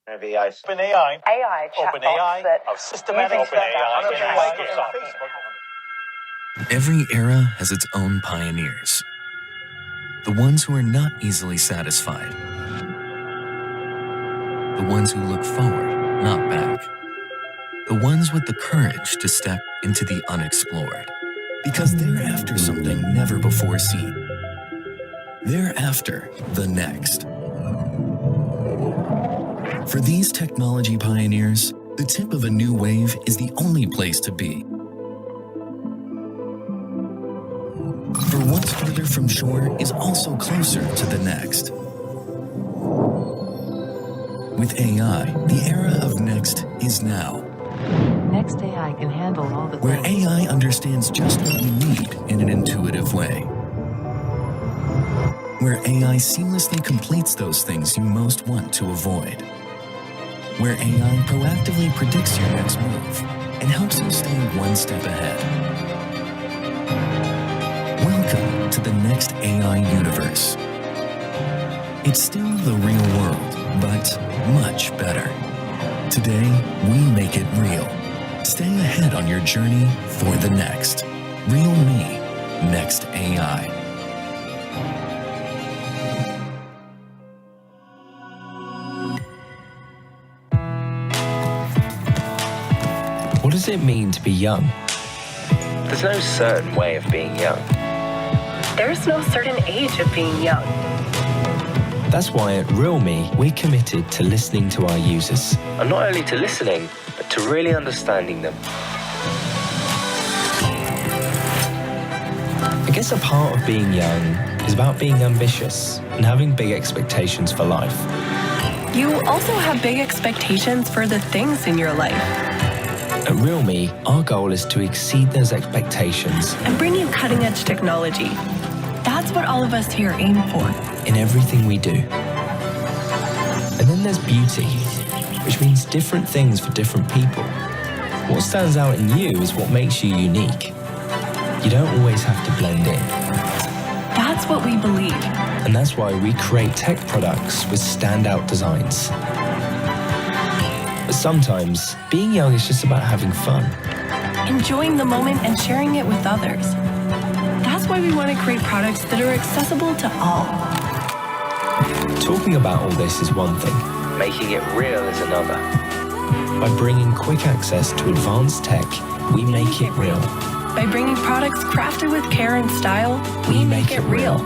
OpenAI, AI OpenAI, that of systematic OpenAI, Microsoft. Every era has its own pioneers. The ones who are not easily satisfied. The ones who look forward, not back. The ones with the courage to step into the unexplored. Because they're after something never before seen. They're after the next. For these technology pioneers, the tip of a new wave is the only place to be. For what's further from shore is also closer to the next. With AI, the era of next is now. Next AI can handle all the Where things. AI understands just what you need in an intuitive way. Where AI seamlessly completes those things you most want to avoid. Where AI proactively predicts your next move and helps you stay one step ahead. Welcome to the next AI universe. It's still the real world, but much better. Today, we make it real. Stay ahead on your journey for the next. realme, next AI. What does it mean to be young? There's no certain way of being young. there's no certain age of being young. That's why at realme, we're committed to listening to our users. And not only to listening, but to really understanding them. I guess a part of being young is about being ambitious and having big expectations for life. You also have big expectations for the things in your life. At realme, our goal is to exceed those expectations And bring you cutting-edge technology. That's what all of us here aim for. in everything we do. And then there's beauty, which means different things for different people. What stands out in you is what makes you unique. You don't always have to blend in. That's what we believe. And that's why we create tech products with standout designs. But sometimes, being young is just about having fun. Enjoying the moment and sharing it with others. That's why we want to create products that are accessible to all. Talking about all this is one thing. Making it real is another. By bringing quick access to advanced tech, we make it real. By bringing products crafted with care and style, we make it real.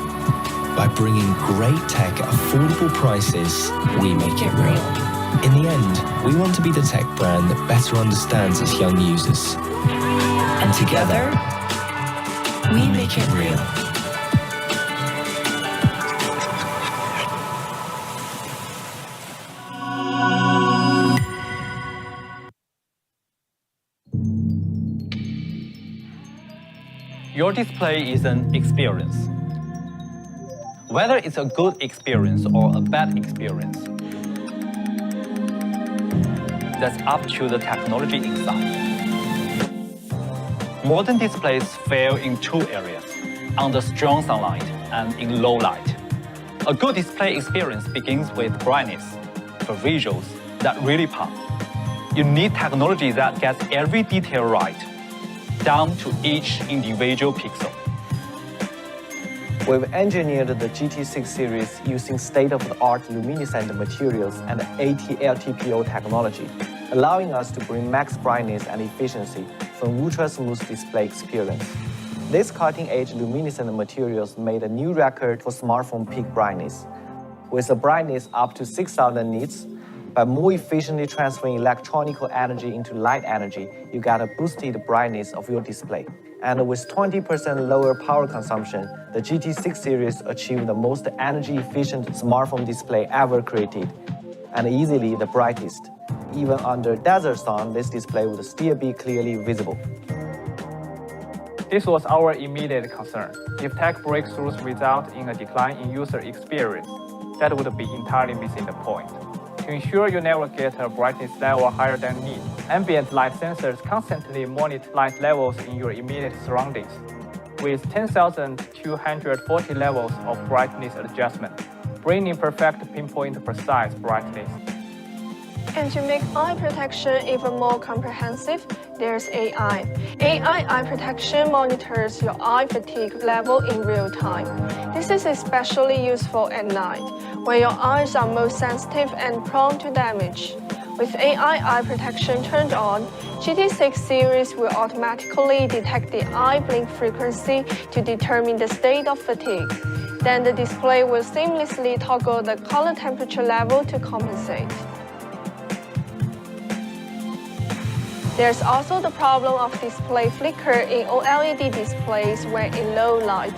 By bringing great tech at affordable prices, we make it real. In the end, we want to be the tech brand that better understands its young users. And together, we make it real. Your display is an experience. Whether it's a good experience or a bad experience, that's up to the technology inside. Modern displays fail in two areas, under strong sunlight and in low light. A good display experience begins with brightness, for visuals that really pop. You need technology that gets every detail right, down to each individual pixel. We've engineered the GT6 series using state-of-the-art luminescent materials and AT-LTPO technology, allowing us to bring max brightness and efficiency for an ultra-smooth display experience. These cutting-edge luminescent materials made a new record for smartphone peak brightness. With a brightness up to 6,000 nits, by more efficiently transferring electronic energy into light energy, you get a boosted brightness of your display. And with 20% lower power consumption, the GT6 series achieved the most energy-efficient smartphone display ever created, and easily the brightest. Even under desert sun, this display would still be clearly visible. This was our immediate concern. If tech breakthroughs result in a decline in user experience, that would be entirely missing the point. To ensure you never get a brightness level higher than need, ambient light sensors constantly monitor light levels in your immediate surroundings, with 10,240 levels of brightness adjustment, bringing perfect pinpoint precise brightness. And to make eye protection even more comprehensive, there's AI. AI eye protection monitors your eye fatigue level in real time. This is especially useful at night, when your eyes are most sensitive and prone to damage. With AI eye protection turned on, GT6 series will automatically detect the eye blink frequency to determine the state of fatigue. Then the display will seamlessly toggle the color temperature level to compensate. There's also the problem of display flicker in OLED displays when in low light.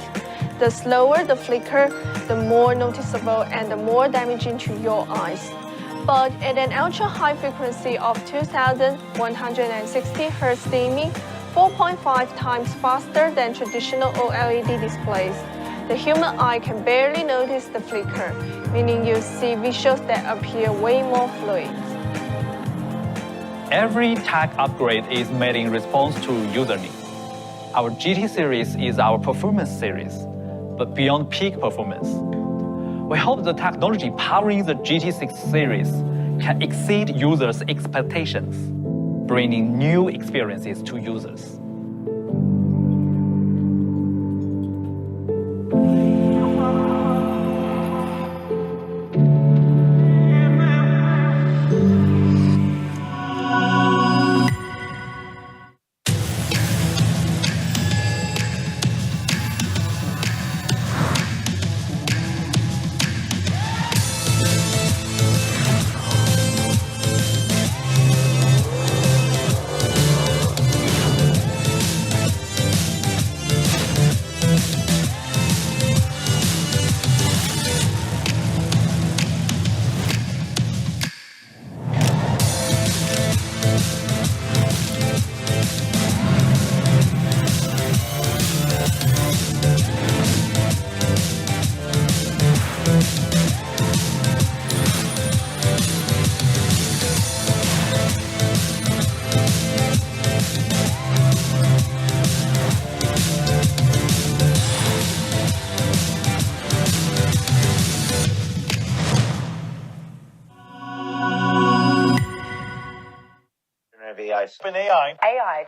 The slower the flicker, the more noticeable and the more damaging to your eyes. But at an ultra-high frequency of 2160 Hz dimming, 4.5 times faster than traditional OLED displays, the human eye can barely notice the flicker, meaning you see visuals that appear way more fluid. Every tech upgrade is made in response to user needs. Our GT series is our performance series, but beyond peak performance. We hope the technology powering the GT6 series can exceed users' expectations, bringing new experiences to users.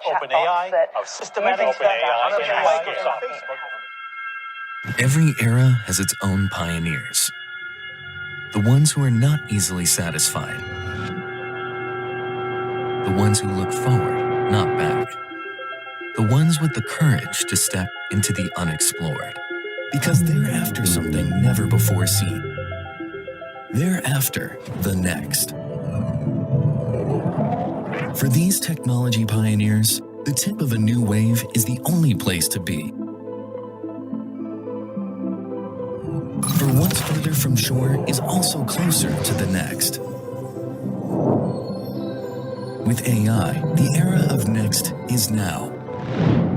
OpenAI of systematic Every era has its own pioneers. The ones who are not easily satisfied. The ones who look forward, not back. The ones with the courage to step into the unexplored. Because they're after something never before seen. They're after the next. For these technology pioneers, the tip of a new wave is the only place to be. For what's further from shore is also closer to the next. With AI, the era of next is now.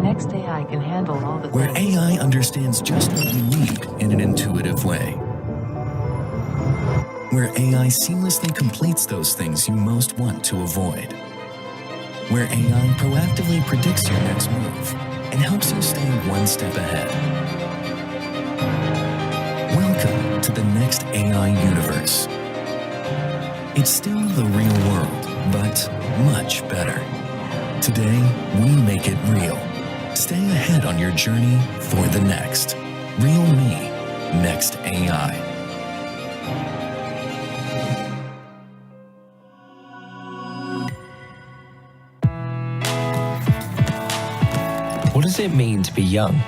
Next AI can handle all the Where things. AI understands just what you need in an intuitive way. Where AI seamlessly completes those things you most want to avoid. Where AI proactively predicts your next move and helps you stay one step ahead. Welcome to the next AI universe. It's still the real world, but much better. Today, we make it real. Stay ahead on your journey for the next. realme, next AI. What does it mean to be young?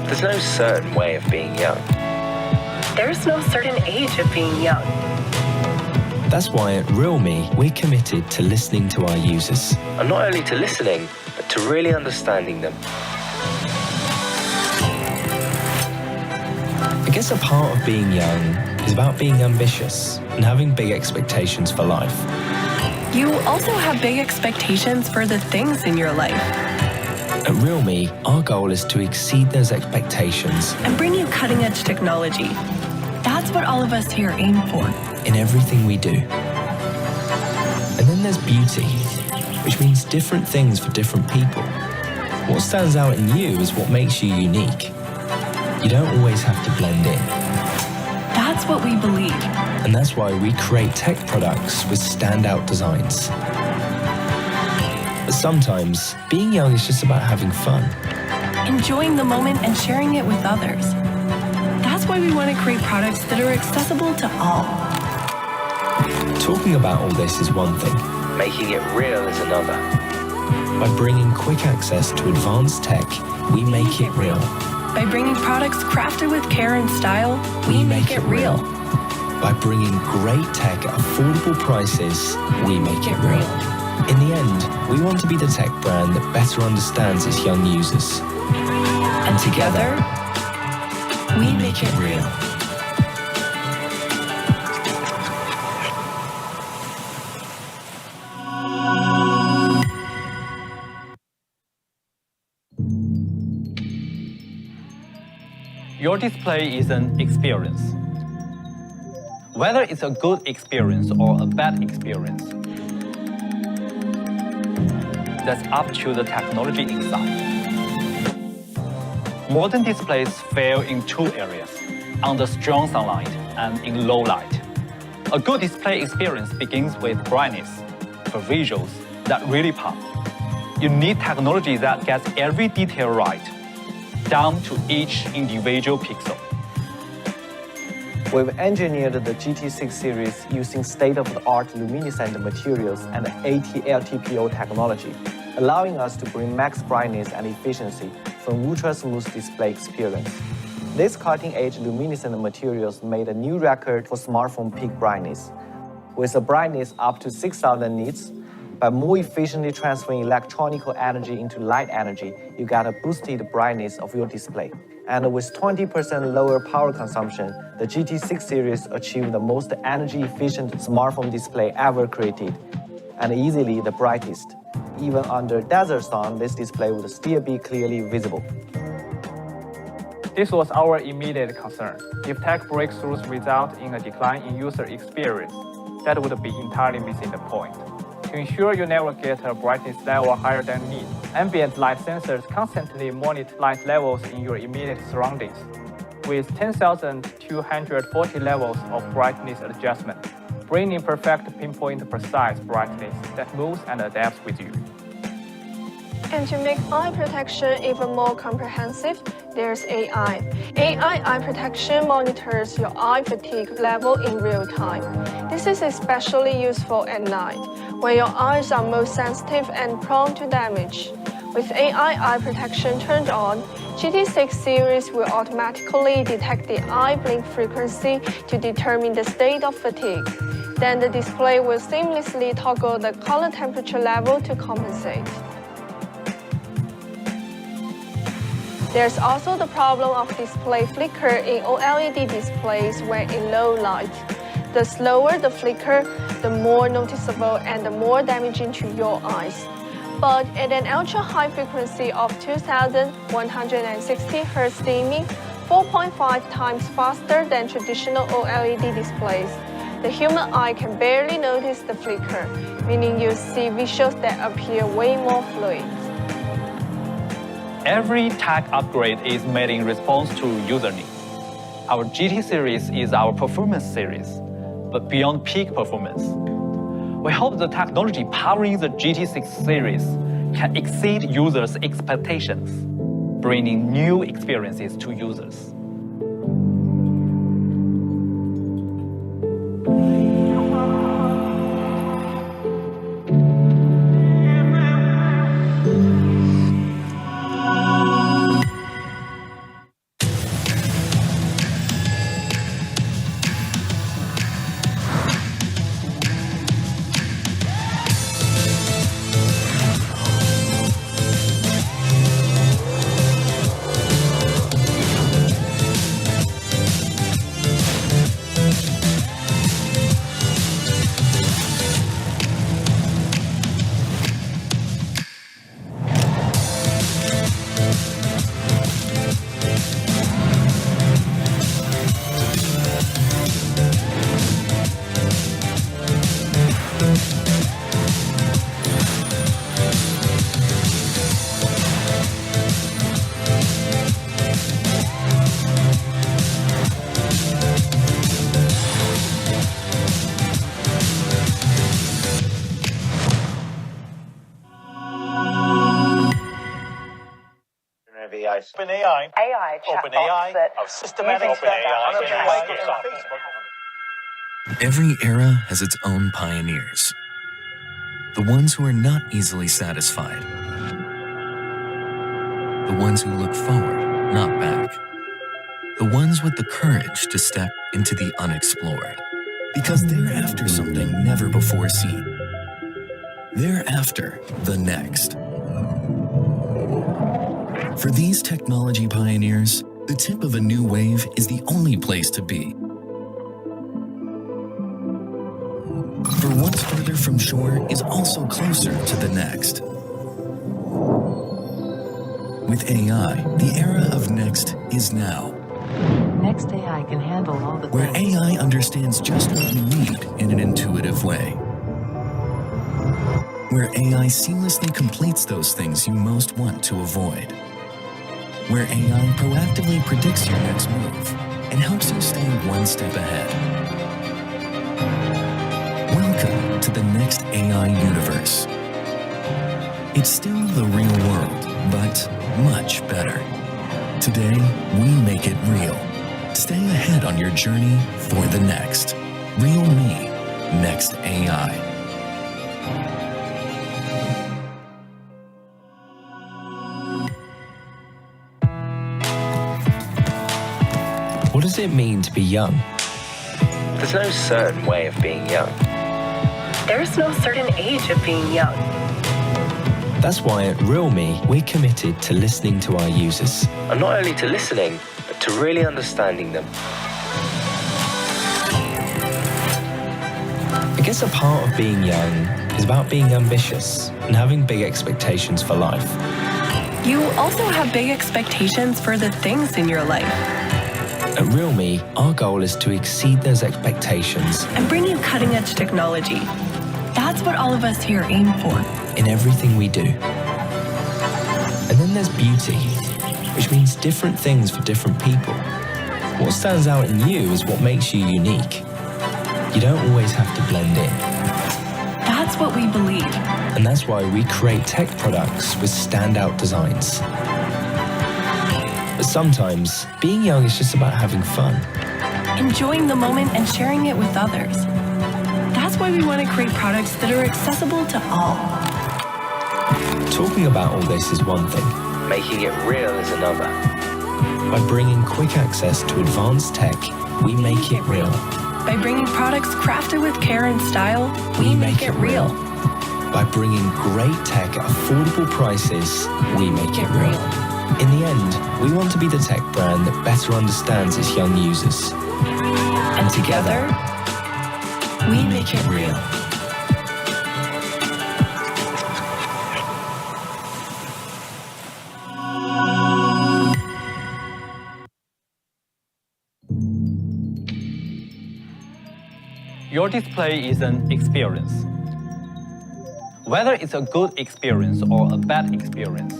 There's no certain way of being young. There's no certain age of being young. That's why at realme, we're committed to listening to our users. And not only to listening, but to really understanding them. I guess a part of being young is about being ambitious and having big expectations for life. You also have big expectations for the things in your life. At realme, our goal is to exceed those expectations And bring you cutting-edge technology. That's what all of us here aim for. in everything we do. And then there's beauty, which means different things for different people. What stands out in you is what makes you unique. You don't always have to blend in. That's what we believe. And that's why we create tech products with standout designs. But sometimes, being young is just about having fun. Enjoying the moment and sharing it with others. That's why we want to create products that are accessible to all. Talking about all this is one thing. Making it real is another. By bringing quick access to advanced tech, we make it real. By bringing products crafted with care and style, we make it real. By bringing great tech at affordable prices, we make it real. In the end, we want to be the tech brand that better understands its young users. And together, we make it real. Your display is an experience. Whether it's a good experience or a bad experience, that's up to the technology inside. Modern displays fail in two areas, under strong sunlight and in low light. A good display experience begins with brightness, for visuals that really pop. You need technology that gets every detail right, down to each individual pixel. We've engineered the GT6 series using state-of-the-art luminescent materials and AT-LTPO technology, allowing us to bring max brightness and efficiency from ultra-smooth display experience. These cutting-edge luminescent materials made a new record for smartphone peak brightness. With a brightness up to 6,000 nits, by more efficiently transferring electronical energy into light energy, you get a boosted brightness of your display. And with 20% lower power consumption, the GT6 series achieved the most energy-efficient smartphone display ever created, and easily the brightest. Even under desert sun, this display would still be clearly visible. This was our immediate concern. If tech breakthroughs result in a decline in user experience, that would be entirely missing the point. To ensure you never get a brightness level higher than need, ambient light sensors constantly monitor light levels in your immediate surroundings, with 10,240 levels of brightness adjustment, bringing perfect pinpoint precise brightness that moves and adapts with you. And to make eye protection even more comprehensive, there's AI. AI eye protection monitors your eye fatigue level in real time. This is especially useful at night, when your eyes are most sensitive and prone to damage. With AI eye protection turned on, GT6 series will automatically detect the eye blink frequency to determine the state of fatigue. Then the display will seamlessly toggle the color temperature level to compensate. There's also the problem of display flicker in OLED displays when in low light. The slower the flicker, the more noticeable and the more damaging to your eyes. But at an ultra-high frequency of 2160 Hz dimming, 4.5 times faster than traditional OLED displays, the human eye can barely notice the flicker, meaning you see visuals that appear way more fluid. Every tech upgrade is made in response to user needs. Our GT series is our performance series, but beyond peak performance. We hope the technology powering the GT6 series can exceed users' expectations, bringing new experiences to users. AI chatbots that of systematic Every era has its own pioneers. The ones who are not easily satisfied. The ones who look forward, not back. The ones with the courage to step into the unexplored. Because they're after something never before seen. They're after the next. For these technology pioneers, the tip of a new wave is the only place to be. For what's further from shore is also closer to the next. With AI, the era of next is now. Next AI can handle all the Where things. AI understands just what you need in an intuitive way. Where AI seamlessly completes those things you most want to avoid. Where AI proactively predicts your next move and helps you stay one step ahead. Welcome to the next AI universe. It's still the real world, but much better. Today, we make it real. Stay ahead on your journey for the next. Realme, Next AI. What does it mean to be young? There's no certain way of being young. There's no certain age of being young. That's why at realme, we're committed to listening to our users. And not only to listening, but to really understanding them. I guess a part of being young is about being ambitious and having big expectations for life. You also have big expectations for the things in your life. At realme, our goal is to exceed those expectations And bring you cutting-edge technology. That's what all of us here aim for. in everything we do. And then there's beauty, which means different things for different people. What stands out in you is what makes you unique. You don't always have to blend in. That's what we believe. And that's why we create tech products with standout designs. But sometimes, being young is just about having fun. Enjoying the moment and sharing it with others. That's why we want to create products that are accessible to all. Talking about all this is one thing. Making it real is another. By bringing quick access to advanced tech, we make it real. By bringing products crafted with care and style, we make it real. By bringing great tech at affordable prices, we make it real. In the end, we want to be the tech brand that better understands its young users. And together, we make it real. Your display is an experience. Whether it's a good experience or a bad experience,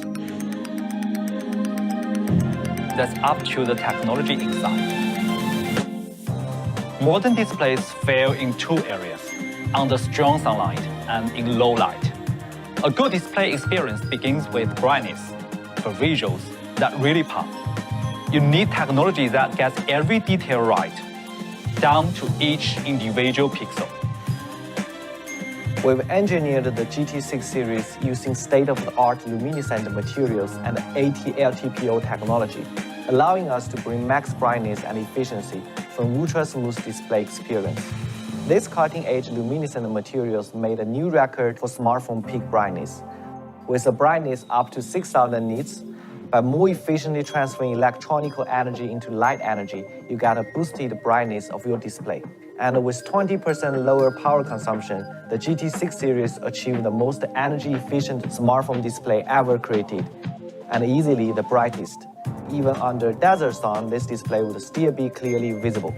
that's up to the technology inside. Modern displays fail in two areas, under strong sunlight and in low light. A good display experience begins with brightness, for visuals that really pop. You need technology that gets every detail right, down to each individual pixel. We've engineered the GT6 series using state-of-the-art luminescent materials and AT-LTPO technology, allowing us to bring max brightness and efficiency from ultra-smooth display experience. These cutting-edge luminescent materials made a new record for smartphone peak brightness. With a brightness up to 6,000 nits, by more efficiently transferring electronical energy into light energy, you get a boosted brightness of your display. And with 20% lower power consumption, the GT6 series achieved the most energy-efficient smartphone display ever created, and easily the brightest. Even under desert sun, this display would still be clearly visible.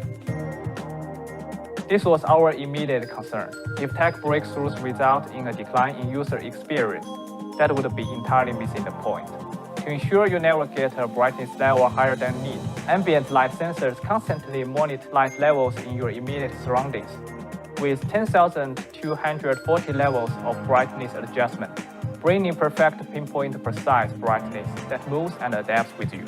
This was our immediate concern. If tech breakthroughs result in a decline in user experience, that would be entirely missing the point. To ensure you never get a brightness level higher than need, ambient light sensors constantly monitor light levels in your immediate surroundings. With 10,240 levels of brightness adjustment, bringing perfect pinpoint precise brightness that moves and adapts with you.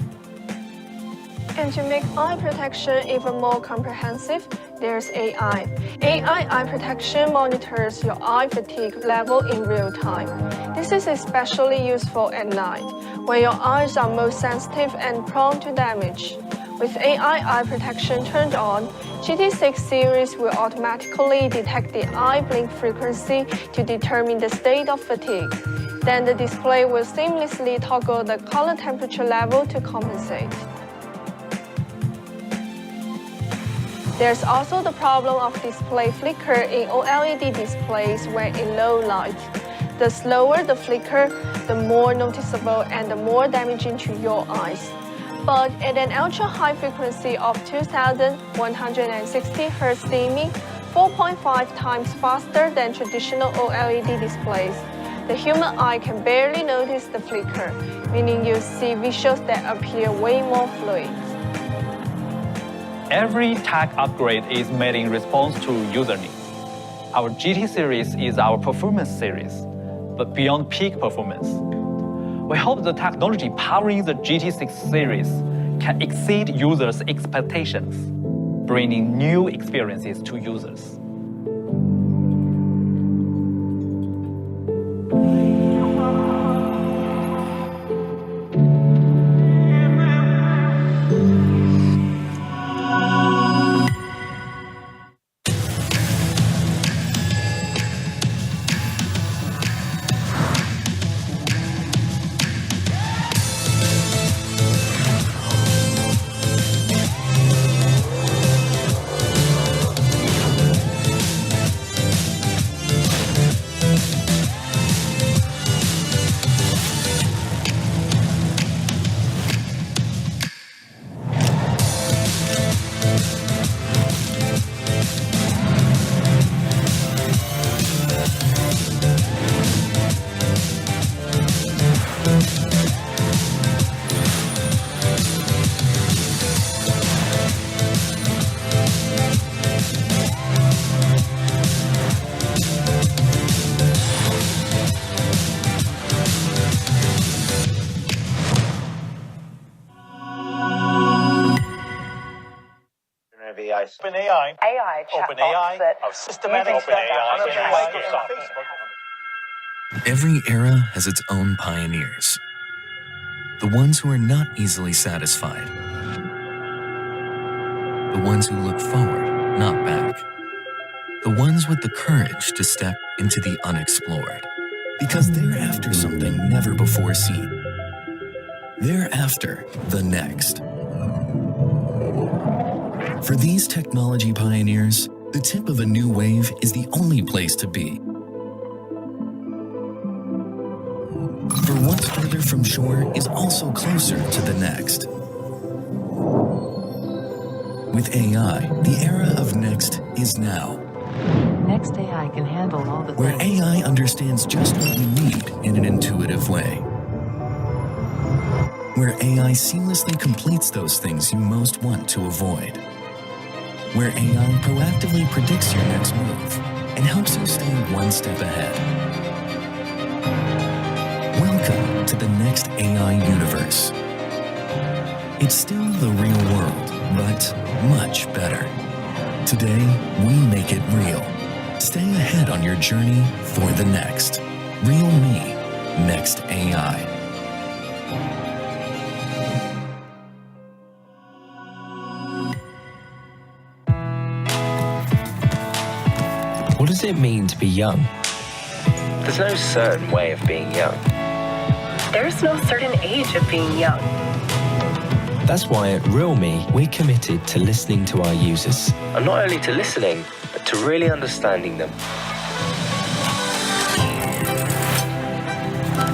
And to make eye protection even more comprehensive, there's AI. AI eye protection monitors your eye fatigue level in real time. This is especially useful at night, when your eyes are most sensitive and prone to damage. With AI eye protection turned on, GT6 series will automatically detect the eye blink frequency to determine the state of fatigue. Then the display will seamlessly toggle the color temperature level to compensate. There's also the problem of display flicker in OLED displays when in low light. The slower the flicker, the more noticeable and the more damaging to your eyes. But at an ultra-high frequency of 2160 Hz dimming, 4.5 times faster than traditional OLED displays, the human eye can barely notice the flicker, meaning you see visuals that appear way more fluid. Every tech upgrade is made in response to user needs. Our GT series is our performance series, but beyond peak performance. We hope the technology powering the GT6 series can exceed users' expectations, bringing new experiences to users. OpenAI of systematic Every era has its own pioneers. The ones who are not easily satisfied. The ones who look forward, not back. The ones with the courage to step into the unexplored. Because they're after something never before seen. They're after the next. For these technology pioneers, the tip of a new wave is the only place to be. For what's further from shore is also closer to the next. With AI, the era of next is now. Next AI can handle all the Where things. AI understands just what you need in an intuitive way. Where AI seamlessly completes those things you most want to avoid. Where AI proactively predicts your next move and helps you stay one step ahead. Welcome to the next AI universe. It's still the real world, but much better. Today, we make it real. Stay ahead on your journey for the next. realme, next AI. What does it mean to be young? There's no certain way of being young. There's no certain age of being young. That's why at realme, we're committed to listening to our users. And not only to listening, but to really understanding them.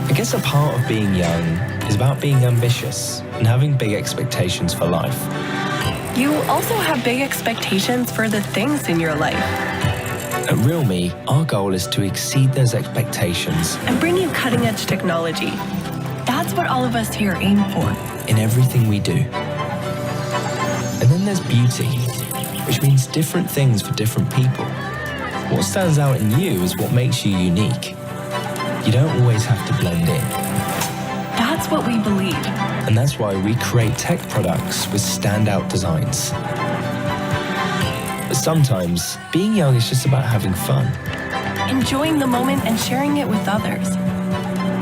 I guess a part of being young is about being ambitious and having big expectations for life. You also have big expectations for the things in your life. At realme, our goal is to exceed those expectations And bring you cutting-edge technology. That's what all of us here aim for. in everything we do. And then there's beauty, which means different things for different people. What stands out in you is what makes you unique. You don't always have to blend in. That's what we believe. And that's why we create tech products with standout designs. But sometimes, being young is just about having fun. Enjoying the moment and sharing it with others.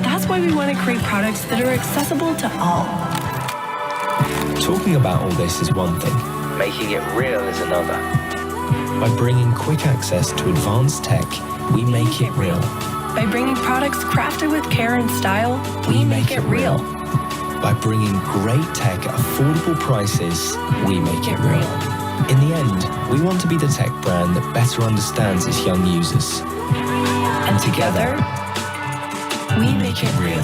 That's why we want to create products that are accessible to all. Talking about all this is one thing. Making it real is another. By bringing quick access to advanced tech, we make it real. By bringing products crafted with care and style, we make it real. By bringing great tech at affordable prices, we make it real. In the end, we want to be the tech brand that better understands its young users. And together, we make it real.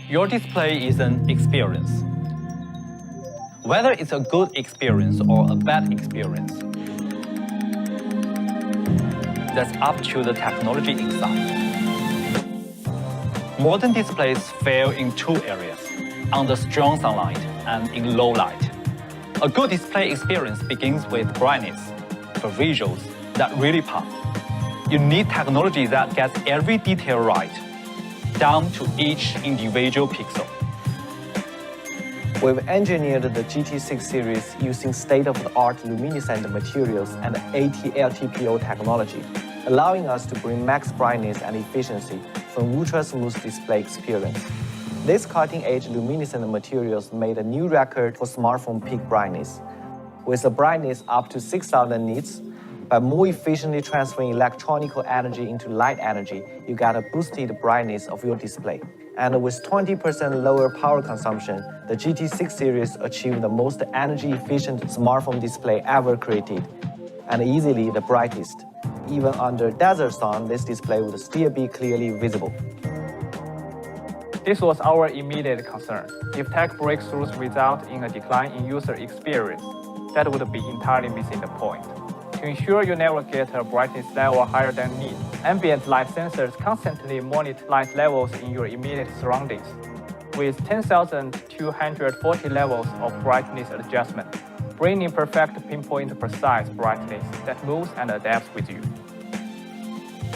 Your display is an experience. Whether it's a good experience or a bad experience, that's up to the technology inside. Modern displays fail in two areas, under strong sunlight and in low light. A good display experience begins with brightness, for visuals that really pop. You need technology that gets every detail right, down to each individual pixel. We've engineered the GT6 series using state-of-the-art luminescent materials and AT-LTPO technology, allowing us to bring max brightness and efficiency from ultra-smooth display experience. These cutting-edge luminescent materials made a new record for smartphone peak brightness. With a brightness up to 6,000 nits, by more efficiently transferring electronical energy into light energy, you get a boosted brightness of your display. And with 20% lower power consumption, the GT6 series achieved the most energy-efficient smartphone display ever created, and easily the brightest. Even under desert sun, this display would still be clearly visible. This was our immediate concern. If tech breakthroughs result in a decline in user experience, that would be entirely missing the point. To ensure you never get a brightness level higher than need, ambient light sensors constantly monitor light levels in your immediate surroundings, with 10,240 levels of brightness adjustment, bringing perfect pinpoint precise brightness that moves and adapts with you.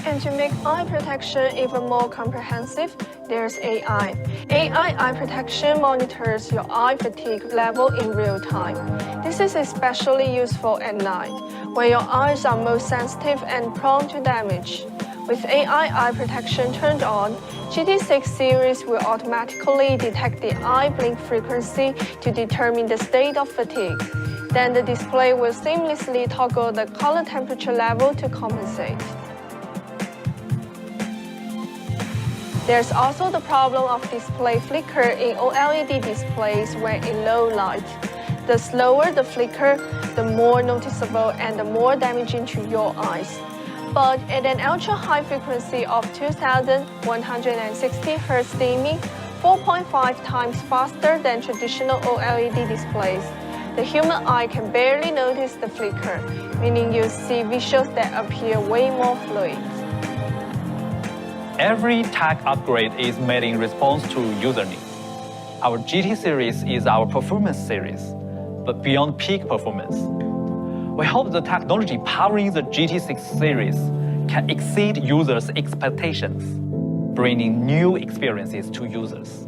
And to make eye protection even more comprehensive, there's AI. AI eye protection monitors your eye fatigue level in real time. This is especially useful at night, where your eyes are most sensitive and prone to damage. With AI eye protection turned on, GT6 series will automatically detect the eye blink frequency to determine the state of fatigue. Then the display will seamlessly toggle the color temperature level to compensate. There's also the problem of display flicker in OLED displays when in low light. The slower the flicker, the more noticeable and the more damaging to your eyes. But at an ultra-high frequency of 2160 Hz dimming, 4.5 times faster than traditional OLED displays, the human eye can barely notice the flicker, meaning you see visuals that appear way more fluid. Every tech upgrade is made in response to user needs. Our GT series is our performance series, but beyond peak performance. We hope the technology powering the GT6 series can exceed users' expectations, bringing new experiences to users.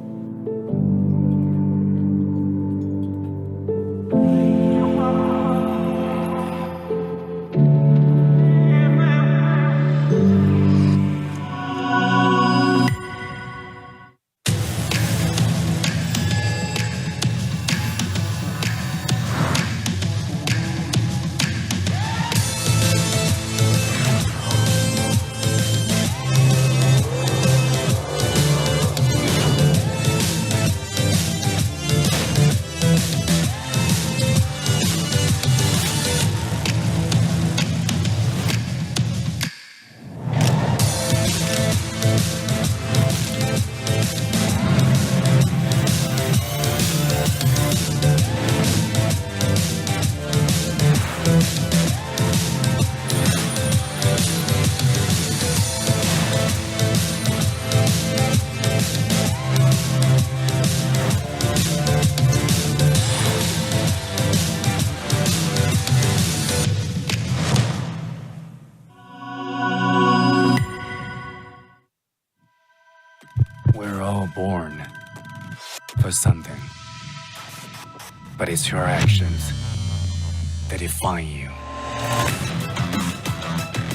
were born for something. But it's your actions that define you.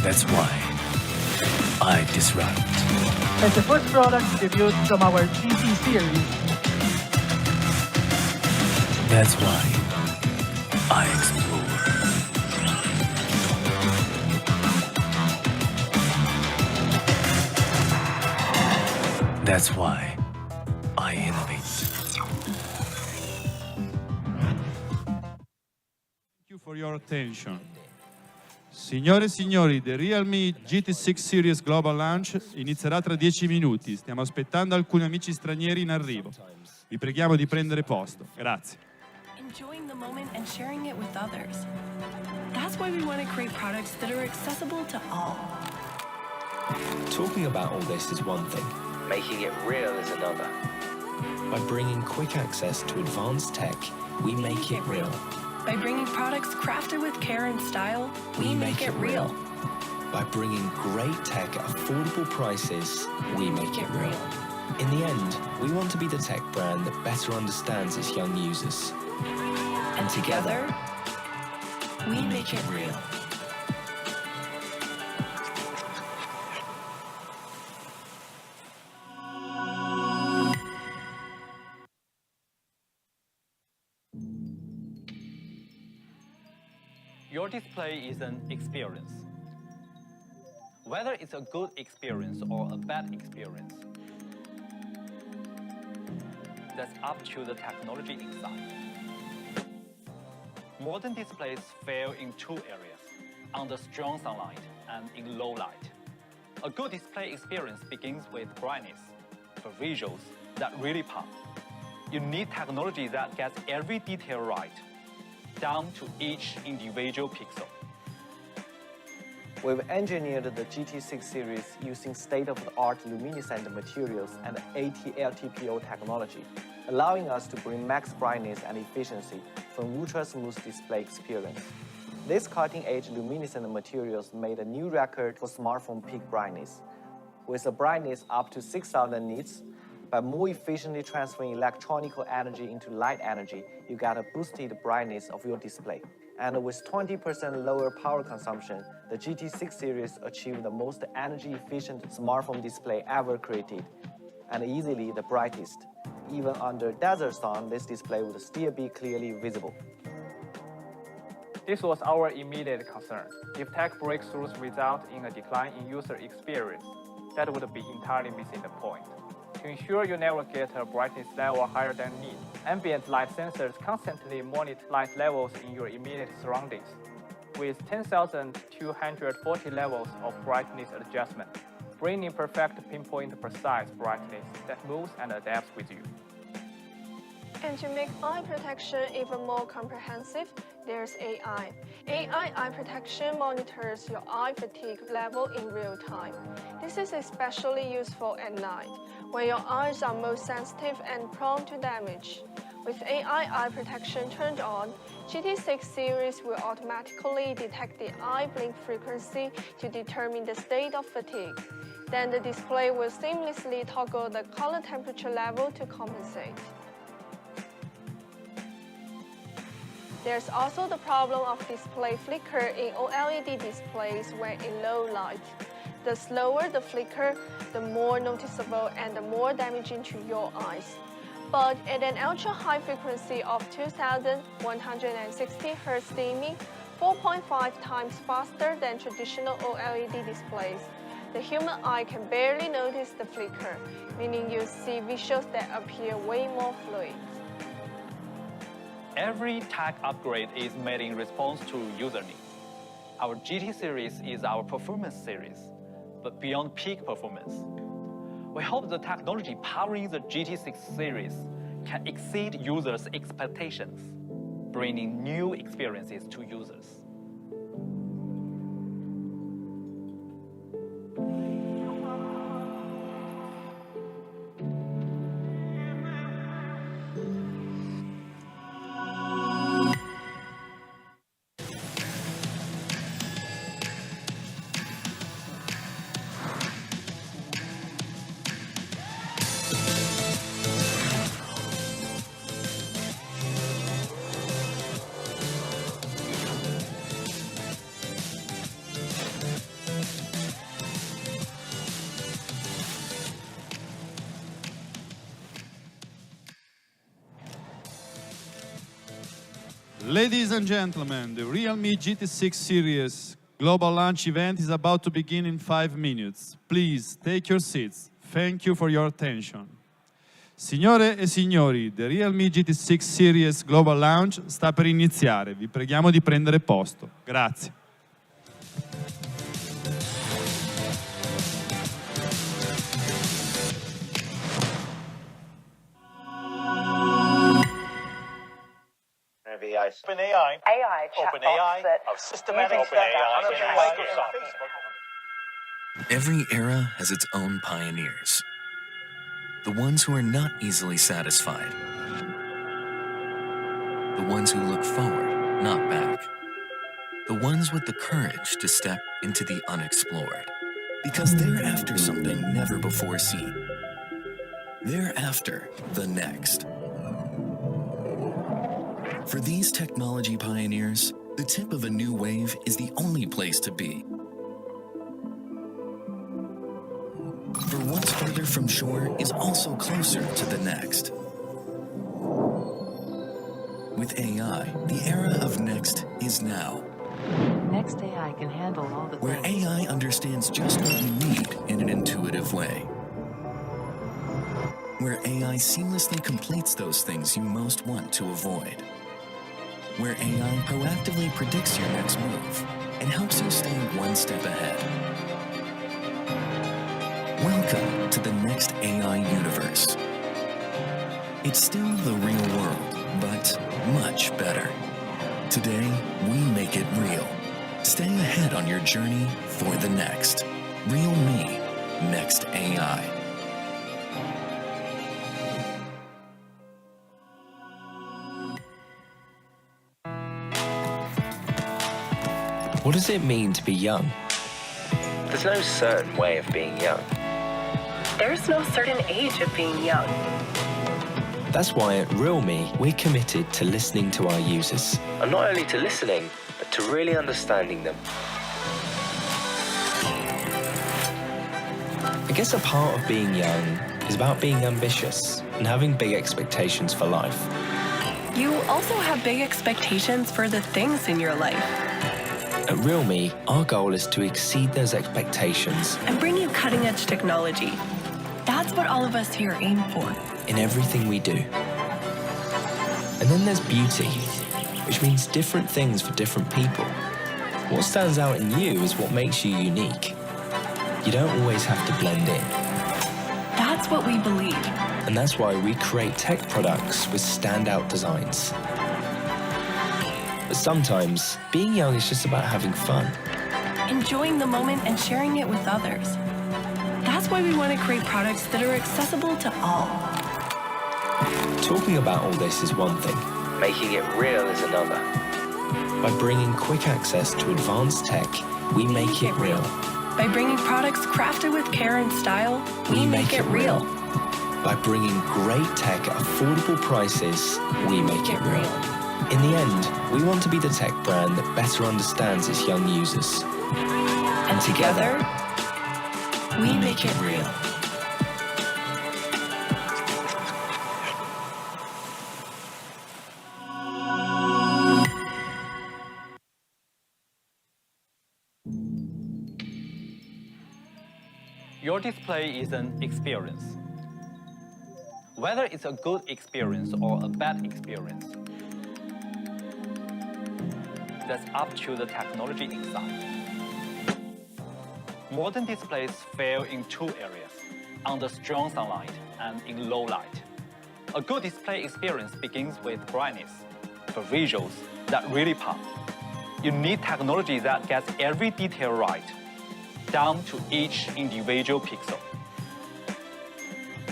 That's why I disrupt. As the first product debuted from our GT series, that's why I explore. That's why I innovate. Thank you for your attention. Signore e signori, the Realme GT6 Series Global Launch inizierà tra 10 minuti. Stiamo aspettando alcuni amici stranieri in arrivo. Vi preghiamo di prendere posto. Grazie. Enjoying the moment and sharing it with others. That's why we want to create products that are accessible to all. Talking about all this is one thing. Making it real is another. By bringing quick access to advanced tech, we make it real. By bringing products crafted with care and style, we make it real. By bringing great tech at affordable prices, we make it real. In the end, we want to be the tech brand that better understands its young users. And together, we make it real. Your display is an experience. Whether it's a good experience or a bad experience, that's up to the technology inside. Modern displays fail in two areas, under strong sunlight and in low light. A good display experience begins with brightness, for visuals that really pop. You need technology that gets every detail right, down to each individual pixel. We've engineered the GT6 series using state-of-the-art luminescent materials and AT-LTPO technology, allowing us to bring max brightness and efficiency from ultra-smooth display experience. These cutting-edge luminescent materials made a new record for smartphone peak brightness. With a brightness up to 6,000 nits, by more efficiently transferring electronical energy into light energy, you get a boosted brightness of your display. And with 20% lower power consumption, the GT6 series achieved the most energy-efficient smartphone display ever created, and easily the brightest. Even under desert sun, this display would still be clearly visible. This was our immediate concern. If tech breakthroughs result in a decline in user experience, that would be entirely missing the point. To ensure you never get a brightness level higher than need, ambient light sensors constantly monitor light levels in your immediate surroundings, with 10,240 levels of brightness adjustment, bringing perfect pinpoint precise brightness that moves and adapts with you. And to make eye protection even more comprehensive, there's AI. AI eye protection monitors your eye fatigue level in real time. This is especially useful at night, when your eyes are most sensitive and prone to damage. With AI eye protection turned on, GT6 series will automatically detect the eye blink frequency to determine the state of fatigue. Then the display will seamlessly toggle the color temperature level to compensate. There's also the problem of display flicker in OLED displays when in low light. The slower the flicker, the more noticeable and the more damaging to your eyes. But at an ultra-high frequency of 2160 Hz dimming, 4.5 times faster than traditional OLED displays, the human eye can barely notice the flicker, meaning you see visuals that appear way more fluid. Every tech upgrade is made in response to user needs. Our GT series is our performance series, but beyond peak performance. We hope the technology powering the GT6 series can exceed users' expectations, bringing new experiences to users. Ladies and gentlemen, the Realme GT6 series global launch event is about to begin in 5 minutes. Please take your seats. Thank you for your attention. Signore e signori, the Realme GT6 series global launch sta per iniziare. Vi preghiamo di prendere posto. Grazie. OpenAI are systematic Every era has its own pioneers. The ones who are not easily satisfied. The ones who look forward, not back. The ones with the courage to step into the unexplored. Because they're after something never before seen. They're after the next. For these technology pioneers, the tip of a new wave is the only place to be. For what's further from shore is also closer to the next. With AI, the era of next is now. Next AI can handle all the Where things. AI understands just what you need in an intuitive way. Where AI seamlessly completes those things you most want to avoid. Where AI proactively predicts your next move and helps you stay one step ahead. Welcome to the next AI universe. It's still the real world, but much better. Today, we make it real. Stay ahead on your journey for the next. Realme, Next AI. What does it mean to be young? There's no certain way of being young. There's no certain age of being young. That's why at realme, we're committed to listening to our users. And not only to listening, but to really understanding them. I guess a part of being young is about being ambitious and having big expectations for life. You also have big expectations for the things in your life. At realme, our goal is to exceed those expectations And bring you cutting-edge technology. That's what all of us here aim for. in everything we do. And then there's beauty, which means different things for different people. What stands out in you is what makes you unique. You don't always have to blend in. That's what we believe. And that's why we create tech products with standout designs. But sometimes, being young is just about having fun. Enjoying the moment and sharing it with others. That's why we want to create products that are accessible to all. Talking about all this is one thing. Making it real is another. By bringing quick access to advanced tech, we make it real. By bringing products crafted with care and style, we make it real. By bringing great tech at affordable prices, we make it real. In the end, we want to be the tech brand that better understands its young users. And together, we make it real. Your display is an experience. Whether it's a good experience or a bad experience, that's up to the technology inside. Modern displays fail in two areas, under strong sunlight and in low light. A good display experience begins with brightness, for visuals that really pop. You need technology that gets every detail right, down to each individual pixel.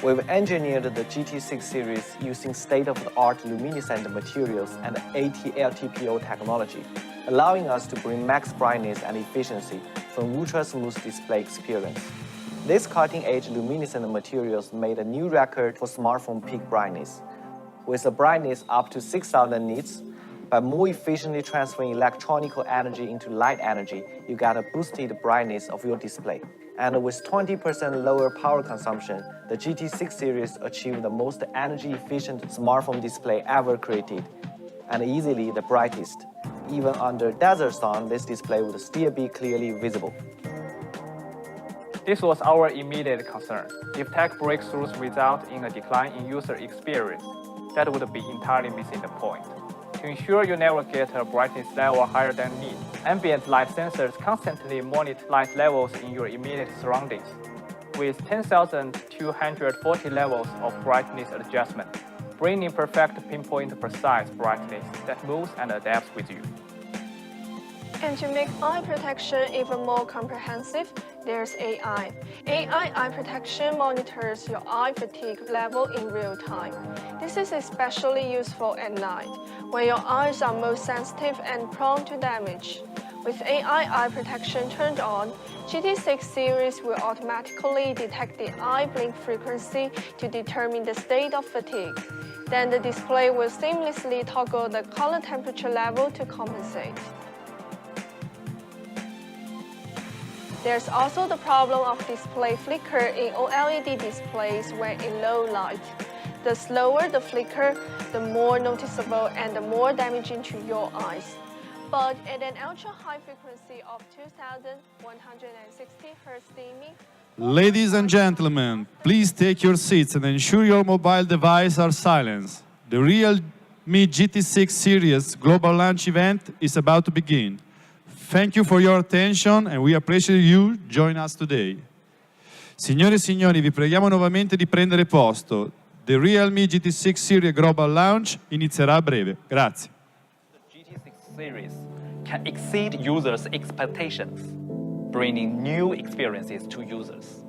We've engineered the GT6 series using state-of-the-art luminescent materials and AT-LTPO technology, allowing us to bring max brightness and efficiency from ultra-smooth display experience. These cutting-edge luminescent materials made a new record for smartphone peak brightness. With a brightness up to 6,000 nits, by more efficiently transferring electronical energy into light energy, you get a boosted brightness of your display. And with 20% lower power consumption, the GT6 series achieved the most energy-efficient smartphone display ever created. and easily the brightest. Even under desert sun, this display would still be clearly visible. This was our immediate concern. If tech breakthroughs result in a decline in user experience, that would be entirely missing the point. To ensure you never get a brightness level higher than need, ambient light sensors constantly monitor light levels in your immediate surroundings, with 10,240 levels of brightness adjustment, bringing perfect pinpoint precise brightness that moves and adapts with you. And to make eye protection even more comprehensive, there's AI. AI eye protection monitors your eye fatigue level in real time. This is especially useful at night, when your eyes are most sensitive and prone to damage. With AI eye protection turned on, GT6 series will automatically detect the eye blink frequency to determine the state of fatigue. Then the display will seamlessly toggle the color temperature level to compensate. There's also the problem of display flicker in OLED displays when in low light. The slower the flicker, the more noticeable and the more damaging to your eyes. But at an ultra-high frequency of 2160 Hz dimming, Ladies and gentlemen, please take your seats and ensure your mobile devices are silenced. The realme GT6 series global launch event is about to begin. Thank you for your attention and we appreciate you join us today. Signore e signori, vi preghiamo nuovamente di prendere posto. The realme GT6 series global launch inizierà a breve. Grazie. The GT6 series can exceed users' expectations, bringing new experiences to users.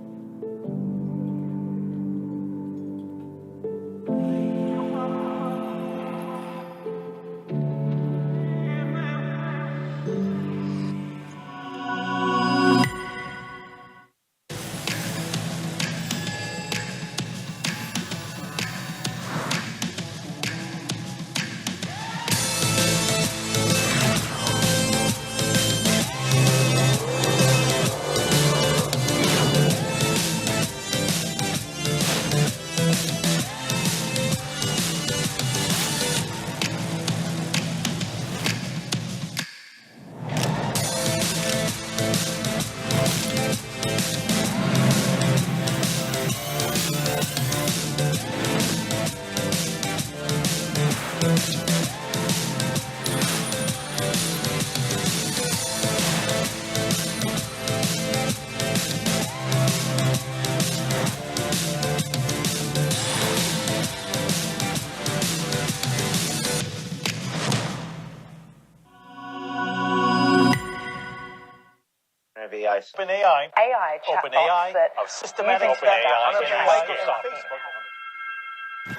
OpenAI of systematic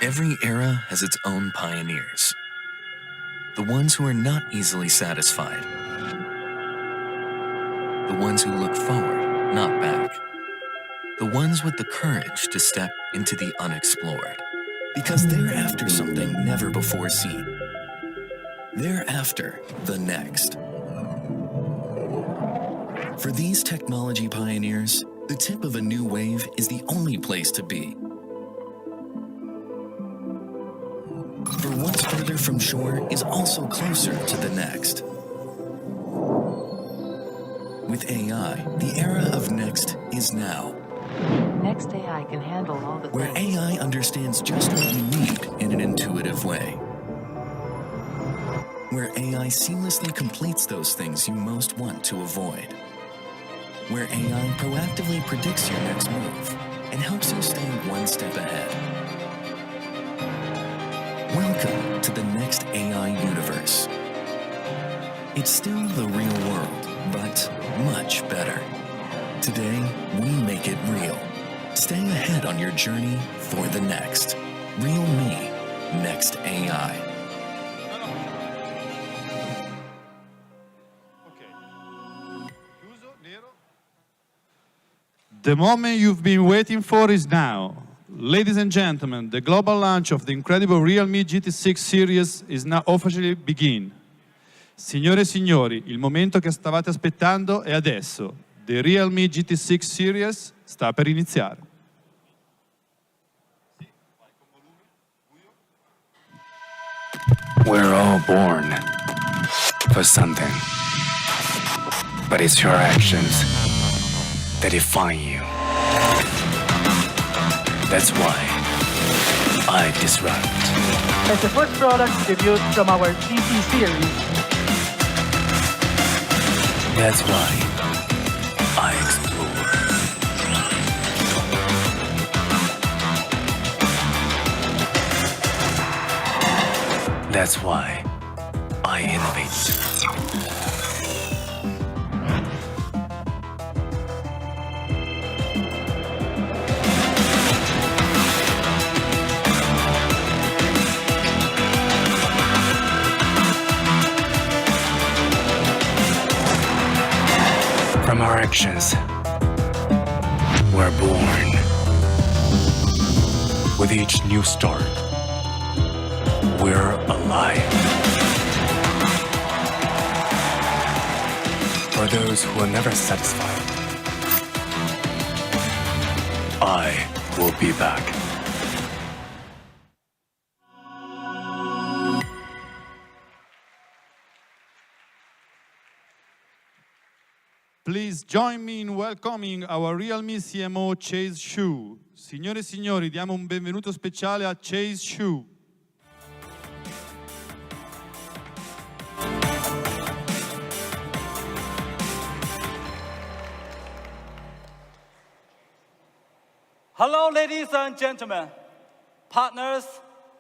Every era has its own pioneers. The ones who are not easily satisfied. The ones who look forward, not back. The ones with the courage to step into the unexplored. Because they're after something never before seen. They're after the next. For these technology pioneers, the tip of a new wave is the only place to be. For what's further from shore is also closer to the next. With AI, the era of next is now. Next AI can handle all the Where things. AI understands just what you need in an intuitive way. Where AI seamlessly completes those things you most want to avoid. Where AI proactively predicts your next move and helps you stay one step ahead. Welcome to the next AI universe. It's still the real world, but much better. Today, we make it real. Stay ahead on your journey for the next. realme Next AI. The moment you've been waiting for is now. Ladies and gentlemen, the global launch of the incredible realme GT6 series is now officially begin. Signore e signori, il momento che stavate aspettando è adesso. The realme GT6 series sta per iniziare. Sì, vai con volume. We're all born for something, but it's your actions that define you. That's why I disrupt. As the first product debuted from our GT series, that's why I explore. That's why I innovate. From our actions, we're born. With each new start, we're alive. For those who are never satisfied, I will be back. Please join me in welcoming our realme CMO Chase Xu. Signore e signori, diamo un benvenuto speciale a Chase Xu. Hello, ladies and gentlemen, partners,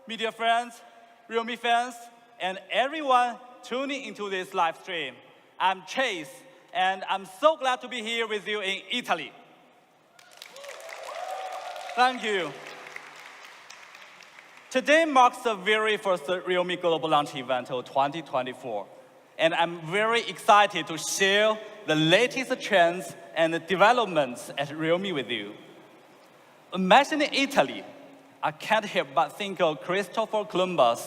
media friends, Realme fans, and everyone tuning into this live stream. I'm Chase, and I'm so glad to be here with you in Italy. Thank you. Today marks the very first Realme Global Launch event of 2024, and I'm very excited to share the latest trends and developments at Realme with you. Mentioning Italy, I can't help but think of Christopher Columbus,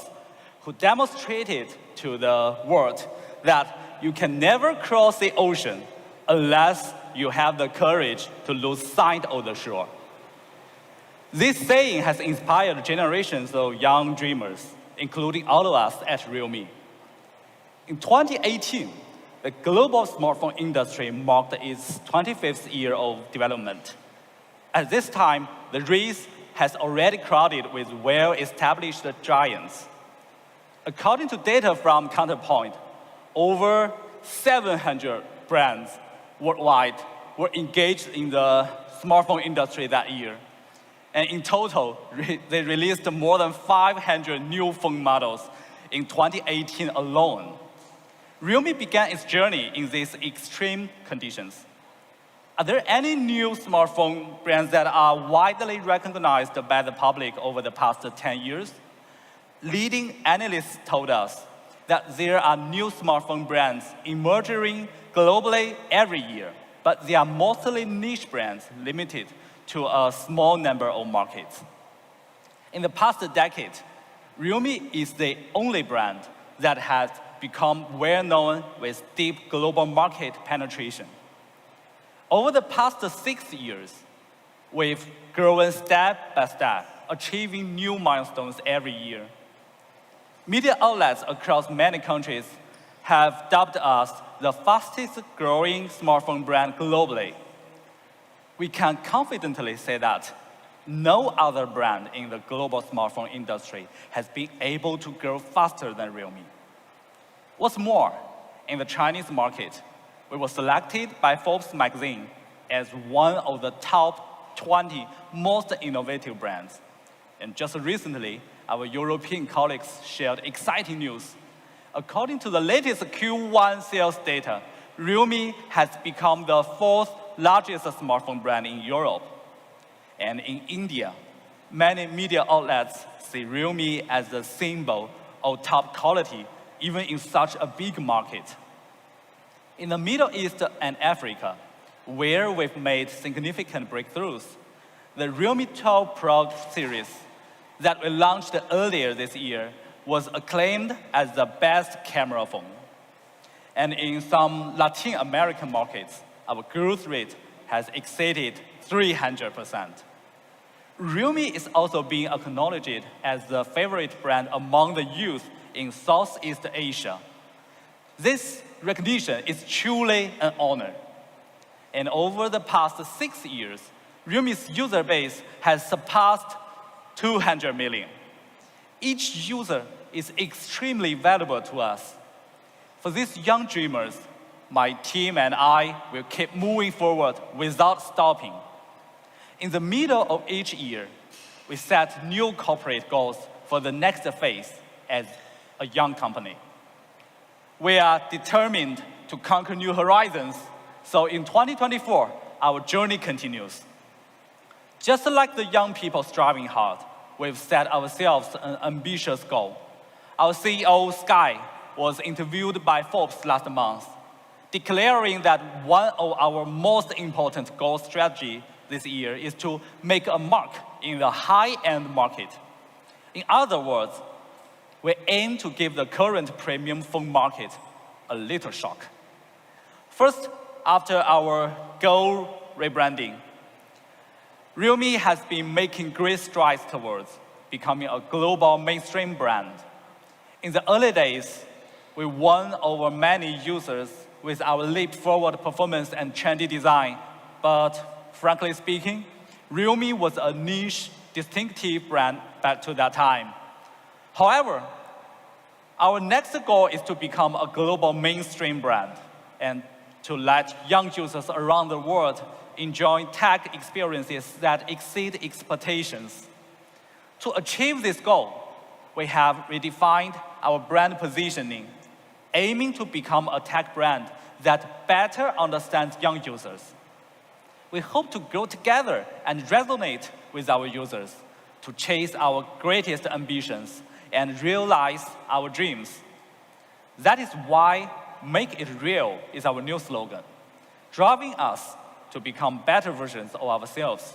who demonstrated to the world that you can never cross the ocean unless you have the courage to lose sight of the shore. This saying has inspired generations of young dreamers, including all of us at Realme. In 2018, the global smartphone industry marked its 25th year of development. At this time, the race has already crowded with well-established giants. According to data from Counterpoint, over 700 brands worldwide were engaged in the smartphone industry that year. And in total, they released more than 500 new phone models in 2018 alone. Realme began its journey in these extreme conditions. Are there any new smartphone brands that are widely recognized by the public over the past 10 years? Leading analysts told us that there are new smartphone brands emerging globally every year, but they are mostly niche brands limited to a small number of markets. In the past decade, Realme is the only brand that has become well-known with deep global market penetration. Over the past 6 years, we've grown step by step, achieving new milestones every year. Media outlets across many countries have dubbed us the fastest growing smartphone brand globally. We can confidently say that no other brand in the global smartphone industry has been able to grow faster than Realme. What's more, in the Chinese market, we were selected by Forbes magazine as one of the top 20 most innovative brands. And just recently, our European colleagues shared exciting news. According to the latest Q1 sales data, Realme has become the fourth largest smartphone brand in Europe. And in India, many media outlets see Realme as the symbol of top quality, even in such a big market. In the Middle East and Africa, where we've made significant breakthroughs, the Realme 12 Pro series that we launched earlier this year was acclaimed as the best camera phone. And in some Latin American markets, our growth rate has exceeded 300%. Realme is also being acknowledged as the favorite brand among the youth in Southeast Asia. This recognition is truly an honor. And over the past 6 years, Realme's user base has surpassed 200 million. Each user is extremely valuable to us. For these young dreamers, my team and I will keep moving forward without stopping. In the middle of each year, we set new corporate goals for the next phase as a young company. We are determined to conquer new horizons, so in 2024, our journey continues. Just like the young people striving hard, we've set ourselves an ambitious goal. Our CEO, Sky, was interviewed by Forbes last month, declaring that one of our most important goal strategy this year is to make a mark in the high-end market. In other words, we aim to give the current premium phone market a little shock. First, after our goal rebranding, Realme has been making great strides towards becoming a global mainstream brand. In the early days, we won over many users with our leap-forward performance and trendy design, but frankly speaking, Realme was a niche, distinctive brand back to that time. However, our next goal is to become a global mainstream brand and to let young users around the world enjoy tech experiences that exceed expectations. To achieve this goal, we have redefined our brand positioning, aiming to become a tech brand that better understands young users. We hope to grow together and resonate with our users to chase our greatest ambitions and realize our dreams. That is why Make It Real is our new slogan, driving us to become better versions of ourselves.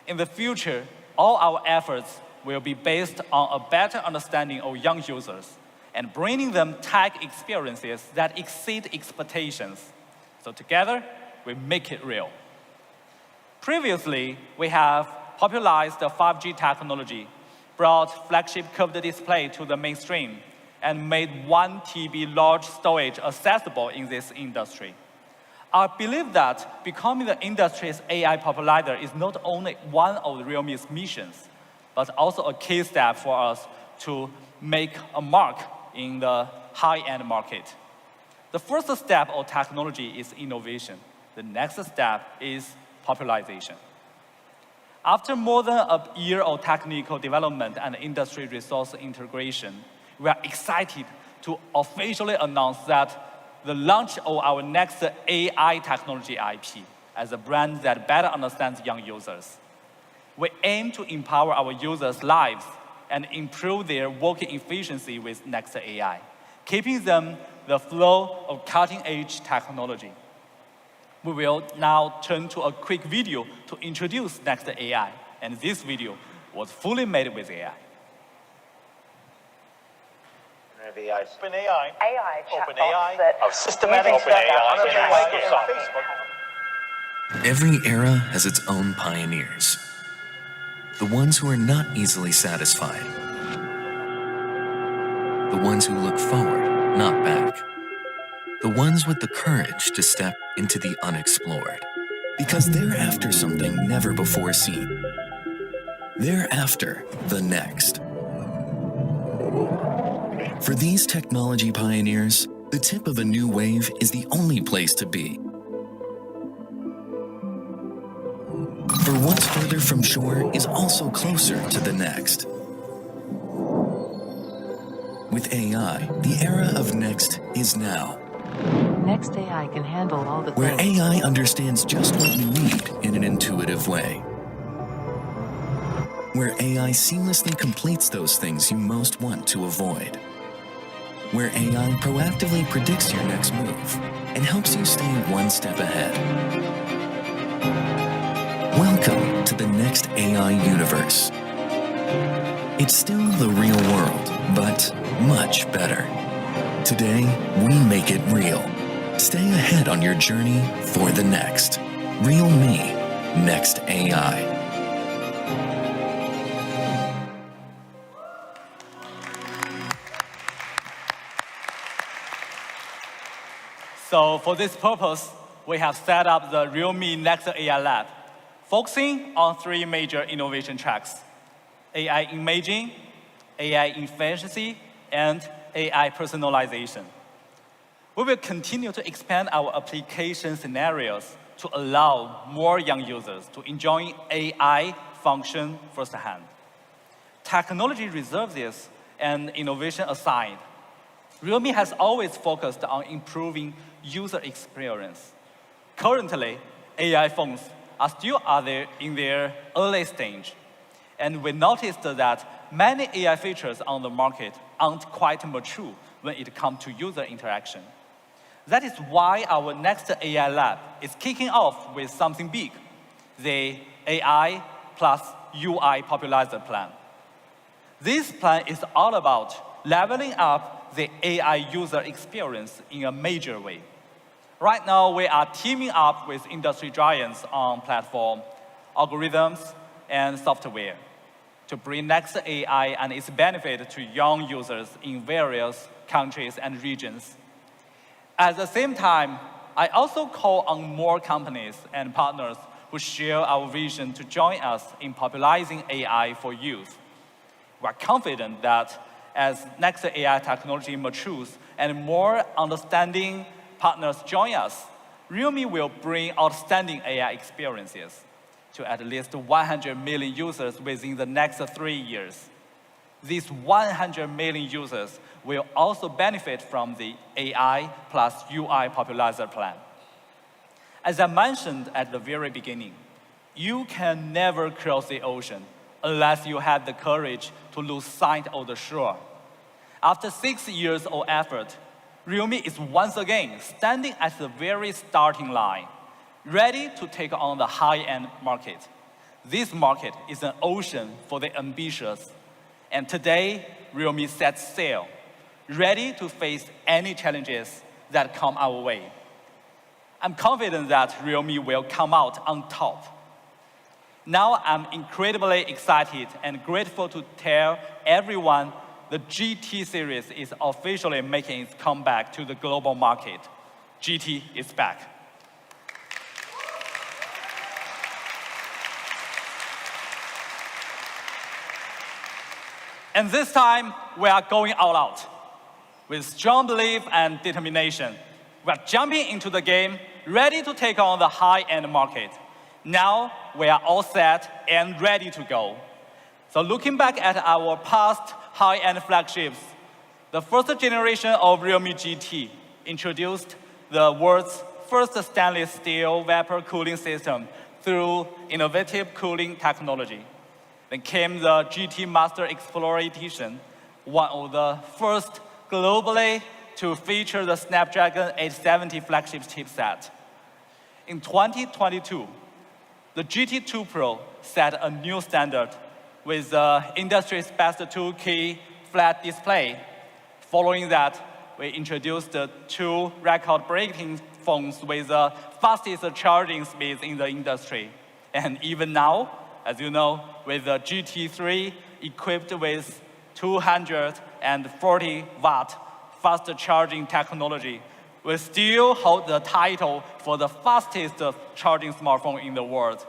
In the future, all our efforts will be based on a better understanding of young users and bringing them tech experiences that exceed expectations. So together, we make it real. Previously, we have popularized the 5G technology, brought flagship curved display to the mainstream, and made 1 TB large storage accessible in this industry. I believe that becoming the industry's AI popularizer is not only one of Realme's missions, but also a key step for us to make a mark in the high-end market. The first step of technology is innovation. The next step is popularization. After more than a year of technical development and industry resource integration, we are excited to officially announce that the launch of our next AI technology IP as a brand that better understands young users. We aim to empower our users' lives and improve their working efficiency with Next AI, keeping them the flow of cutting-edge technology. We will now turn to a quick video to introduce Next AI, and this video was fully made with AI. OpenAI, OpenAI, systematic OpenAI, Every era has its own pioneers. The ones who are not easily satisfied. The ones who look forward, not back. The ones with the courage to step into the unexplored. Because they're after something never before seen. They're after the next. For these technology pioneers, the tip of a new wave is the only place to be. For what's further from shore is also closer to the next. With AI, the era of next is now. Next AI can handle all the Where things. AI understands just what you need in an intuitive way. Where AI seamlessly completes those things you most want to avoid. Where AI proactively predicts your next move and helps you stay one step ahead. Welcome to the next AI universe. It's still the real world, but much better. Today, we make it real. Stay ahead on your journey for the next. Realme, Next AI. So for this purpose, we have set up the Realme Next AI Lab, focusing on 3 major innovation tracks: AI imaging, AI efficiency, and AI personalization. We will continue to expand our application scenarios to allow more young users to enjoy AI function firsthand. Technology reserves and innovation aside, Realme has always focused on improving user experience. Currently, AI phones are still in their early stage, and we noticed that many AI features on the market aren't quite mature when it comes to user interaction. That is why our next AI lab is kicking off with something big, the AI plus UI popularizer plan. This plan is all about leveling up the AI user experience in a major way. Right now, we are teaming up with industry giants on platform, algorithms, and software to bring Next AI and its benefit to young users in various countries and regions. At the same time, I also call on more companies and partners who share our vision to join us in popularizing AI for youth. We are confident that as Next AI technology matures and more understanding partners join us, Realme will bring outstanding AI experiences to at least 100 million users within the next 3 years. These 100 million users will also benefit from the AI plus UI popularizer plan. As I mentioned at the very beginning, you can never cross the ocean unless you have the courage to lose sight of the shore. After 6 years of effort, Realme is once again standing at the very starting line, ready to take on the high-end market. This market is an ocean for the ambitious. And today, Realme sets sail, ready to face any challenges that come our way. I'm confident that Realme will come out on top. Now I'm incredibly excited and grateful to tell everyone the GT series is officially making its comeback to the global market. GT is back. And this time, we are going all out. With strong belief and determination, we are jumping into the game, ready to take on the high-end market. Now, we are all set and ready to go. So looking back at our past high-end flagships, the first generation of Realme GT introduced the world's first stainless steel vapor cooling system through innovative cooling technology. Then came the GT Master Explorer Edition, one of the first globally to feature the Snapdragon 870 flagship chipset. In 2022, the GT2 Pro set a new standard with the industry's best 2K flat display. Following that, we introduced the 2 record-breaking phones with the fastest charging speeds in the industry. And even now, as you know, with the GT3 equipped with 240-watt fast charging technology, we still hold the title for the fastest charging smartphone in the world.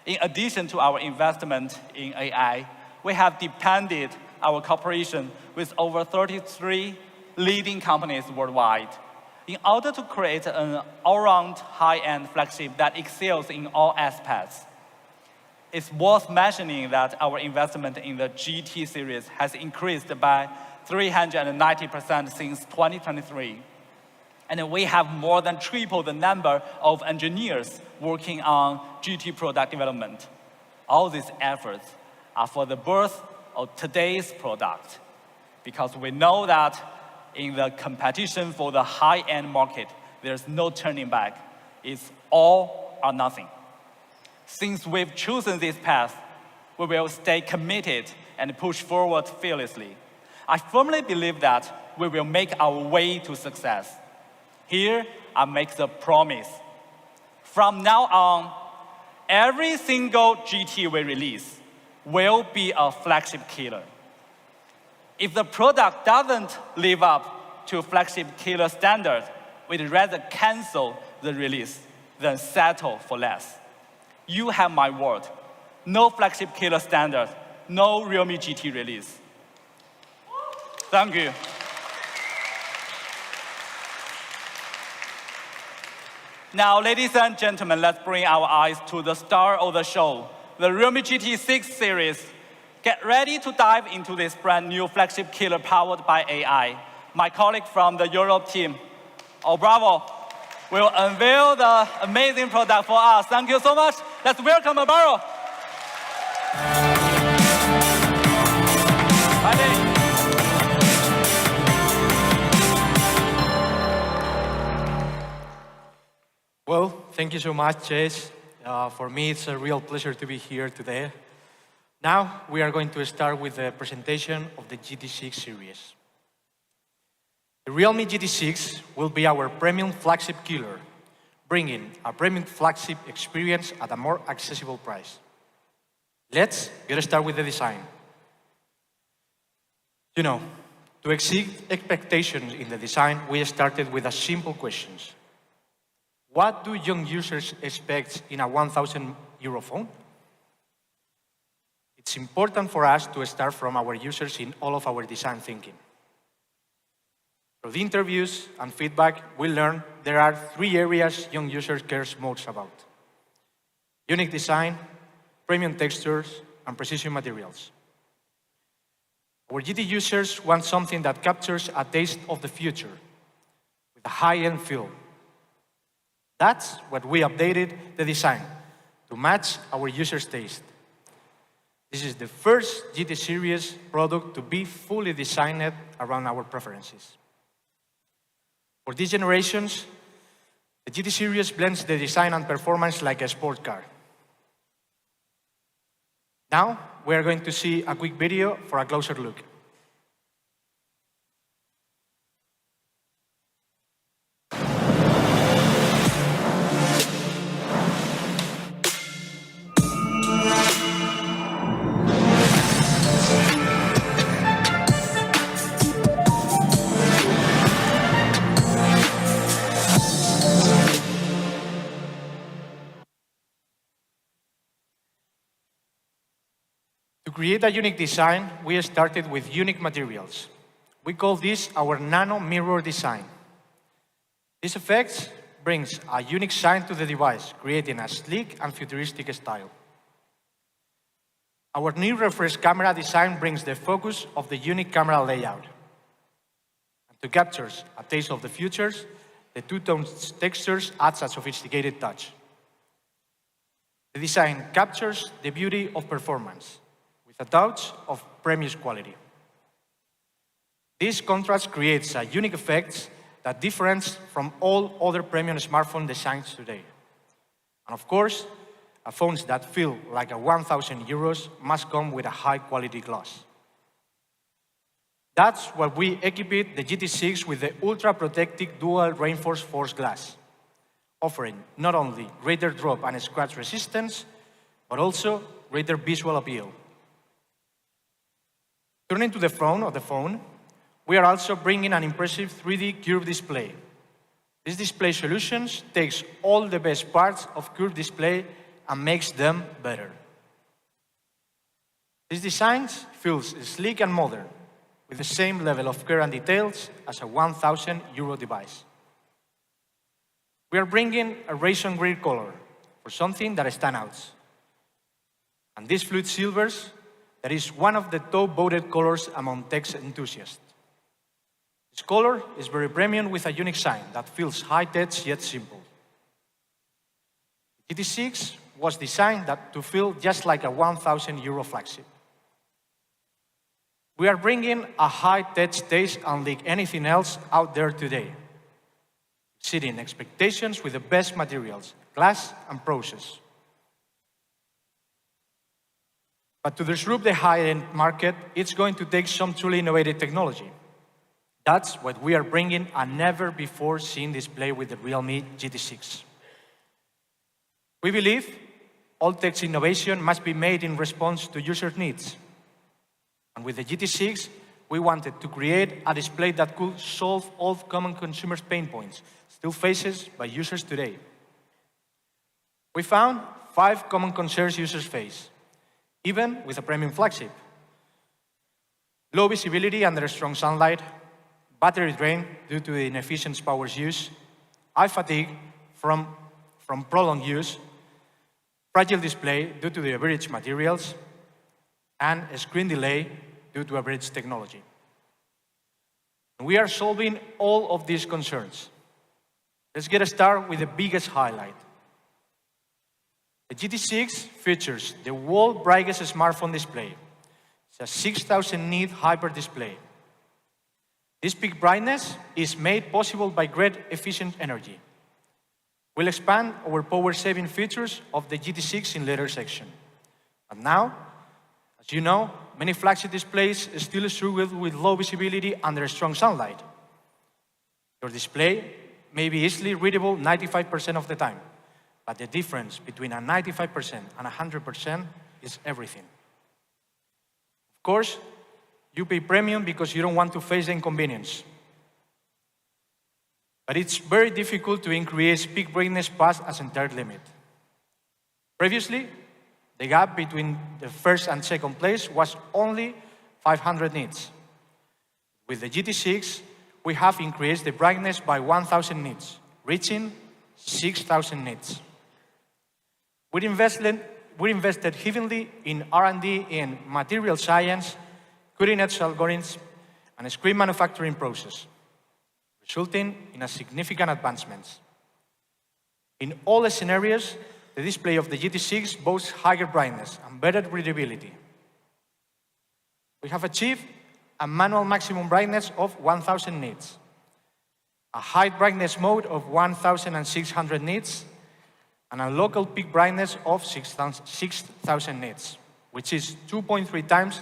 In addition to our investment in AI, we have deepened our cooperation with over 33 leading companies worldwide in order to create an all-round high-end flagship that excels in all aspects. It's worth mentioning that our investment in the GT series has increased by 390% since 2023. And we have more than tripled the number of engineers working on GT product development. All these efforts are for the birth of today's product, because we know that in the competition for the high-end market, there's no turning back. It's all or nothing. Since we've chosen this path, we will stay committed and push forward fearlessly. I firmly believe that we will make our way to success. Here, I make the promise. From now on, every single GT we release will be a flagship killer. If the product doesn't live up to flagship killer standard, we'd rather cancel the release than settle for less. You have my word. No flagship killer standard, no Realme GT release. Thank you. Now, ladies and gentlemen, let's bring our eyes to the star of the show, the Realme GT 6 series. Get ready to dive into this brand new flagship killer powered by AI. My colleague from the Europe team, Bravo, will unveil the amazing product for us. Thank you so much. Let's welcome Alvaro. Well, thank you so much, Chase. For me, it's a real pleasure to be here today. Now, we are going to start with the presentation of the GT6 series. The Realme GT6 will be our premium flagship killer, bringing a premium flagship experience at a more accessible price. Let's get started with the design. You know, to exceed expectations in the design, we started with a simple question. What do young users expect in a 1,000 euro phone? It's important for us to start from our users in all of our design thinking. Through the interviews and feedback, we learned there are 3 areas young users care most about: unique design, premium textures, and precision materials. Our GT users want something that captures a taste of the future with a high-end feel. That's what we updated the design to match our users' taste. This is the first GT series product to be fully designed around our preferences. For these generations, the GT series blends the design and performance like a sport car. Now, we are going to see a quick video for a closer look. To create a unique design, we started with unique materials. We call this our nano mirror design. This effect brings a unique shine to the device, creating a sleek and futuristic style. Our new refresh camera design brings the focus of the unique camera layout. And to capture a taste of the futures, the two-tone textures adds a sophisticated touch. The design captures the beauty of performance with a touch of premium quality. This contrast creates a unique effect that differs from all other premium smartphone designs today. And of course, phones that feel like a 1,000 euros must come with a high-quality glass. That's why we equipped the GT6 with the ultra-protective dual reinforced force glass, offering not only greater drop and scratch resistance, but also greater visual appeal. Turning to the front of the phone, we are also bringing an impressive 3D curved display. This display solutions takes all the best parts of curved display and makes them better. This design feels sleek and modern, with the same level of care and details as a 1,000 euro device. We are bringing a raisin green color for something that stands out. And this fluid silvers, that is one of the top voted colors among tech enthusiasts. This color is very premium with a unique shine that feels high-tech yet simple. The GT6 was designed to feel just like a 1,000 euro flagship. We are bringing a high-tech taste unlike anything else out there today, exceeding expectations with the best materials, glass and process. But to disrupt the high-end market, it's going to take some truly innovative technology. That's what we are bringing a never-before-seen display with the Realme GT6. We believe all tech innovation must be made in response to user needs. And with the GT6, we wanted to create a display that could solve all common consumer pain points still faced by users today. We found 5 common concerns users face, even with a premium flagship. Low visibility under strong sunlight, battery drain due to the inefficient power use, eye fatigue from prolonged use, fragile display due to the average materials, and a screen delay due to average technology. We are solving all of these concerns. Let's get started with the biggest highlight. The GT6 features the world's brightest smartphone display. It's a 6,000 nit hyper display. This peak brightness is made possible by great efficient energy. We'll expand our power-saving features of the GT6 in later section. But now, as you know, many flagship displays still struggle with low visibility under strong sunlight. Your display may be easily readable 95% of the time, but the difference between a 95% and 100% is everything. Of course, you pay premium because you don't want to face the inconvenience. But it's very difficult to increase peak brightness past a centered limit. Previously, the gap between the first and second place was only 500 nits. With the GT6, we have increased the brightness by 1,000 nits, reaching 6,000 nits. We invested heavily in R&D in material science, cutting-edge algorithms, and a screen manufacturing process, resulting in a significant advancements. In all the scenarios, the display of the GT6 boasts higher brightness and better readability. We have achieved a manual maximum brightness of 1,000 nits, a high brightness mode of 1,600 nits, and a local peak brightness of 6,000 nits, which is 2.3 times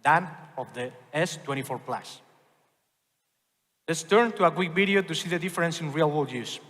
that of the S24 Plus. Let's turn to a quick video to see the difference in real-world use.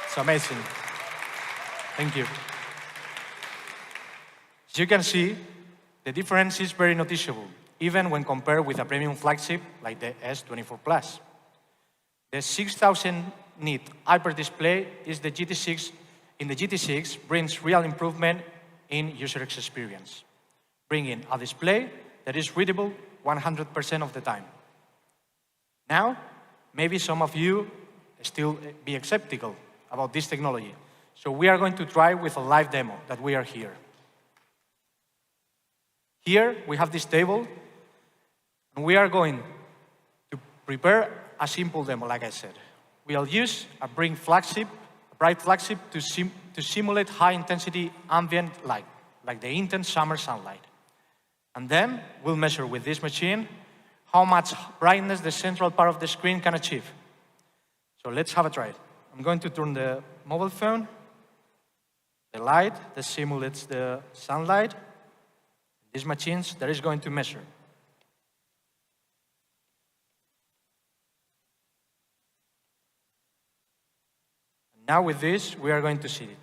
It's amazing. Thank you. As you can see, the difference is very noticeable, even when compared with a premium flagship like the S24 Plus. The 6,000 nit hyper display is the GT6 brings real improvement in user experience, bringing a display that is readable 100% of the time. Now, maybe some of you still be skeptical about this technology. So we are going to try with a live demo that we are here. Here we have this table, and we are going to prepare a simple demo, like I said. We'll use a bright flagship to simulate high-intensity ambient light, like the intense summer sunlight. And then we'll measure with this machine how much brightness the central part of the screen can achieve. So let's have a try. I'm going to turn the mobile phone, the light that simulates the sunlight. These machines that is going to measure. And now with this, we are going to see it.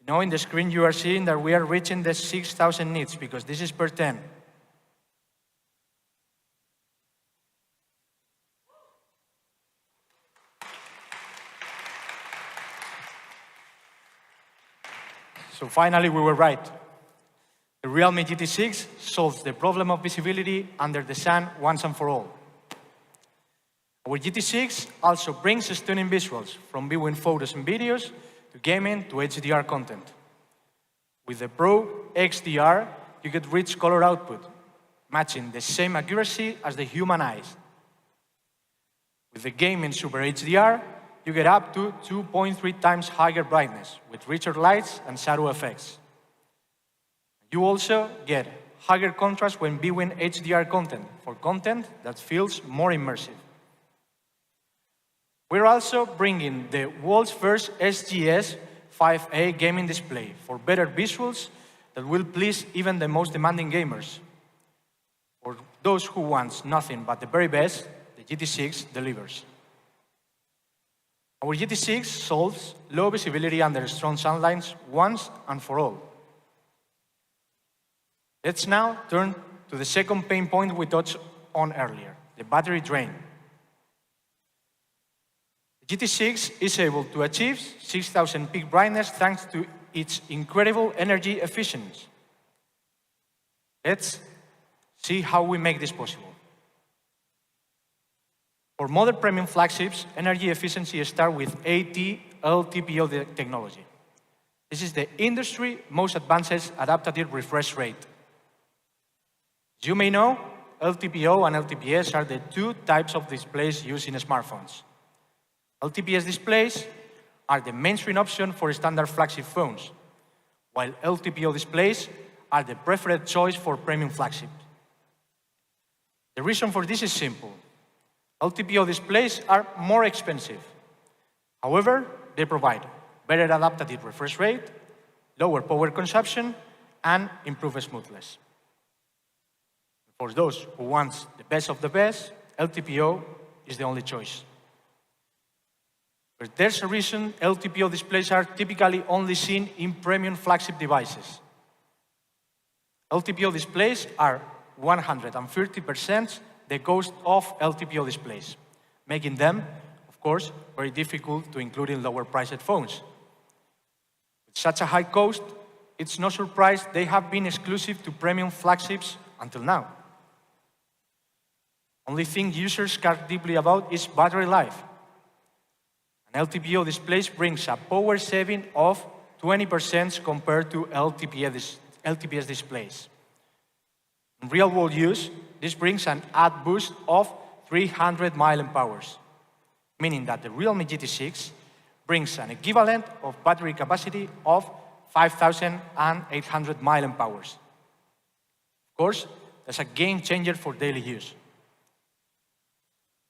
Now in the screen you are seeing that we are reaching the 6,000 nits because this is per 10. So finally we were right. The realme GT6 solves the problem of visibility under the sun once and for all. Our GT6 also brings stunning visuals from viewing photos and videos to gaming to HDR content. With the Pro XDR, you get rich color output, matching the same accuracy as the human eyes. With the game in Super HDR, you get up to 2.3 times higher brightness with richer lights and shadow effects. You also get higher contrast when viewing HDR content, for content that feels more immersive. We're also bringing the world's first SGS 5A gaming display for better visuals that will please even the most demanding gamers. For those who want nothing but the very best, the GT6 delivers. Our GT6 solves low visibility under strong sunlight once and for all. Let's now turn to the second pain point we touched on earlier, the battery drain. The GT6 is able to achieve 6,000 peak brightness thanks to its incredible energy efficiency. Let's see how we make this possible. For modern premium flagships, energy efficiency starts with AT LTPO technology. This is the industry's most advanced adaptive refresh rate. As you may know, LTPO and LTPS are the two types of displays used in smartphones. LTPS displays are the mainstream option for standard flagship phones, while LTPO displays are the preferred choice for premium flagships. The reason for this is simple. LTPO displays are more expensive. However, they provide better adaptive refresh rate, lower power consumption, and improved smoothness. For those who want the best of the best, LTPO is the only choice. But there's a reason LTPO displays are typically only seen in premium flagship devices. LTPO displays are 130% the cost of LTPO displays, making them, of course, very difficult to include in lower-priced phones. With such a high cost, it's no surprise they have been exclusive to premium flagships until now. Only thing users care deeply about is battery life. An LTPO display brings a power saving of 20% compared to LTPS displays. In real-world use, this brings an added boost of 300 mAh, meaning that the Realme GT6 brings an equivalent of battery capacity of 5,800 mAh. Of course, that's a game changer for daily use.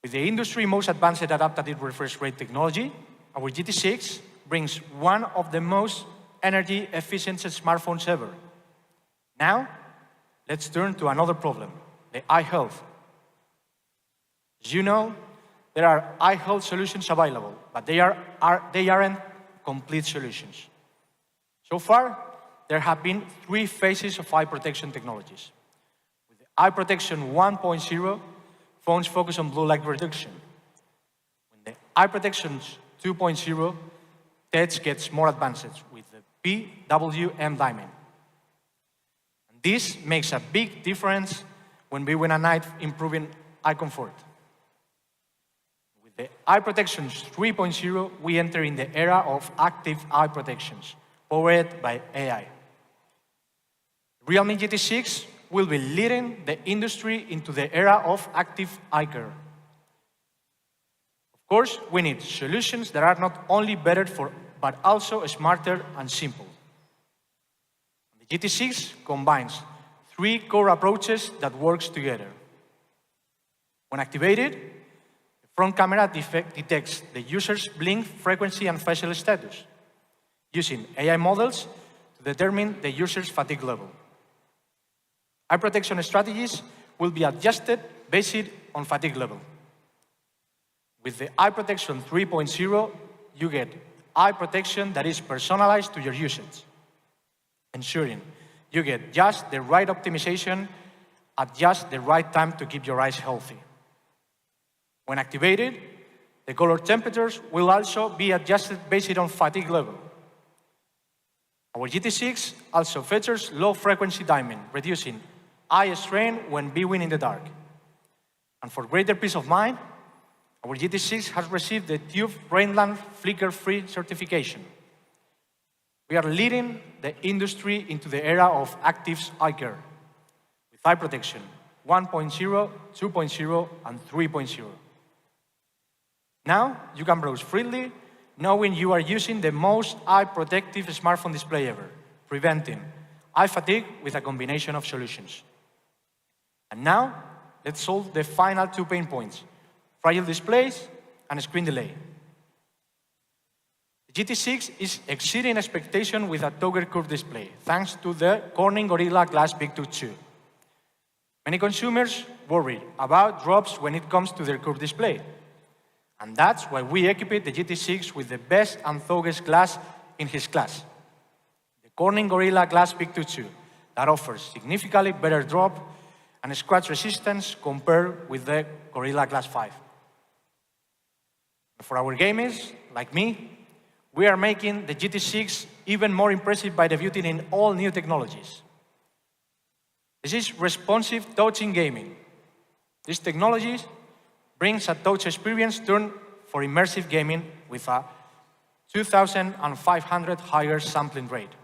With the industry's most advanced adaptive refresh rate technology, our GT6 brings one of the most energy-efficient smartphones ever. Now, let's turn to another problem, the eye health. As you know, there are eye health solutions available, but they aren't complete solutions. So far, there have been 3 phases of eye protection technologies. With the eye protection 1.0, phones focus on blue light reduction. When the eye protection 2.0, tech gets more advanced with the PWM diamond. And this makes a big difference when viewing at night, improving eye comfort. With the eye protection 3.0, we enter in the era of active eye protections, powered by AI. Realme GT6 will be leading the industry into the era of active eye care. Of course, we need solutions that are not only better but also smarter and simple. The GT6 combines 3 core approaches that work together. When activated, the front camera detects the user's blink frequency and facial status, using AI models to determine the user's fatigue level. Eye protection strategies will be adjusted based on fatigue level. With the eye protection 3.0, you get eye protection that is personalized to your usage, ensuring you get just the right optimization at just the right time to keep your eyes healthy. When activated, the color temperatures will also be adjusted based on fatigue level. Our GT6 also features low-frequency dimming, reducing eye strain when viewing in the dark. And for greater peace of mind, our GT6 has received the TÜV Rheinland flicker-free certification. We are leading the industry into the era of active eye care, with eye protection 1.0, 2.0, and 3.0. Now, you can browse freely, knowing you are using the most eye-protective smartphone display ever, preventing eye fatigue with a combination of solutions. And now, let's solve the final 2 pain points: fragile displays and screen delay. The GT6 is exceeding expectation with a toggle curve display, thanks to the Corning Gorilla Glass Big 2. Many consumers worry about drops when it comes to their curved display. And that's why we equipped the GT6 with the best and thickest glass in his class, the Corning Gorilla Glass Big 2, that offers significantly better drop and scratch resistance compared with the Gorilla Glass 5. For our gamers, like me, we are making the GT6 even more impressive by debuting in all new technologies. This is responsive touch in gaming. These technologies brings a touch experience turned for immersive gaming with a 2,500 higher sampling rate.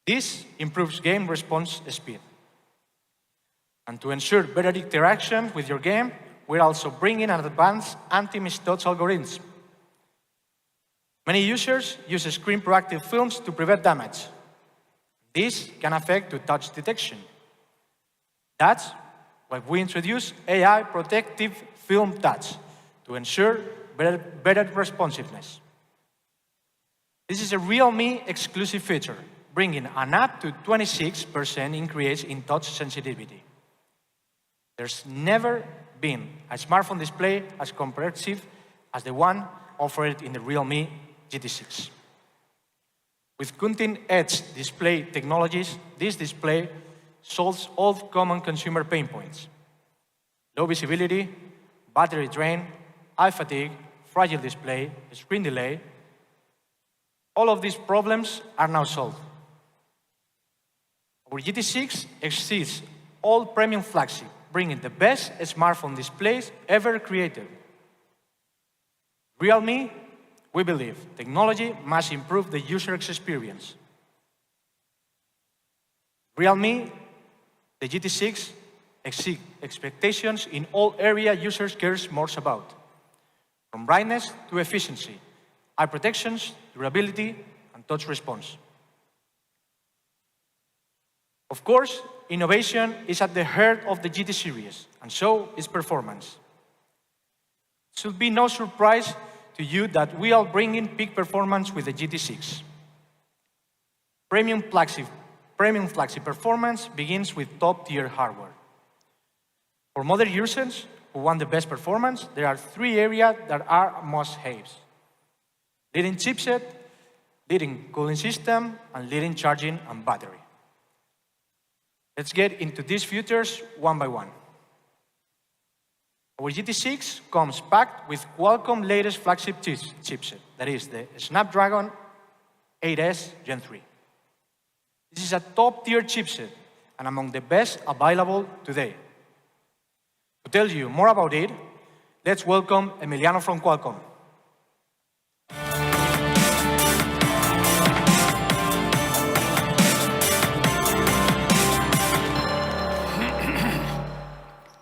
This improves game response speed. And to ensure better interaction with your game, we're also bringing an advanced anti-mistouch algorithm. Many users use screen proactive films to prevent damage. This can affect to touch detection. That's why we introduce AI protective film touch to ensure better responsiveness. This is a realme exclusive feature, bringing an up to 26% increase in touch sensitivity. There's never been a smartphone display as comprehensive as the one offered in the Realme GT6. With cutting-edge display technologies, this display solves all common consumer pain points: low visibility, battery drain, eye fatigue, fragile display, screen delay. All of these problems are now solved. Our GT6 exceeds all premium flagship, bringing the best smartphone displays ever created. Realme, we believe technology must improve the user experience. Realme, the GT6 exceeds expectations in all areas users care most about, from brightness to efficiency, eye protections, durability, and touch response. Of course, innovation is at the heart of the GT series, and so is performance. It should be no surprise to you that we are bringing peak performance with the GT6. Premium flagship performance begins with top-tier hardware. For modern users who want the best performance, there are 3 areas that are must-haves: leading chipset, leading cooling system, and leading charging and battery. Let's get into these features one by one. Our GT6 comes packed with Qualcomm latest flagship chipset, that is the Snapdragon 8S Gen 3. This is a top-tier chipset and among the best available today. To tell you more about it, let's welcome Emiliano from Qualcomm.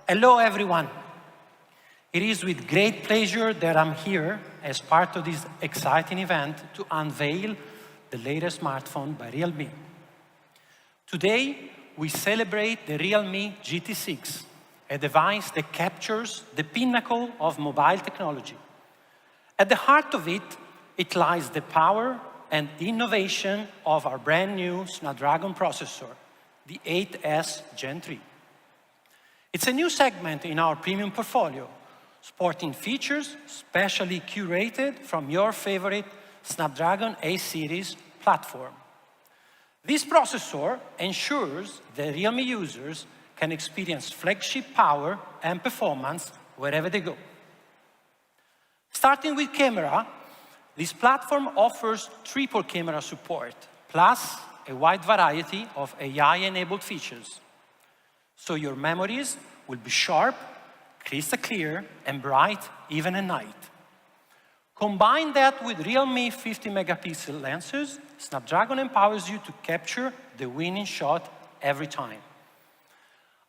Hello, everyone. It is with great pleasure that I'm here as part of this exciting event to unveil the latest smartphone by Realme. Today, we celebrate the Realme GT6, a device that captures the pinnacle of mobile technology. At the heart of it, it lies the power and innovation of our brand new Snapdragon processor, the 8S Gen 3. It's a new segment in our premium portfolio, sporting features specially curated from your favorite Snapdragon 8 series platform. This processor ensures that Realme users can experience flagship power and performance wherever they go. Starting with camera, this platform offers triple camera support, plus a wide variety of AI-enabled features. So your memories will be sharp, crystal clear, and bright even at night. Combine that with Realme 50-megapixel lenses, Snapdragon empowers you to capture the winning shot every time.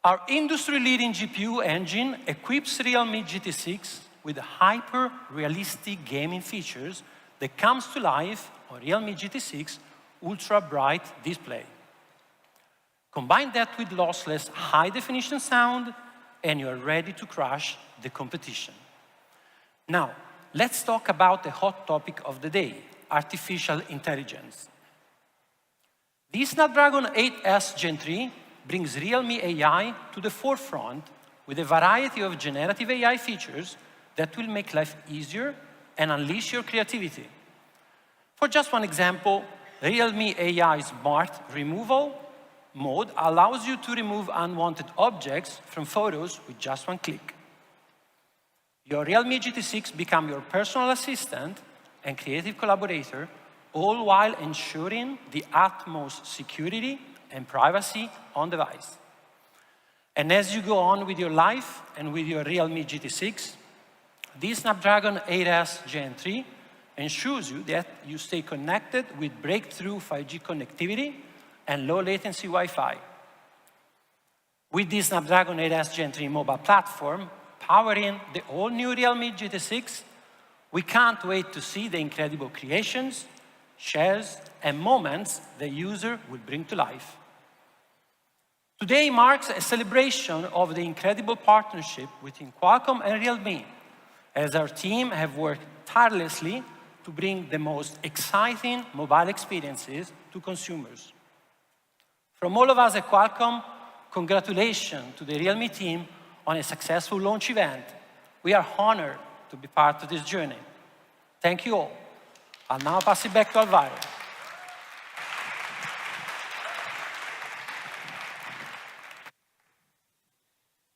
Our industry-leading GPU engine equips realme GT6 with hyper-realistic gaming features that comes to life on realme GT6 ultra-bright display. Combine that with lossless high-definition sound, and you're ready to crush the competition. Now, let's talk about the hot topic of the day, artificial intelligence. The Snapdragon 8S Gen 3 brings realme AI to the forefront with a variety of generative AI features that will make life easier and unleash your creativity. For just one example, realme AI Smart Removal mode allows you to remove unwanted objects from photos with just one click. Your realme GT6 becomes your personal assistant and creative collaborator, all while ensuring the utmost security and privacy on device. And as you go on with your life and with your realme GT6, this Snapdragon 8S Gen 3 ensures you that you stay connected with breakthrough 5G connectivity and low latency Wi-Fi. With this Snapdragon 8S Gen 3 mobile platform powering the all-new realme GT6, we can't wait to see the incredible creations, shares, and moments the user will bring to life. Today marks a celebration of the incredible partnership between Qualcomm and realme, as our team have worked tirelessly to bring the most exciting mobile experiences to consumers. From all of us at Qualcomm, congratulations to the realme team on a successful launch event. We are honored to be part of this journey. Thank you all. I'll now pass it back to Alvaro.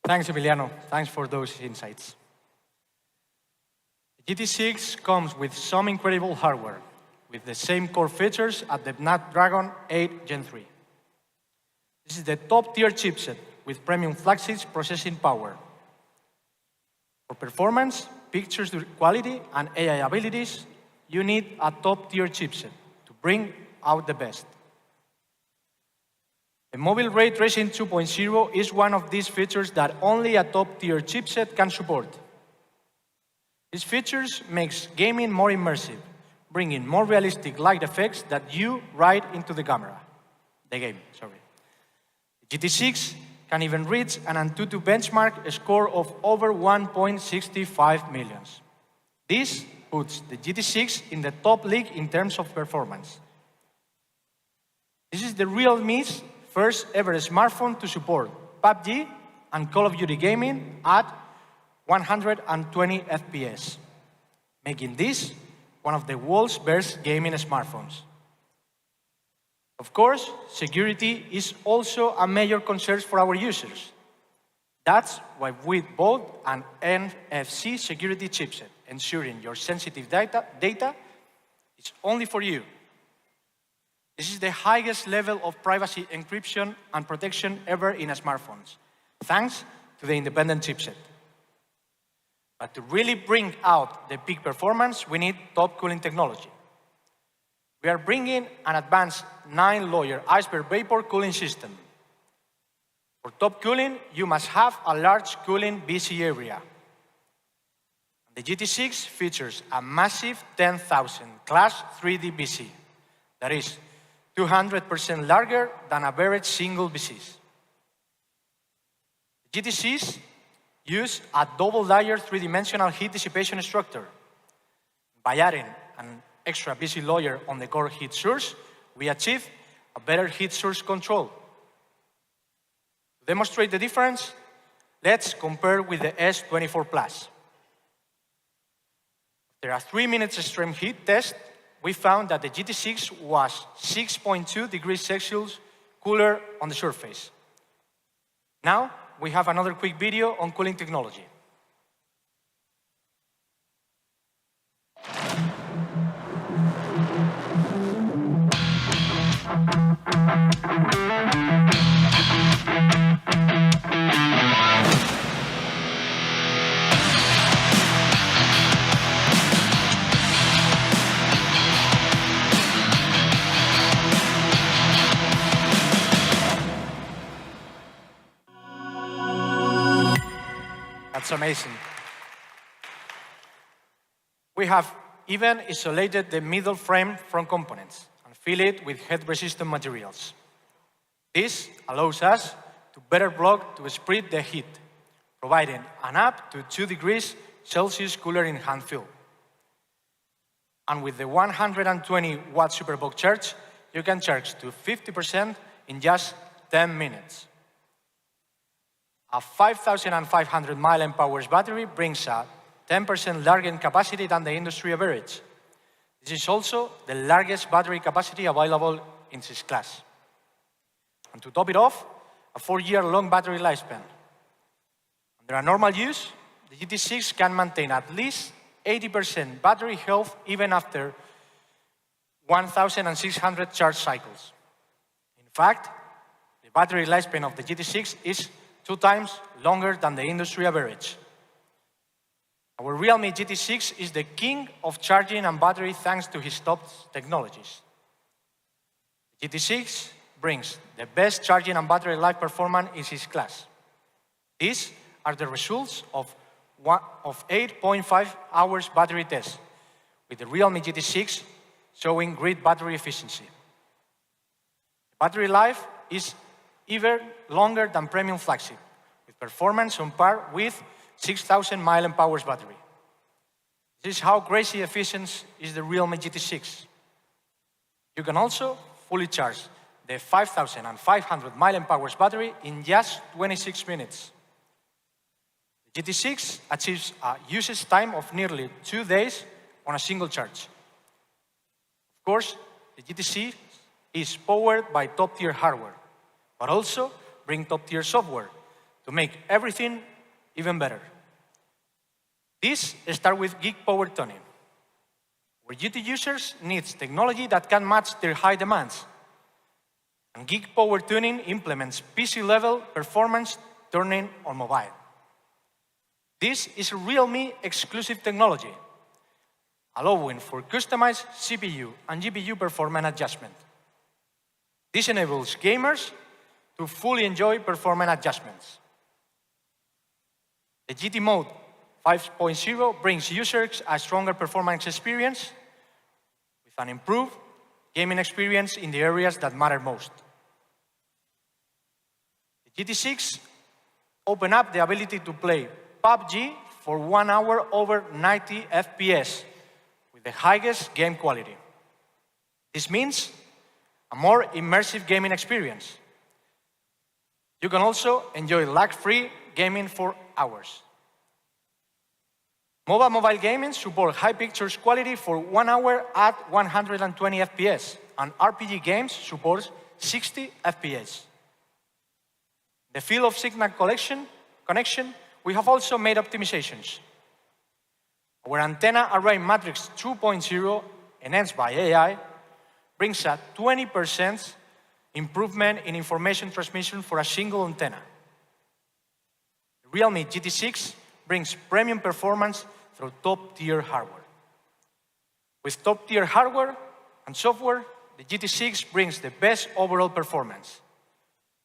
Thanks, Emiliano. Thanks for those insights. The GT6 comes with some incredible hardware, with the same core features as the Snapdragon 8 Gen 3. This is the top-tier chipset with premium flagship processing power. For performance, pictures quality, and AI abilities, you need a top-tier chipset to bring out the best. The Mobile Ray Tracing 2.0 is one of these features that only a top-tier chipset can support. These features makes gaming more immersive, bringing more realistic light effects that you right into the game. The GT6 can even reach an Antutu benchmark score of over 1.65 million. This puts the GT6 in the top league in terms of performance. This is the realme's first ever smartphone to support PUBG and Call of Duty gaming at 120 FPS, making this one of the world's best gaming smartphones. Of course, security is also a major concern for our users. That's why we bought an NFC security chipset, ensuring your sensitive data is only for you. This is the highest level of privacy encryption and protection ever in smartphones, thanks to the independent chipset. But to really bring out the peak performance, we need top cooling technology. We are bringing an advanced 9-layer iceberg vapor cooling system. For top cooling, you must have a large cooling BC area. The GT6 features a massive 10,000 class 3D BC that is 200% larger than average single BCs. The GT6 use a double-layer three-dimensional heat dissipation structure. By adding an extra BC layer on the core heat source, we achieve a better heat source control. To demonstrate the difference, let's compare with the S24 Plus. After a 3-minute extreme heat test, we found that the GT6 was 6.2 degrees Celsius cooler on the surface. Now, we have another quick video on cooling technology. That's amazing. We have even isolated the middle frame from components and fill it with heat-resistant materials. This allows us to better block to spread the heat, providing an up to 2 degrees Celsius cooler in hand fill. And with the 120-watt SuperBox charge, you can charge to 50% in just 10 minutes. A 5,500 mAh battery brings a 10% larger capacity than the industry average. This is also the largest battery capacity available in this class. And to top it off, a 4-year-long battery lifespan. Under a normal use, the GT6 can maintain at least 80% battery health even after 1,600 charge cycles. In fact, the battery lifespan of the GT6 is 2 times longer than the industry average. Our realme GT6 is the king of charging and battery thanks to his top technologies. The GT6 brings the best charging and battery life performance in his class. These are the results of 8.5 hours battery test, with the realme GT6 showing great battery efficiency. The battery life is even longer than premium flagship, with performance on par with 6,000 mAh battery. This is how crazy efficient is the realme GT6. You can also fully charge the 5,500 mAh battery in just 26 minutes. The GT6 achieves a usage time of nearly 2 days on a single charge. Of course, the GT6 is powered by top-tier hardware, but also brings top-tier software to make everything even better. This starts with Geek Power Tuning, where GT users need technology that can match their high demands. And Geek Power Tuning implements PC-level performance tuning on mobile. This is a realme exclusive technology, allowing for customized CPU and GPU performance adjustment. This enables gamers to fully enjoy performance adjustments. The GT Mode 5.0 brings users a stronger performance experience with an improved gaming experience in the areas that matter most. The GT6 opens up the ability to play PUBG for 1 hour over 90 FPS with the highest game quality. This means a more immersive gaming experience. You can also enjoy lag-free gaming for hours. Mobile gaming supports high pictures quality for 1 hour at 120 FPS, and RPG games supports 60 FPS. The field of signal connection, we have also made optimizations. Our antenna array matrix 2.0, enhanced by AI, brings a 20% improvement in information transmission for a single antenna. The realme GT6 brings premium performance through top-tier hardware. With top-tier hardware and software, the GT6 brings the best overall performance.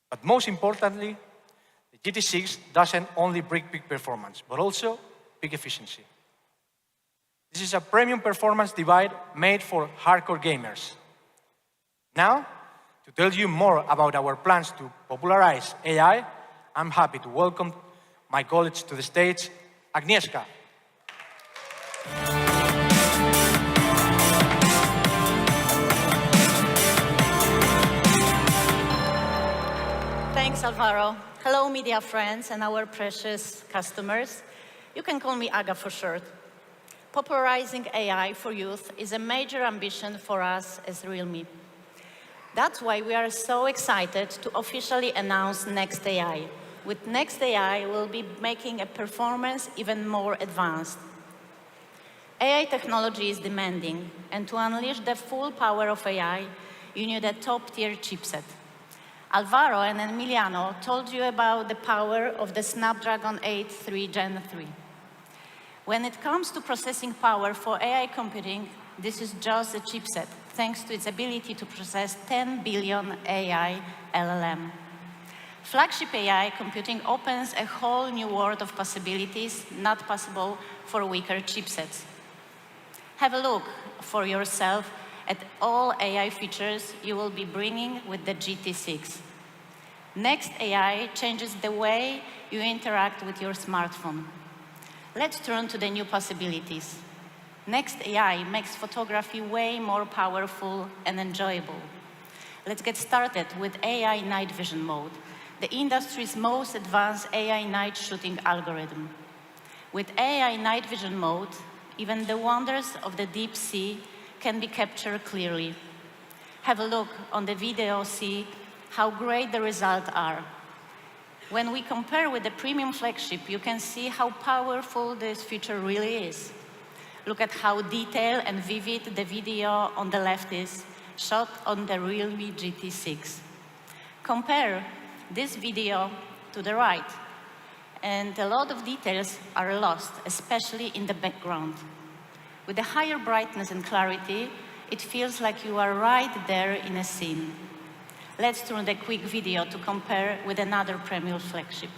But most importantly, the GT6 doesn't only bring peak performance, but also peak efficiency. This is a premium performance divide made for hardcore gamers. Now, to tell you more about our plans to popularize AI, I'm happy to welcome my colleagues to the stage, Agnieszka. Thanks, Alvaro. Hello, media friends and our precious customers. You can call me Aga for short. Popularizing AI for youth is a major ambition for us as realme. That's why we are so excited to officially announce Next AI. With Next AI, we'll be making a performance even more advanced. AI technology is demanding, and to unleash the full power of AI, you need a top-tier chipset. Alvaro and Emiliano told you about the power of the Snapdragon 8 Gen 3. When it comes to processing power for AI computing, this is just a chipset, thanks to its ability to process 10 billion AI LLM. Flagship AI computing opens a whole new world of possibilities not possible for weaker chipsets. Have a look for yourself at all AI features you will be bringing with the GT6. Next AI changes the way you interact with your smartphone. Let's turn to the new possibilities. Next AI makes photography way more powerful and enjoyable. Let's get started with AI night vision mode, the industry's most advanced AI night shooting algorithm. With AI night vision mode, even the wonders of the deep sea can be captured clearly. Have a look on the video, see how great the results are. When we compare with the premium flagship, you can see how powerful this feature really is. Look at how detailed and vivid the video on the left is, shot on the realme GT6. Compare this video to the right, and a lot of details are lost, especially in the background. With the higher brightness and clarity, it feels like you are right there in a scene. Let's turn the quick video to compare with another premium flagship.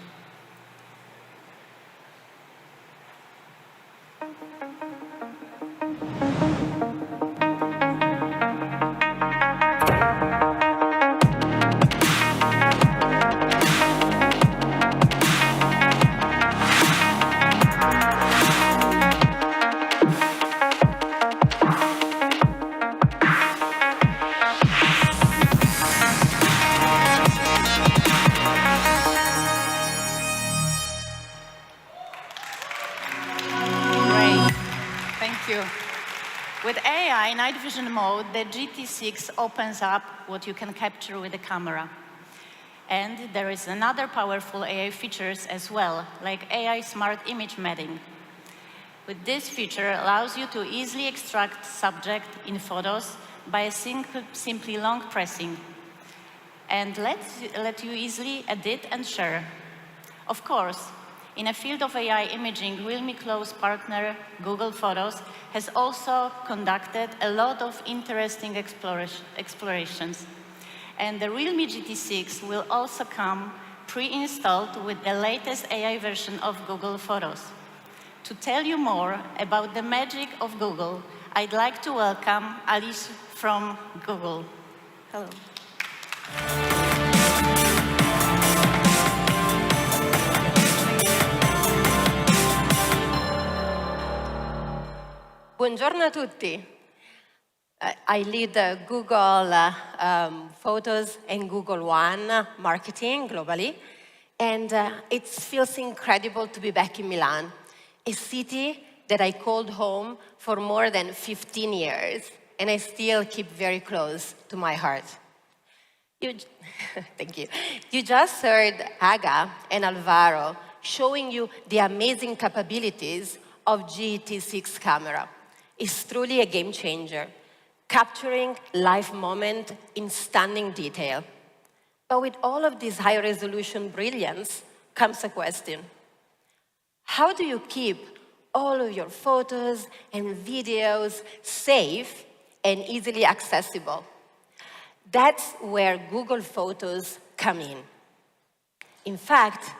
With AI night vision mode, the GT6 opens up what you can capture with the camera. And there is another powerful AI features as well, like AI smart image mapping. With this feature allows you to easily extract subject in photos by simply long pressing, and let you easily edit and share. Of course, in a field of AI imaging, Realme close partner Google Photos has also conducted a lot of interesting explorations. And the Realme GT6 will also come pre-installed with the latest AI version of Google Photos. To tell you more about the magic of Google, I'd like to welcome Alice from Google. Hello. Buongiorno a tutti. I lead Google Photos and Google One marketing globally, and it feels incredible to be back in Milan, a city that I called home for more than 15 years, and I still keep very close to my heart. Thank you. You just heard Aga and Alvaro showing you the amazing capabilities of GT6 camera. It's truly a game changer, capturing live moment in stunning detail. But with all of this high-resolution brilliance comes a question. How do you keep all of your photos and videos safe and easily accessible? That's where Google Photos come in. In fact,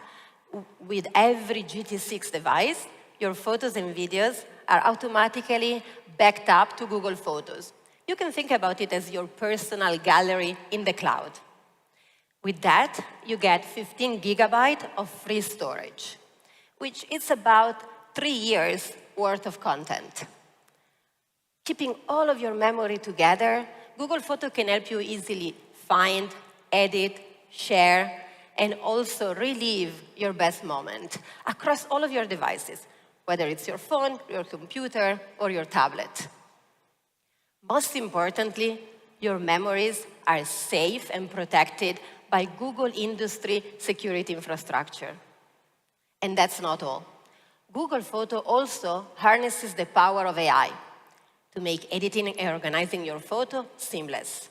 with every GT6 device, your photos and videos are automatically backed up to Google Photos. You can think about it as your personal gallery in the cloud. With that, you get 15 gigabytes of free storage, which is about 3 years worth of content. Keeping all of your memory together, Google Photos can help you easily find, edit, share, and also relive your best moment across all of your devices, whether it's your phone, your computer, or your tablet. Most importantly, your memories are safe and protected by Google industry security infrastructure. And that's not all. Google Photos also harnesses the power of AI to make editing and organizing your photo seamless.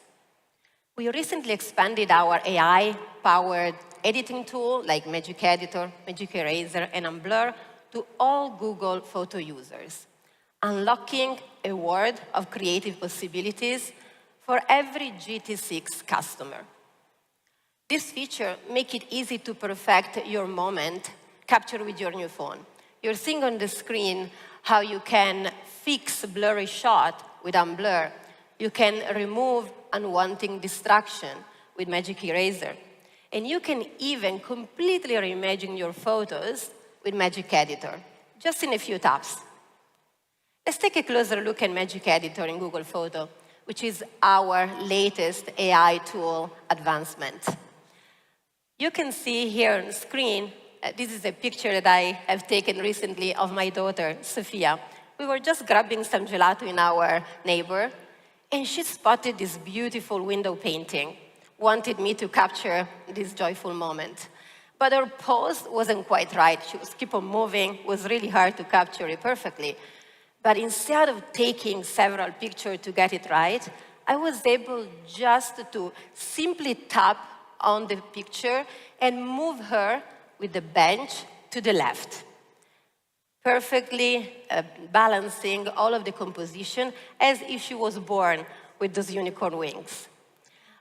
We recently expanded our AI-powered editing tool like Magic Editor, Magic Eraser, and Unblur to all Google Photo users, unlocking a world of creative possibilities for every GT6 customer. This feature makes it easy to perfect your moment captured with your new phone. You're seeing on the screen how you can fix a blurry shot with Unblur. You can remove unwanted distraction with Magic Eraser. And you can even completely reimagine your photos with Magic Editor, just in a few taps. Let's take a closer look at Magic Editor in Google Photo, which is our latest AI tool advancement. You can see here on the screen, this is a picture that I have taken recently of my daughter, Sophia. We were just grabbing some gelato in our neighbor, and she spotted this beautiful window painting, wanted me to capture this joyful moment. But her pose wasn't quite right. She was keep on moving. It was really hard to capture it perfectly. But instead of taking several pictures to get it right, I was able just to simply tap on the picture and move her with the bench to the left, perfectly balancing all of the composition as if she was born with those unicorn wings.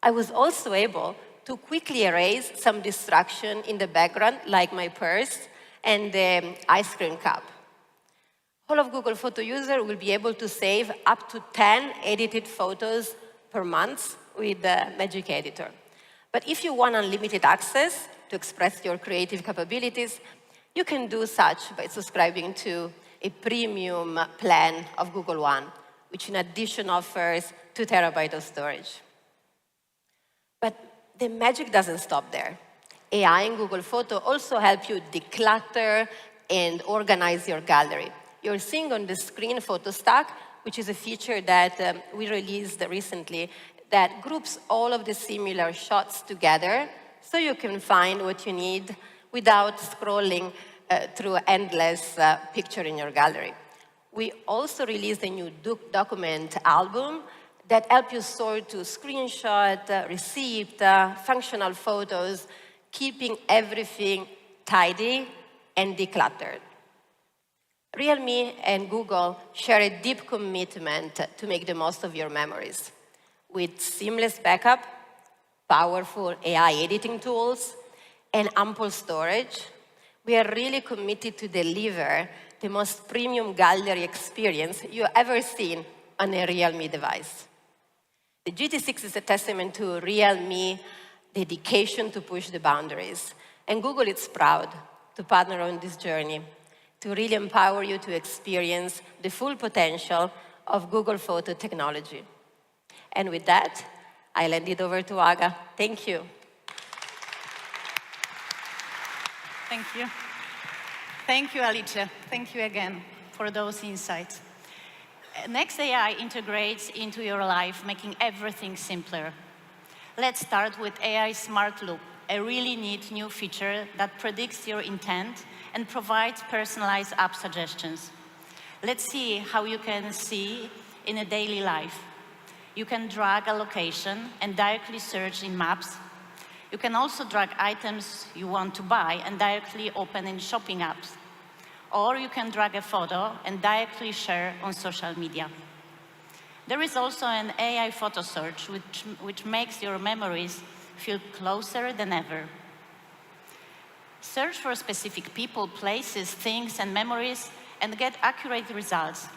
I was also able to quickly erase some distraction in the background, like my purse and the ice cream cup. All of Google Photo users will be able to save up to 10 edited photos per month with the Magic Editor. But if you want unlimited access to express your creative capabilities, you can do such by subscribing to a premium plan of Google One, which in addition offers 2 terabytes of storage. But the magic doesn't stop there. AI and Google Photo also help you declutter and organize your gallery. You're seeing on the screen Photo Stack, which is a feature that we released recently that groups all of the similar shots together so you can find what you need without scrolling through endless picture in your gallery. We also released a new document album that helps you sort to screenshot, receipt, functional photos, keeping everything tidy and decluttered. Realme and Google share a deep commitment to make the most of your memories. With seamless backup, powerful AI editing tools, and ample storage, we are really committed to deliver the most premium gallery experience you've ever seen on a Realme device. The GT6 is a testament to Realme dedication to push the boundaries, and Google is proud to partner on this journey to really empower you to experience the full potential of Google Photo technology. And with that, I'll hand it over to Aga. Thank you. Thank you. Thank you, Alicia. Thank you again for those insights. Next AI integrates into your life, making everything simpler. Let's start with AI Smart Loop, a really neat new feature that predicts your intent and provides personalized app suggestions. Let's see how you can see in a daily life. You can drag a location and directly search in Maps. You can also drag items you want to buy and directly open in shopping apps. Or you can drag a photo and directly share on social media. There is also an AI photo search, which makes your memories feel closer than ever. Search for specific people, places, things, and memories, and get accurate results.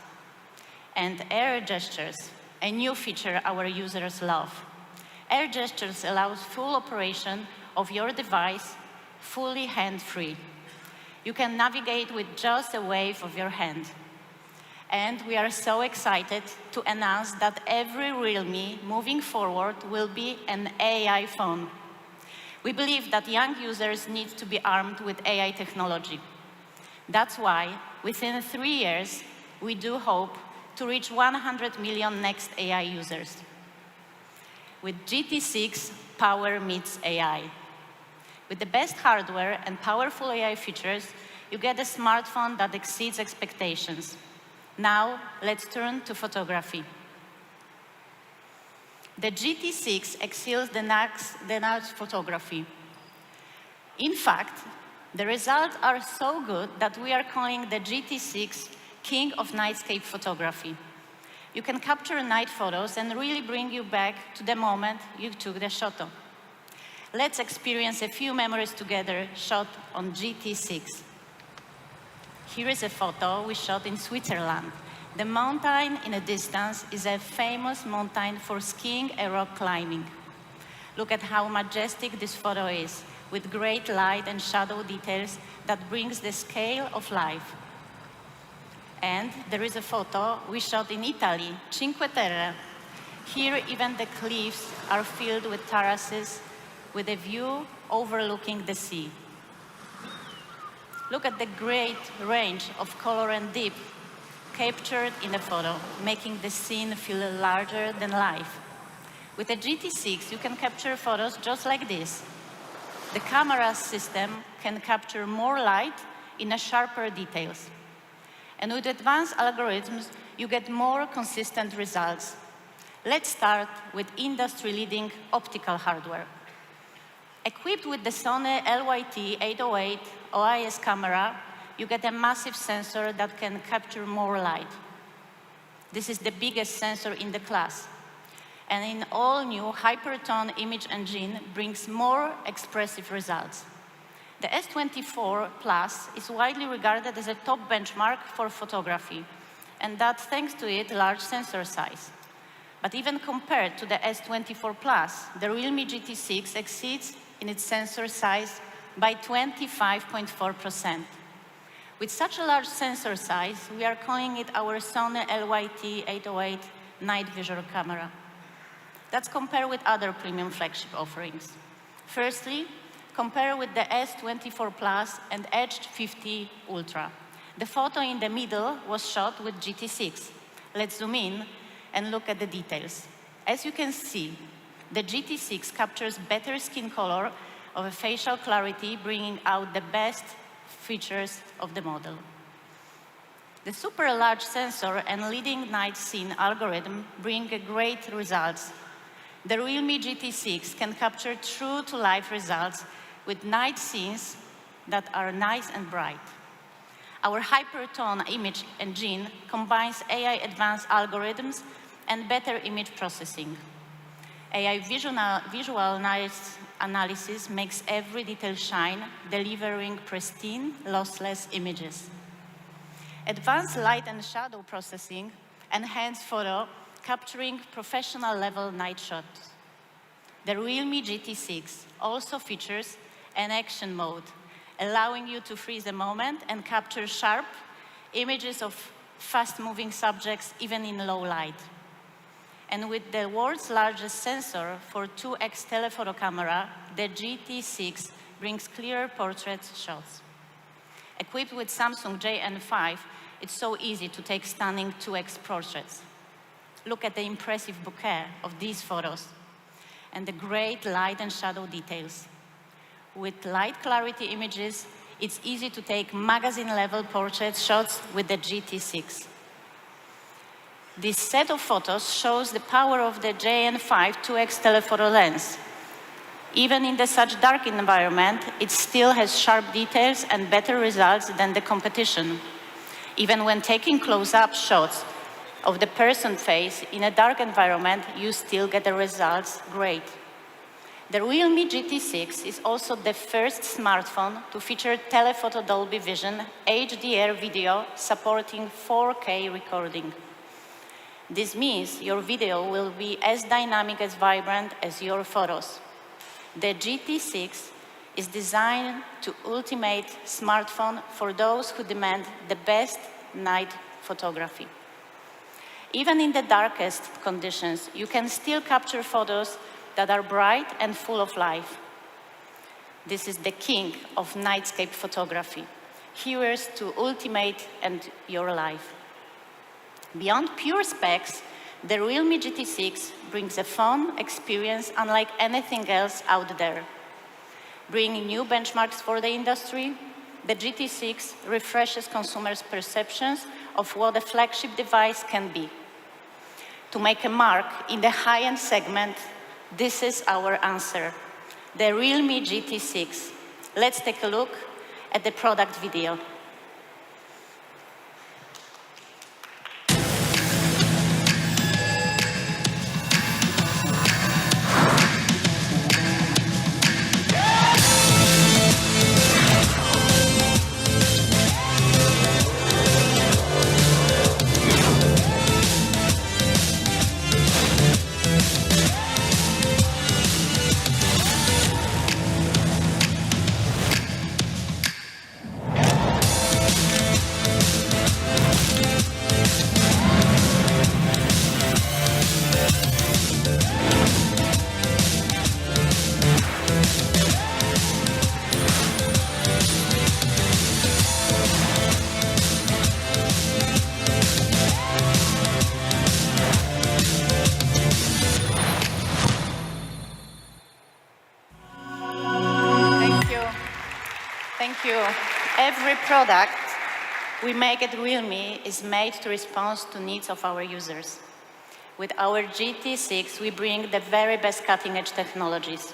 And air gestures, a new feature our users love. Air gestures allows full operation of your device, fully hand-free. You can navigate with just a wave of your hand. And we are so excited to announce that every Realme moving forward will be an AI phone. We believe that young users need to be armed with AI technology. That's why, within 3 years, we do hope to reach 100 million next AI users. With GT6, power meets AI. With the best hardware and powerful AI features, you get a smartphone that exceeds expectations. Now, let's turn to photography. The GT6 excels the next photography. In fact, the results are so good that we are calling the GT6 King of Nightscape Photography. You can capture night photos and really bring you back to the moment you took the photo. Let's experience a few memories together shot on GT6. Here is a photo we shot in Switzerland. The mountain in the distance is a famous mountain for skiing and rock climbing. Look at how majestic this photo is, with great light and shadow details that brings the scale of life. And there is a photo we shot in Italy, Cinque Terre. Here, even the cliffs are filled with terraces with a view overlooking the sea. Look at the great range of color and depth captured in the photo, making the scene feel larger than life. With a GT6, you can capture photos just like this. The camera system can capture more light in a sharper details. And with advanced algorithms, you get more consistent results. Let's start with industry-leading optical hardware. Equipped with the Sony LYT808 OIS camera, you get a massive sensor that can capture more light. This is the biggest sensor in the class. And in all-new Hypertone image engine brings more expressive results. The S24 Plus is widely regarded as a top benchmark for photography, and that's thanks to its large sensor size. But even compared to the S24 Plus, the realme GT6 exceeds in its sensor size by 25.4%. With such a large sensor size, we are calling it our Sony LYT808 night vision camera. Let's compare with other premium flagship offerings. Firstly, compare with the S24 Plus and Edge 50 Ultra. The photo in the middle was shot with GT6. Let's zoom in and look at the details. As you can see, the GT6 captures better skin color of a facial clarity, bringing out the best features of the model. The super large sensor and leading night scene algorithm bring great results. The realme GT6 can capture true-to-life results with night scenes that are nice and bright. Our Hypertone image engine combines AI advanced algorithms and better image processing. AI visual analysis makes every detail shine, delivering pristine, lossless images. Advanced light and shadow processing enhance photo, capturing professional-level night shots. The realme GT6 also features an action mode, allowing you to freeze a moment and capture sharp images of fast-moving subjects, even in low light. And with the world's largest sensor for 2x telephoto camera, the GT6 brings clear portrait shots. Equipped with Samsung JN5, it's so easy to take stunning 2x portraits. Look at the impressive bokeh of these photos and the great light and shadow details. With light clarity images, it's easy to take magazine-level portrait shots with the GT6. This set of photos shows the power of the JN5 2x telephoto lens. Even in such dark environment, it still has sharp details and better results than the competition. Even when taking close-up shots of the person's face in a dark environment, you still get the results great. The realme GT6 is also the first smartphone to feature telephoto Dolby Vision HDR video supporting 4K recording. This means your video will be as dynamic as vibrant as your photos. The GT6 is designed to ultimate smartphone for those who demand the best night photography. Even in the darkest conditions, you can still capture photos that are bright and full of life. This is the king of nightscape photography. Here's to ultimate and your life. Beyond pure specs, the realme GT6 brings a fun experience unlike anything else out there. Bringing new benchmarks for the industry, the GT6 refreshes consumers' perceptions of what a flagship device can be. To make a mark in the high-end segment, this is our answer, the realme GT6. Let's take a look at the product video. Every product we make at realme is made to respond to needs of our users. With our GT6, we bring the very best cutting-edge technologies.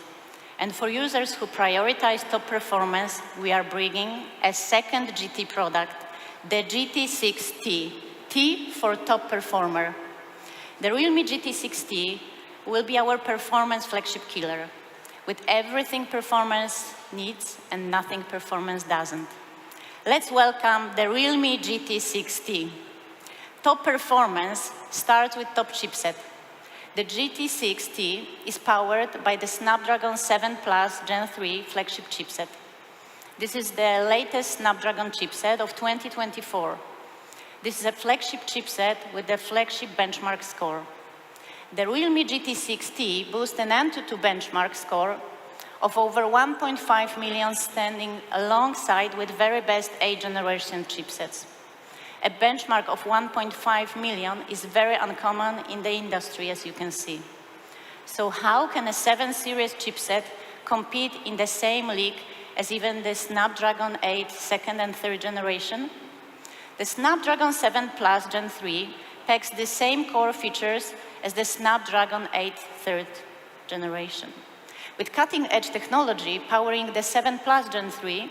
And for users who prioritize top performance, we are bringing a second GT product, the GT6T, T for top performer. The Realme GT6T will be our performance flagship killer, with everything performance needs and nothing performance doesn't. Let's welcome the Realme GT6T. Top performance starts with top chipset. The GT6T is powered by the Snapdragon 7 Plus Gen 3 flagship chipset. This is the latest Snapdragon chipset of 2024. This is a flagship chipset with the flagship benchmark score. The Realme GT6T boasts an Antutu benchmark score of over 1.5 million, standing alongside with very best 8th generation chipsets. A benchmark of 1.5 million is very uncommon in the industry, as you can see. So how can a 7 series chipset compete in the same league as even the Snapdragon 8 2nd and 3rd generation? The Snapdragon 7 Plus Gen 3 packs the same core features as the Snapdragon 8 3rd generation. With cutting-edge technology powering the 7 Plus Gen 3,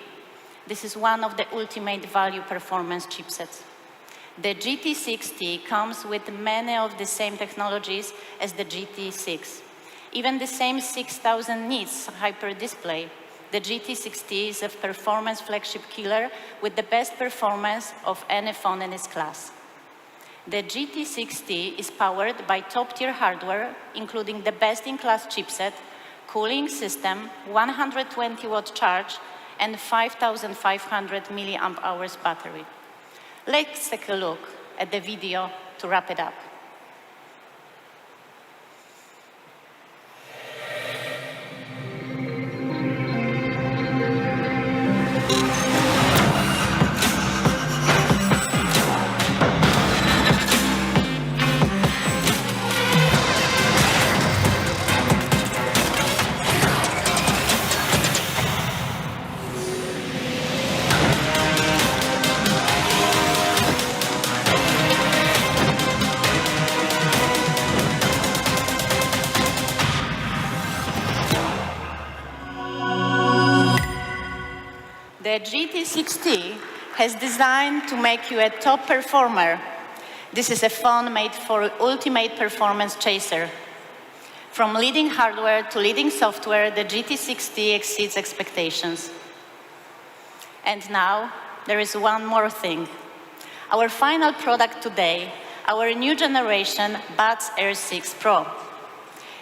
this is one of the ultimate value performance chipsets. The GT6T comes with many of the same technologies as the GT6. Even the same 6000 nits hyper display. The GT6T is a performance flagship killer with the best performance of any phone in its class. The GT6T is powered by top-tier hardware, including the best-in-class chipset, cooling system, 120-watt charge, and 5,500 milliamp hours battery. Let's take a look at the video to wrap it up. The GT6T has designed to make you a top performer. This is a phone made for ultimate performance chaser. From leading hardware to leading software, the GT6T exceeds expectations. And now, there is one more thing. Our final product today, our new generation Buds Air 6 Pro.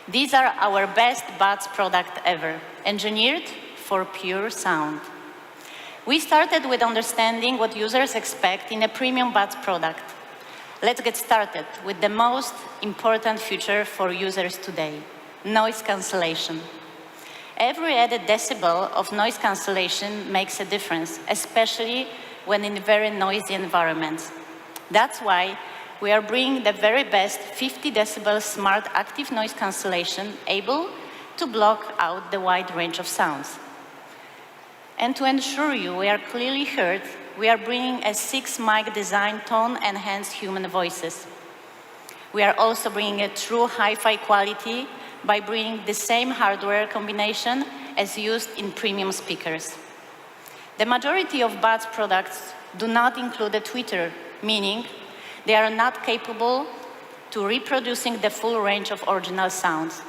These are our best Buds product ever, engineered for pure sound. We started with understanding what users expect in a premium Buds product. Let's get started with the most important feature for users today, noise cancellation. Every added decibel of noise cancellation makes a difference, especially when in very noisy environments. That's why we are bringing the very best 50 decibel smart active noise cancellation able to block out the wide range of sounds. And to ensure you we are clearly heard, we are bringing a 6-mic design tone-enhanced human voices. We are also bringing a true hi-fi quality by bringing the same hardware combination as used in premium speakers. The majority of Buds products do not include a tweeter, meaning they are not capable to reproducing the full range of original sounds.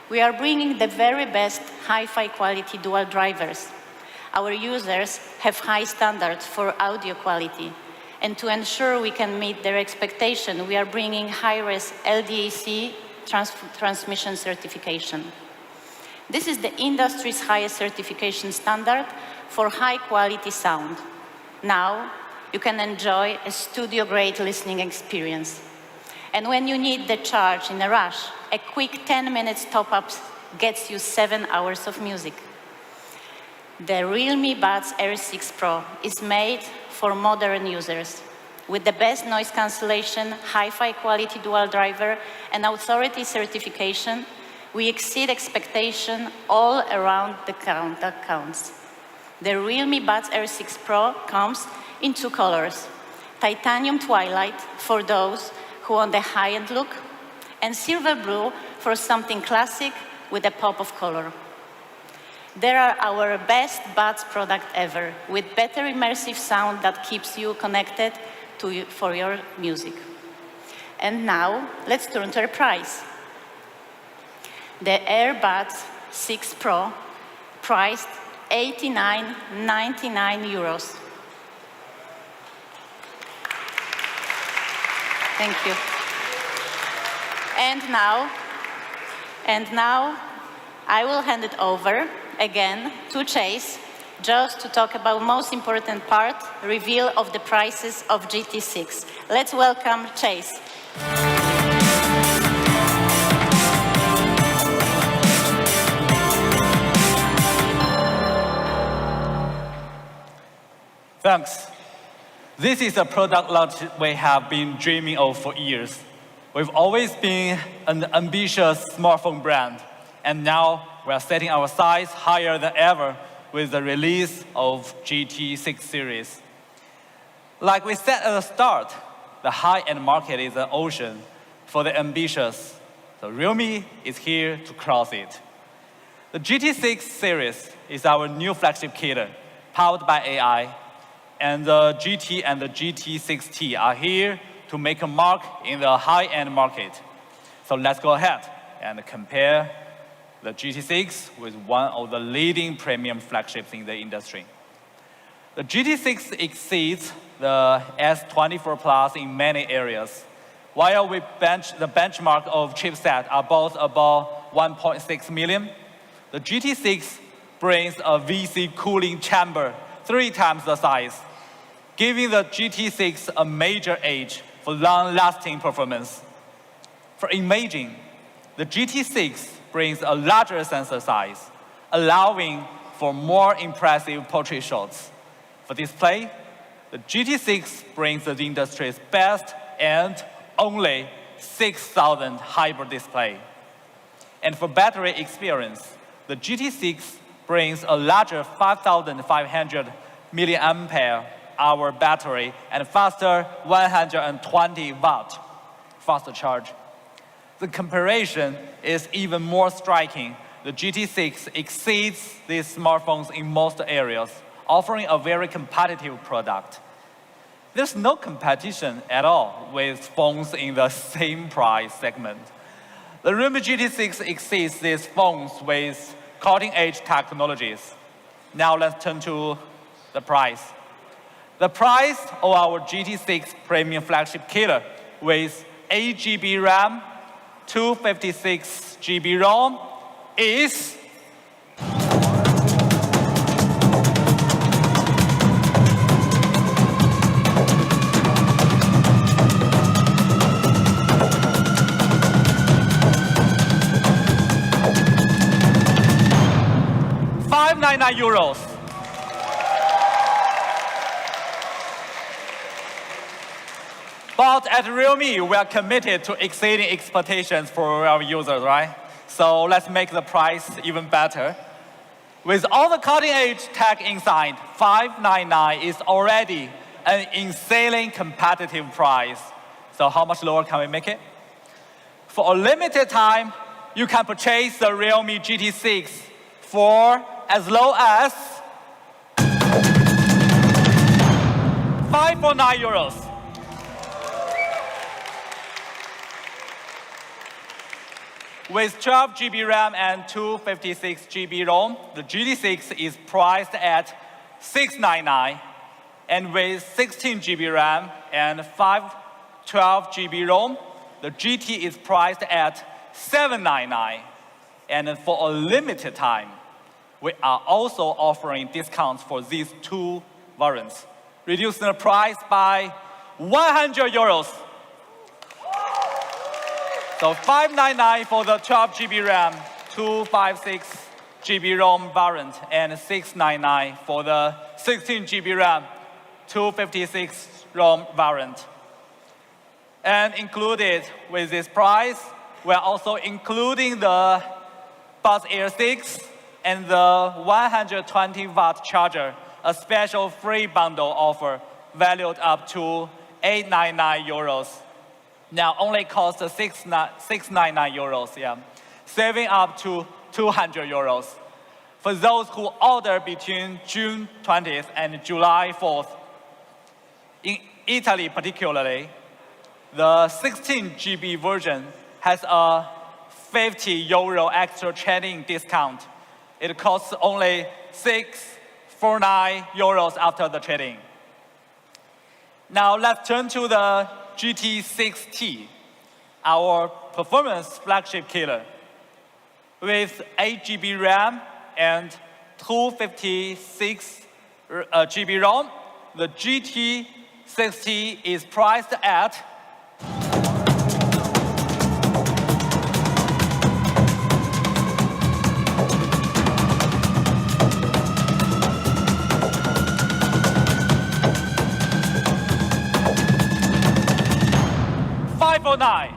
We are bringing the very best hi-fi quality dual drivers. Our users have high standards for audio quality, and to ensure we can meet their expectation, we are bringing high-res LDAC transmission certification. This is the industry's highest certification standard for high-quality sound. Now, you can enjoy a studio-grade listening experience. And when you need the charge in a rush, a quick 10 minutes top-up gets you 7 hours of music. The Realme Buds Air 6 Pro is made for modern users. With the best noise cancellation, hi-fi quality dual driver, and authority certification, we exceed expectation all around the count that counts. The Realme Buds Air 6 Pro comes in two colors: Titanium Twilight for those who want the high-end look, and Silver Blue for something classic with a pop of color. They are our best buds product ever, with better immersive sound that keeps you connected for your music. And now, let's turn to the price. The AirBuds 6 Pro, priced €89.99. Thank you. And now, I will hand it over again to Chase, just to talk about most important part, reveal of the prices of GT6. Let's welcome Chase. Thanks. This is a product launch we have been dreaming of for years. We've always been an ambitious smartphone brand, and now we are setting our sights higher than ever with the release of GT6 series. Like we said at the start, the high-end market is an ocean for the ambitious, so Realme is here to cross it. The GT6 series is our new flagship killer, powered by AI, and the GT and the GT6T are here to make a mark in the high-end market. So let's go ahead and compare the GT6 with one of the leading premium flagships in the industry. The GT6 exceeds the S24 Plus in many areas. While the benchmark of chipset are both above 1.6 million, the GT6 brings a VC cooling chamber 3 times the size, giving the GT6 a major edge for long-lasting performance. For imaging, the GT6 brings a larger sensor size, allowing for more impressive portrait shots. For display, the GT6 brings the industry's best and only 6,000 hybrid display. And for battery experience, the GT6 brings a larger 5,500 milliampere hour battery and faster 120 watt faster charge. The comparison is even more striking. The GT6 exceeds these smartphones in most areas, offering a very competitive product. There's no competition at all with phones in the same price segment. The Realme GT6 exceeds these phones with cutting-edge technologies. Now let's turn to the price. The price of our GT6 premium flagship killer with 8 GB RAM, 256 GB ROM is €599. But at Realme, we are committed to exceeding expectations for our users, right? So let's make the price even better. With all the cutting-edge tech inside, $599 is already an insanely competitive price. So how much lower can we make it? For a limited time, you can purchase the Realme GT6 for as low as €549. With 12 GB RAM and 256 GB ROM, the GT6 is priced at $699, and with 16 GB RAM and 512 GB ROM, the GT is priced at $799. And for a limited time, we are also offering discounts for these two variants, reducing the price by €100. So $599 for the 12 GB RAM, 256 GB ROM variant, and $699 for the 16 GB RAM, 256 ROM variant. And included with this price, we're also including the Buds Air 6 and the 120-watt charger, a special free bundle offer valued up to 899 euros. Now only costs 699 euros, yeah, saving up to 200 euros. For those who order between June 20th and July 4th, in Italy particularly, the 16 GB version has a 50 euro extra trade-in discount. It costs only 649 euros after the trade-in. Now let's turn to the GT6T, our performance flagship killer. With 8 GB RAM and 256 GB ROM, the GT6T is priced at $549.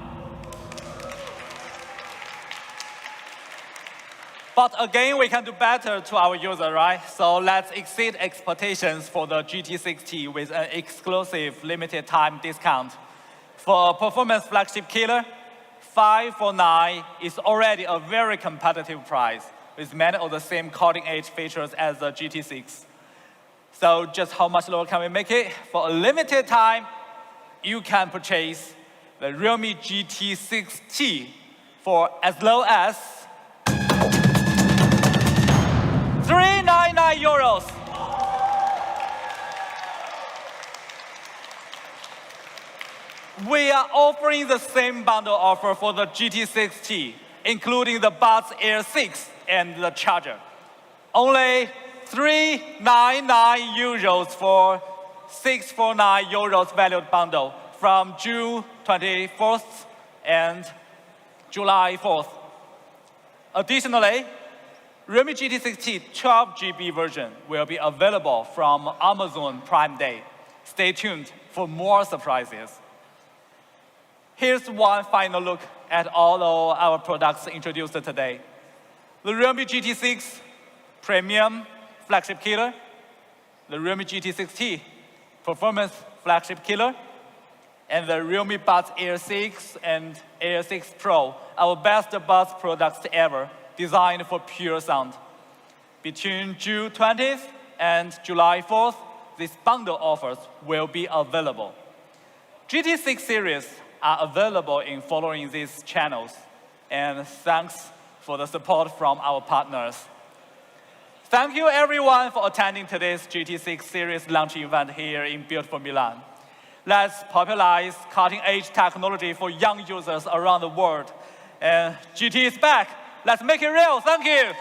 But again, we can do better to our user, right? So let's exceed expectations for the GT6T with an exclusive limited time discount. For a performance flagship killer, $549 is already a very competitive price with many of the same cutting-edge features as the GT6. So just how much lower can we make it? For a limited time, you can purchase the Realme GT6T for as low as 399 euros. We are offering the same bundle offer for the GT6T, including the Buds Air 6 and the charger. Only 399 euros for 649 euros valued bundle from June 24th and July 4th. Additionally, Realme GT6T 12 GB version will be available from Amazon Prime Day. Stay tuned for more surprises. Here's one final look at all of our products introduced today. The Realme GT6 Premium Flagship Killer, the Realme GT6T Performance Flagship Killer, and the Realme Buds Air 6 and Air 6 Pro, our best buds products ever, designed for pure sound. Between June 20th and July 4th, these bundle offers will be available. GT6 series are available in following these channels, and thanks for the support from our partners. Thank you everyone for attending today's GT6 series launch event here in beautiful Milan. Let's popularize cutting-edge technology for young users around the world. And GT is back. Let's make it real. Thank you.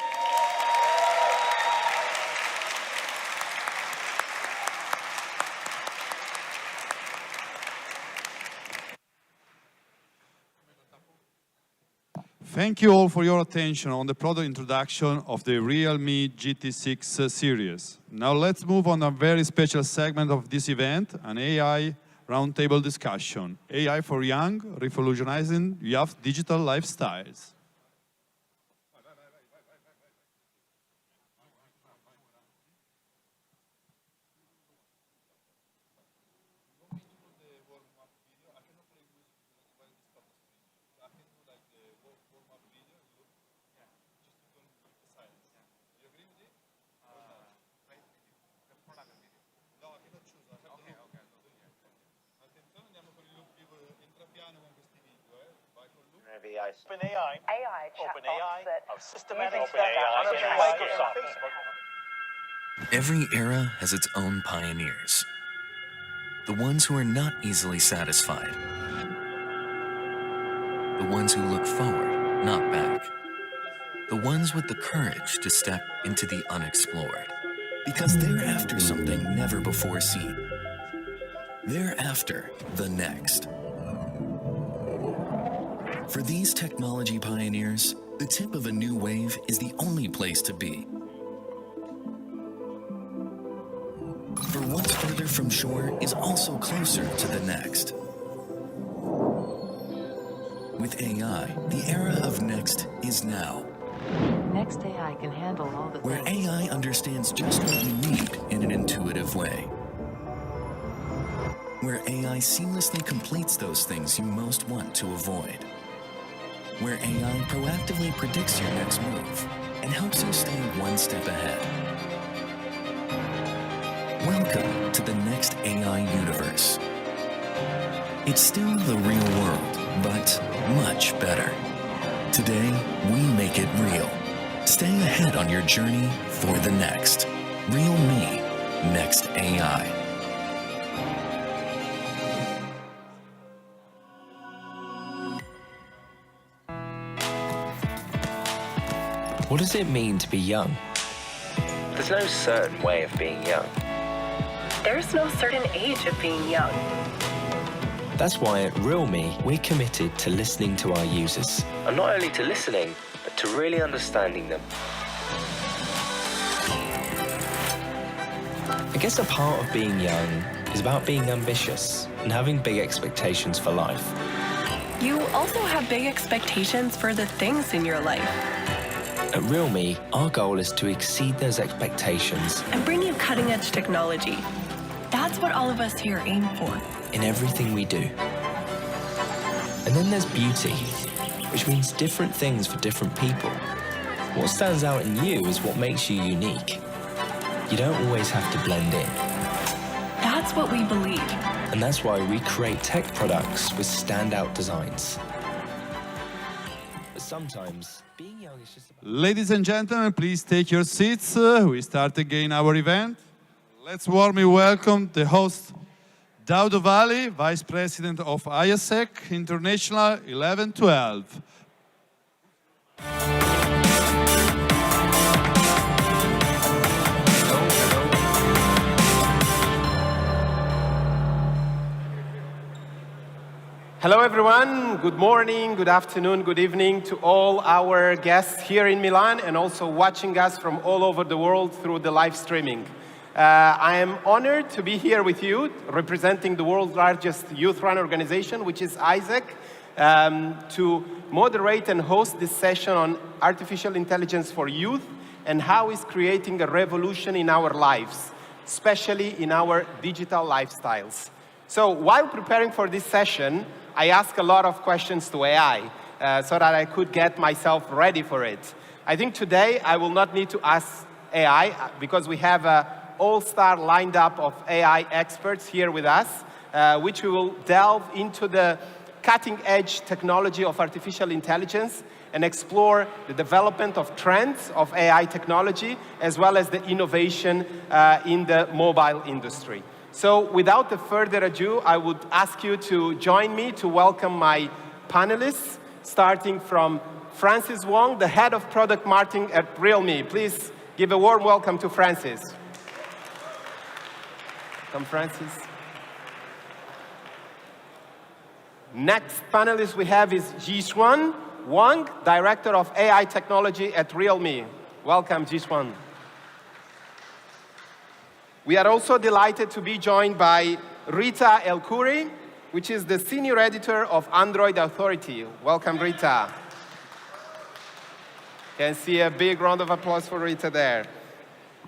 Thank you all for your attention on the product introduction of the Realme GT6 series. Now let's move on a very special segment of this event, an AI roundtable discussion. AI for Young, revolutionizing youth digital lifestyles. OpenAI of systematic Microsoft. Every era has its own pioneers. The ones who are not easily satisfied. The ones who look forward, not back. The ones with the courage to step into the unexplored. Because they're after something never before seen. They're after the next. For these technology pioneers, the tip of a new wave is the only place to be. For what's further from shore is also closer to the next. With AI, the era of next is now. Next next AI can handle all the Where things. AI understands just what you need in an intuitive way. Where AI seamlessly completes those things you most want to avoid. Where AI proactively predicts your next move and helps you stay one step ahead. Welcome to the next AI universe. It's still the real world, but much better. Today, we make it real. Stay ahead on your journey for the next. realme, next AI. What does it mean to be young? There's no certain way of being young. There's no certain age of being young. That's why at realme, we're committed to listening to our users. And not only to listening, but to really understanding them. I guess a part of being young is about being ambitious and having big expectations for life. You also have big expectations for the things in your life. At realme, our goal is to exceed those expectations and bring you cutting-edge technology. That's what all of us here aim for. in everything we do. And then there's beauty, which means different things for different people. What stands out in you is what makes you unique. You don't always have to blend in. That's what we believe. And that's why we create tech products with standout designs. But sometimes, being young is just about... Ladies and gentlemen, please take your seats. We start again our event. Let's warmly welcome the host, Daudo Valley, Vice President of IASEC International 1112. Hello everyone, good morning, good afternoon, good evening to all our guests here in Milan and also watching us from all over the world through the live streaming. I am honored to be here with you, representing the world's largest youth run organization, which is IASEC, to moderate and host this session on artificial intelligence for youth and how it's creating a revolution in our lives, especially in our digital lifestyles. So while preparing for this session, I asked a lot of questions to AI so that I could get myself ready for it. I think today I will not need to ask AI because we have an all-star lined up of AI experts here with us, which we will delve into the cutting-edge technology of artificial intelligence and explore the development of trends of AI technology as well as the innovation in the mobile industry. So without further ado, I would ask you to join me to welcome my panelists, starting from Francis Wong, the Head of Product Marketing at realme. Please give a warm welcome to Francis. Come, Francis. Next panelist we have is Jishuan Wang, Director of AI Technology at realme. Welcome, Jishuan. We are also delighted to be joined by Rita El-Khoury, which is the Senior Editor of Android Authority. Welcome, Rita. Can see a big round of applause for Rita there.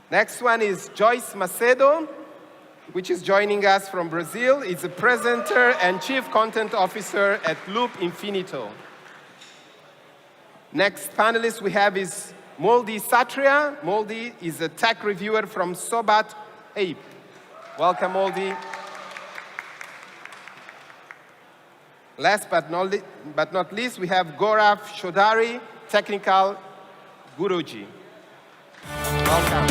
Next one is Joyce Macedo, which is joining us from Brazil. Is a presenter and Chief Content Officer at Loop Infinito. Next panelist we have is Moldy Satria. Moldy is a tech reviewer from Sobat. Hey, welcome, Moldy. Last but not least, we have Gaurav Chaudhary, Technical Guruji. Welcome.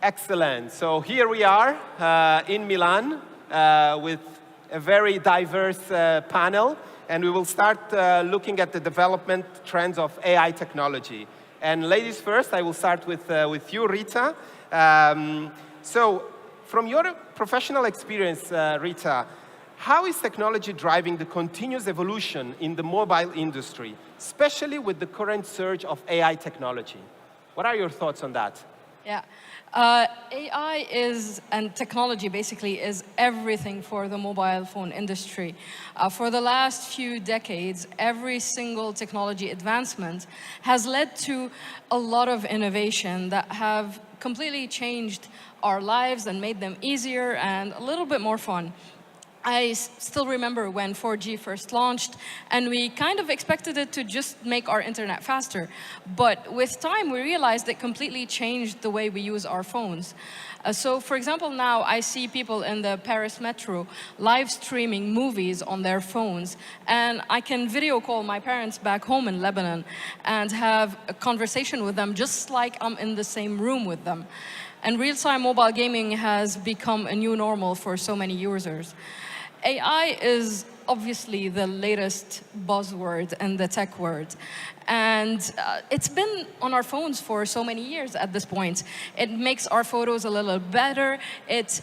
Excellent. So here we are in Milan with a very diverse panel. And we will start looking at the development trends of AI technology. And ladies first, I will start with you, Rita. So from your professional experience, Rita, how is technology driving the continuous evolution in the mobile industry, especially with the current surge of AI technology? What are your thoughts on that? Yeah. AI and technology basically is everything for the mobile phone industry. For the last few decades, every single technology advancement has led to a lot of innovation that have completely changed our lives and made them easier and a little bit more fun. I still remember when 4G first launched, and we kind of expected it to just make our internet faster. But with time, we realized it completely changed the way we use our phones. So, for example, now I see people in the Paris metro live streaming movies on their phones, and I can video call my parents back home in Lebanon and have a conversation with them just like I'm in the same room with them. And real-time mobile gaming has become a new normal for so many users. AI is obviously the latest buzzword in the tech world. And it's been on our phones for so many years at this point. It makes our photos a little better. It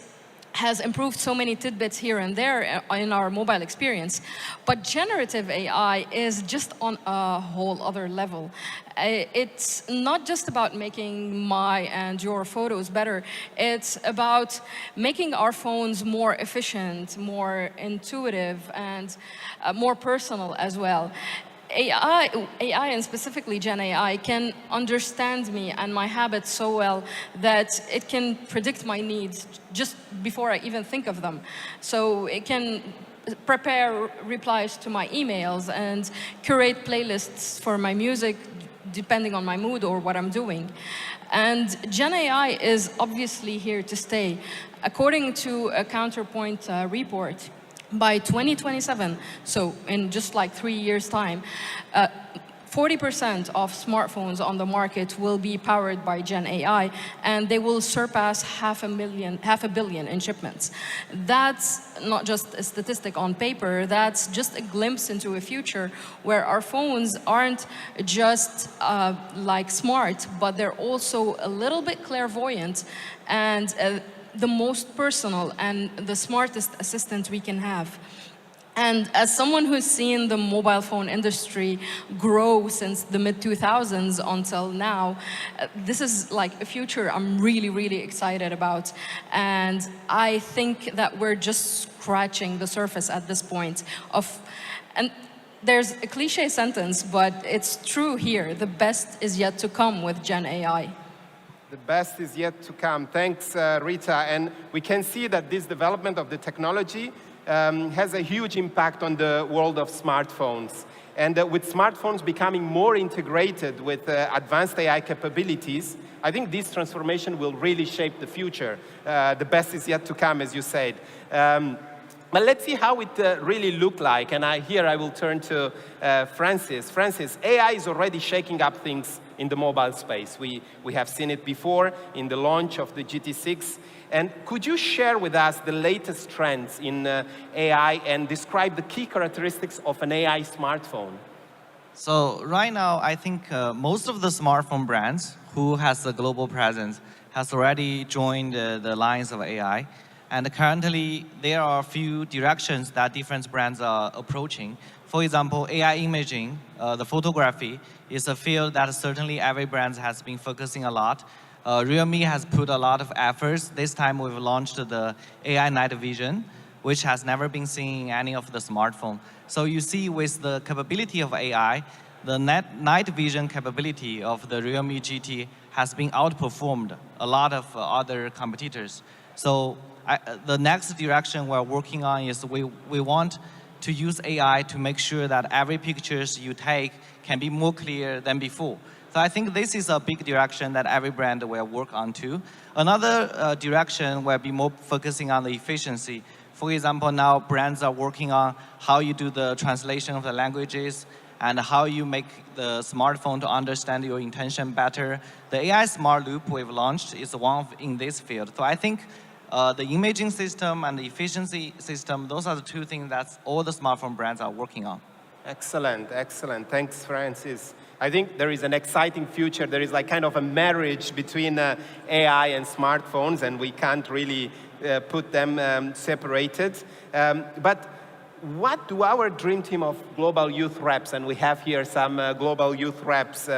has improved so many tidbits here and there in our mobile experience. But generative AI is just on a whole other level. It's not just about making my and your photos better. It's about making our phones more efficient, more intuitive, and more personal as well. AI, and specifically Gen AI, can understand me and my habits so well that it can predict my needs just before I even think of them. So it can prepare replies to my emails and curate playlists for my music depending on my mood or what I'm doing. And Gen AI is obviously here to stay. According to a Counterpoint report, by 2027, so in just like 3 years' time, 40% of smartphones on the market will be powered by Gen AI, and they will surpass half a billion in shipments. That's not just a statistic on paper, that's just a glimpse into a future where our phones aren't just like smart, but they're also a little bit clairvoyant and the most personal and the smartest assistant we can have. And as someone who's seen the mobile phone industry grow since the mid-2000s until now, this is like a future I'm really, really excited about. And I think that we're just scratching the surface at this point and there's a cliche sentence, but it's true here. The best is yet to come with Gen AI. The best is yet to come. Thanks, Rita. And we can see that this development of the technology has a huge impact on the world of smartphones. And with smartphones becoming more integrated with advanced AI capabilities, I think this transformation will really shape the future. The best is yet to come, as you said. But let's see how it really look like. And here I will turn to Francis. Francis, AI is already shaking up things in the mobile space. We have seen it before in the launch of the GT6. And could you share with us the latest trends in AI and describe the key characteristics of an AI smartphone? So right now, I think most of the smartphone brands who has a global presence has already joined the lines of AI. And currently, there are a few directions that different brands are approaching. For example, AI imaging, the photography, is a field that certainly every brand has been focusing a lot. Realme has put a lot of efforts. This time we've launched the AI night vision, which has never been seen in any of the smartphone. So you see with the capability of AI, the night vision capability of the Realme GT has been outperformed a lot of other competitors. So the next direction we're working on is we want to use AI to make sure that every pictures you take can be more clear than before. So I think this is a big direction that every brand will work on too. Another direction will be more focusing on the efficiency. For example, now brands are working on how you do the translation of the languages and how you make the smartphone to understand your intention better. The AI Smart Loop we've launched is one in this field. So I think the imaging system and the efficiency system, those are the two things that all the smartphone brands are working on. Excellent, excellent. Thanks, Francis. I think there is an exciting future. There is like kind of a marriage between AI and smartphones, and we can't really put them separated. But what do our dream team of global youth reps, and we have here some global youth reps,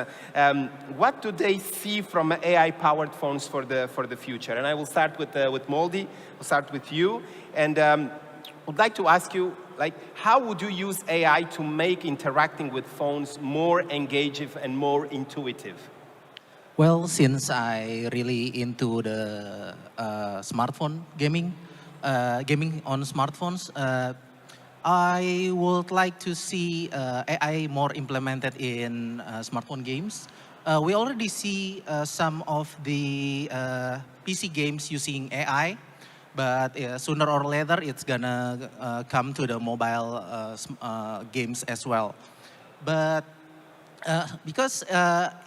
what do they see from AI-powered phones for the future? And I will start with Moldy. I'll start with you, and I'd like to ask you, like, how would you use AI to make interacting with phones more engaging and more intuitive? Well, since I really into the smartphone gaming, gaming on smartphones, I would like to see AI more implemented in smartphone games. We already see some of the PC games using AI, but sooner or later it's gonna come to the mobile games as well. But because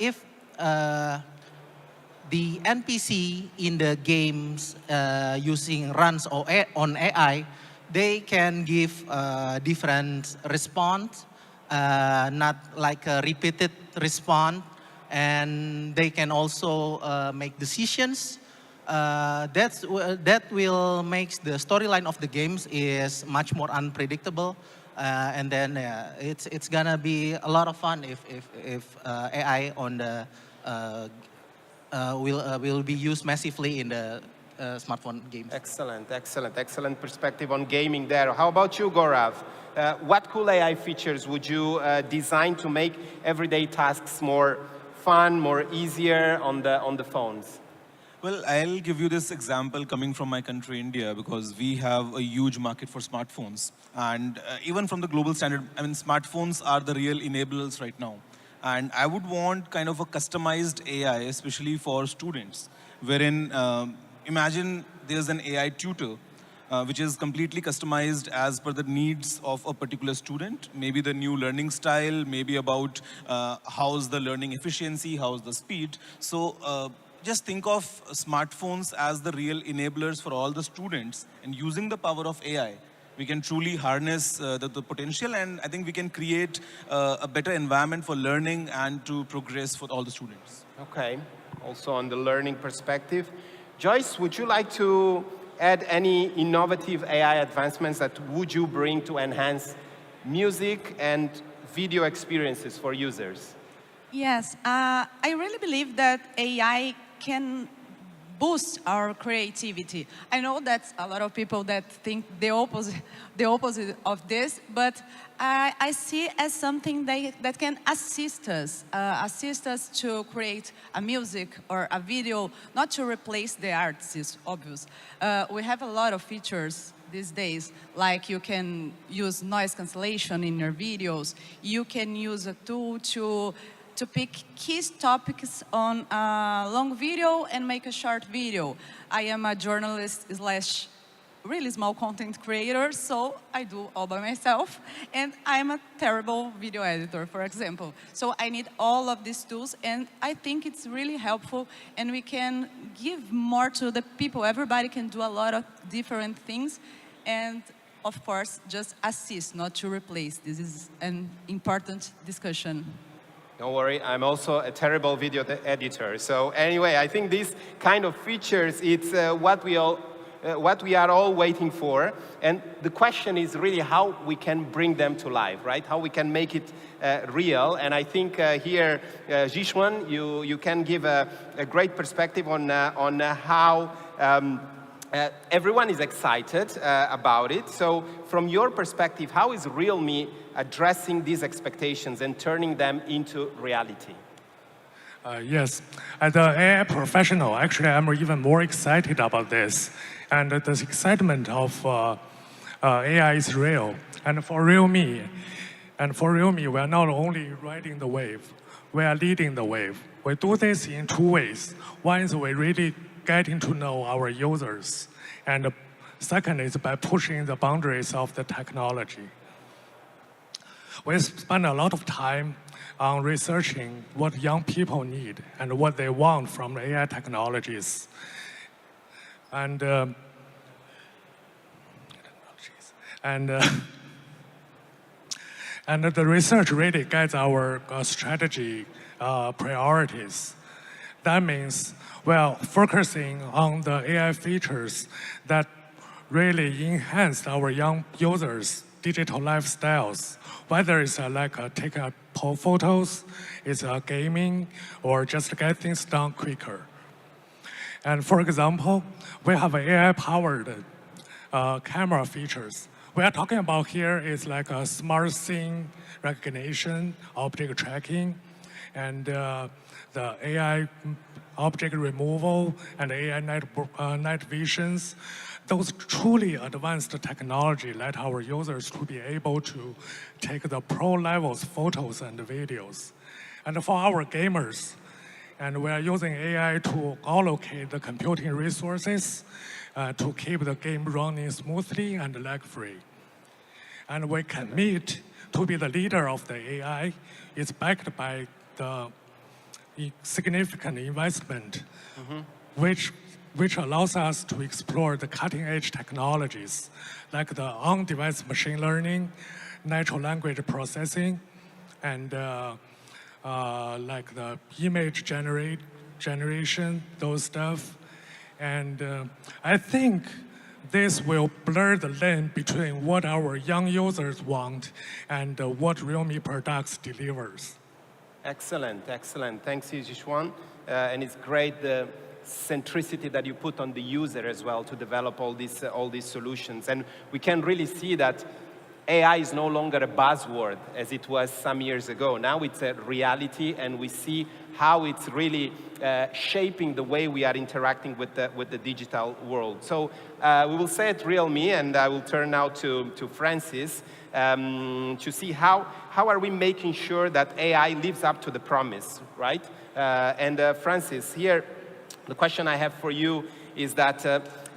if the NPC in the games runs on AI, they can give different response, not like a repeated response, and they can also make decisions. That will make the storyline of the games is much more unpredictable, and then it's gonna be a lot of fun if AI on the will be used massively in the smartphone games. Excellent perspective on gaming there. How about you, Gaurav? What cool AI features would you design to make everyday tasks more fun, more easier on the phones? Well, I'll give you this example coming from my country, India, because we have a huge market for smartphones. And even from the global standard, I mean, smartphones are the real enablers right now. And I would want kind of a customized AI, especially for students, wherein imagine there's an AI tutor, which is completely customized as per the needs of a particular student, maybe the new learning style, maybe about how's the learning efficiency, how's the speed. So just think of smartphones as the real enablers for all the students, and using the power of AI, we can truly harness the potential, and I think we can create a better environment for learning and to progress for all the students. Okay, also on the learning perspective. Joyce, would you like to add any innovative AI advancements that would you bring to enhance music and video experiences for users? Yes, I really believe that AI can boost our creativity. I know that a lot of people that think the opposite of this, but I see it as something that can assist us to create a music or a video, not to replace the artists, obvious. We have a lot of features these days, like you can use noise cancellation in your videos. You can use a tool to pick key topics on a long video and make a short video. I am a journalist / really small content creator, so I do all by myself, and I'm a terrible video editor, for example. So I need all of these tools, and I think it's really helpful, and we can give more to the people. Everybody can do a lot of different things, and of course, just assist, not to replace. This is an important discussion. Don't worry, I'm also a terrible video editor. So anyway, I think these kind of features, it's what we are all waiting for. And the question is really how we can bring them to life, right? How we can make it real. And I think here, Zhixuan, you can give a great perspective on how everyone is excited about it. So from your perspective, how is realme addressing these expectations and turning them into reality? Yes, as an AI professional, actually I'm even more excited about this. And the excitement of AI is real. And for realme, we are not only riding the wave, we are leading the wave. We do this in two ways. One is we really getting to know our users. And the second is by pushing the boundaries of the technology. We spend a lot of time on researching what young people need and what they want from AI technologies. And the research really guides our strategy priorities. That means, well, focusing on the AI features that really enhance our young users' digital lifestyles, whether it's take photos, it's gaming, or just get things done quicker. And for example, we have AI-powered camera features. We are talking about here is like a smart scene recognition, object tracking, and the AI object removal and AI night visions. Those truly advanced technology let our users to be able to take the pro levels photos and videos. And for our gamers, and we are using AI to allocate the computing resources to keep the game running smoothly and lag-free. And we commit to be the leader of the AI. It's backed by the significant investment, which allows us to explore the cutting-edge technologies like the on-device machine learning, natural language processing, and like the image generation, those stuff. And I think this will blur the line between what our young users want and what Realme products delivers. Excellent, excellent. Thanks, Yizhuan. And it's great the centricity that you put on the user as well to develop all these solutions. And we can really see that AI is no longer a buzzword as it was some years ago. Now it's a reality, and we see how it's really shaping the way we are interacting with the digital world. So we will say at Realme, and I will turn now to Francis to see how are we making sure that AI lives up to the promise, right? And Francis, here, the question I have for you is that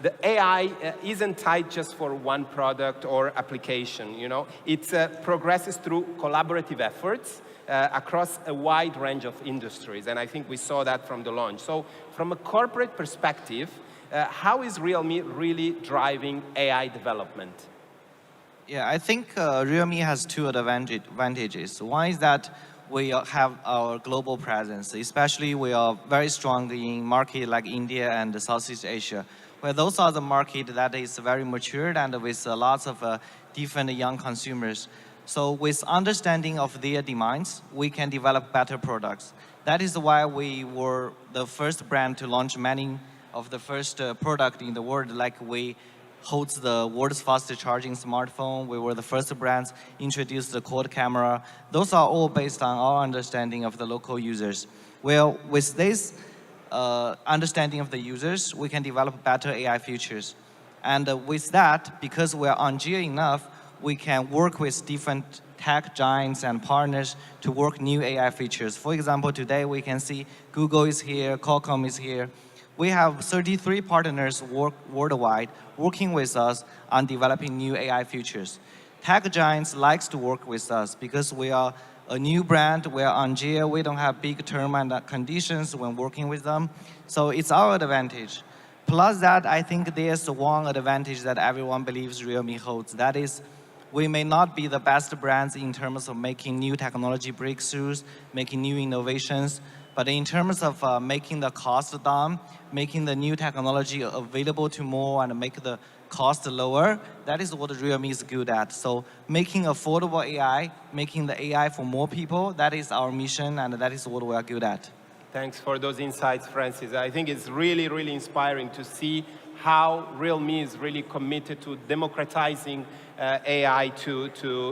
the AI isn't tied just for one product or application, you know? It progresses through collaborative efforts across a wide range of industries, and I think we saw that from the launch. So from a corporate perspective, how is Realme really driving AI development? Yeah, I think Realme has two advantages. One is that we have our global presence, especially we are very strong in markets like India and Southeast Asia, where those are the market that is very matured and with lots of different young consumers. So with understanding of their demands, we can develop better products. That is why we were the first brand to launch many of the first product in the world, like we holds the world's fastest charging smartphone. We were the first brands introduce the quad camera. Those are all based on our understanding of the local users. Well, with this understanding of the users, we can develop better AI features. And with that, because we're on Geo enough, we can work with different tech giants and partners to work new AI features. For example, today we can see Google is here, Qualcomm is here. We have 33 partners worldwide working with us on developing new AI features. Tech giants likes to work with us because we are a new brand, we are on Geo, we don't have big term and conditions when working with them. So it's our advantage. Plus that, I think there's one advantage that everyone believes Realme holds. That is, we may not be the best brands in terms of making new technology breakthroughs, making new innovations, but in terms of making the cost down, making the new technology available to more and make the cost lower, that is what Realme is good at. So making affordable AI, making the AI for more people, that is our mission and that is what we are good at. Thanks for those insights, Francis. I think it's really, really inspiring to see how Realme is really committed to democratizing AI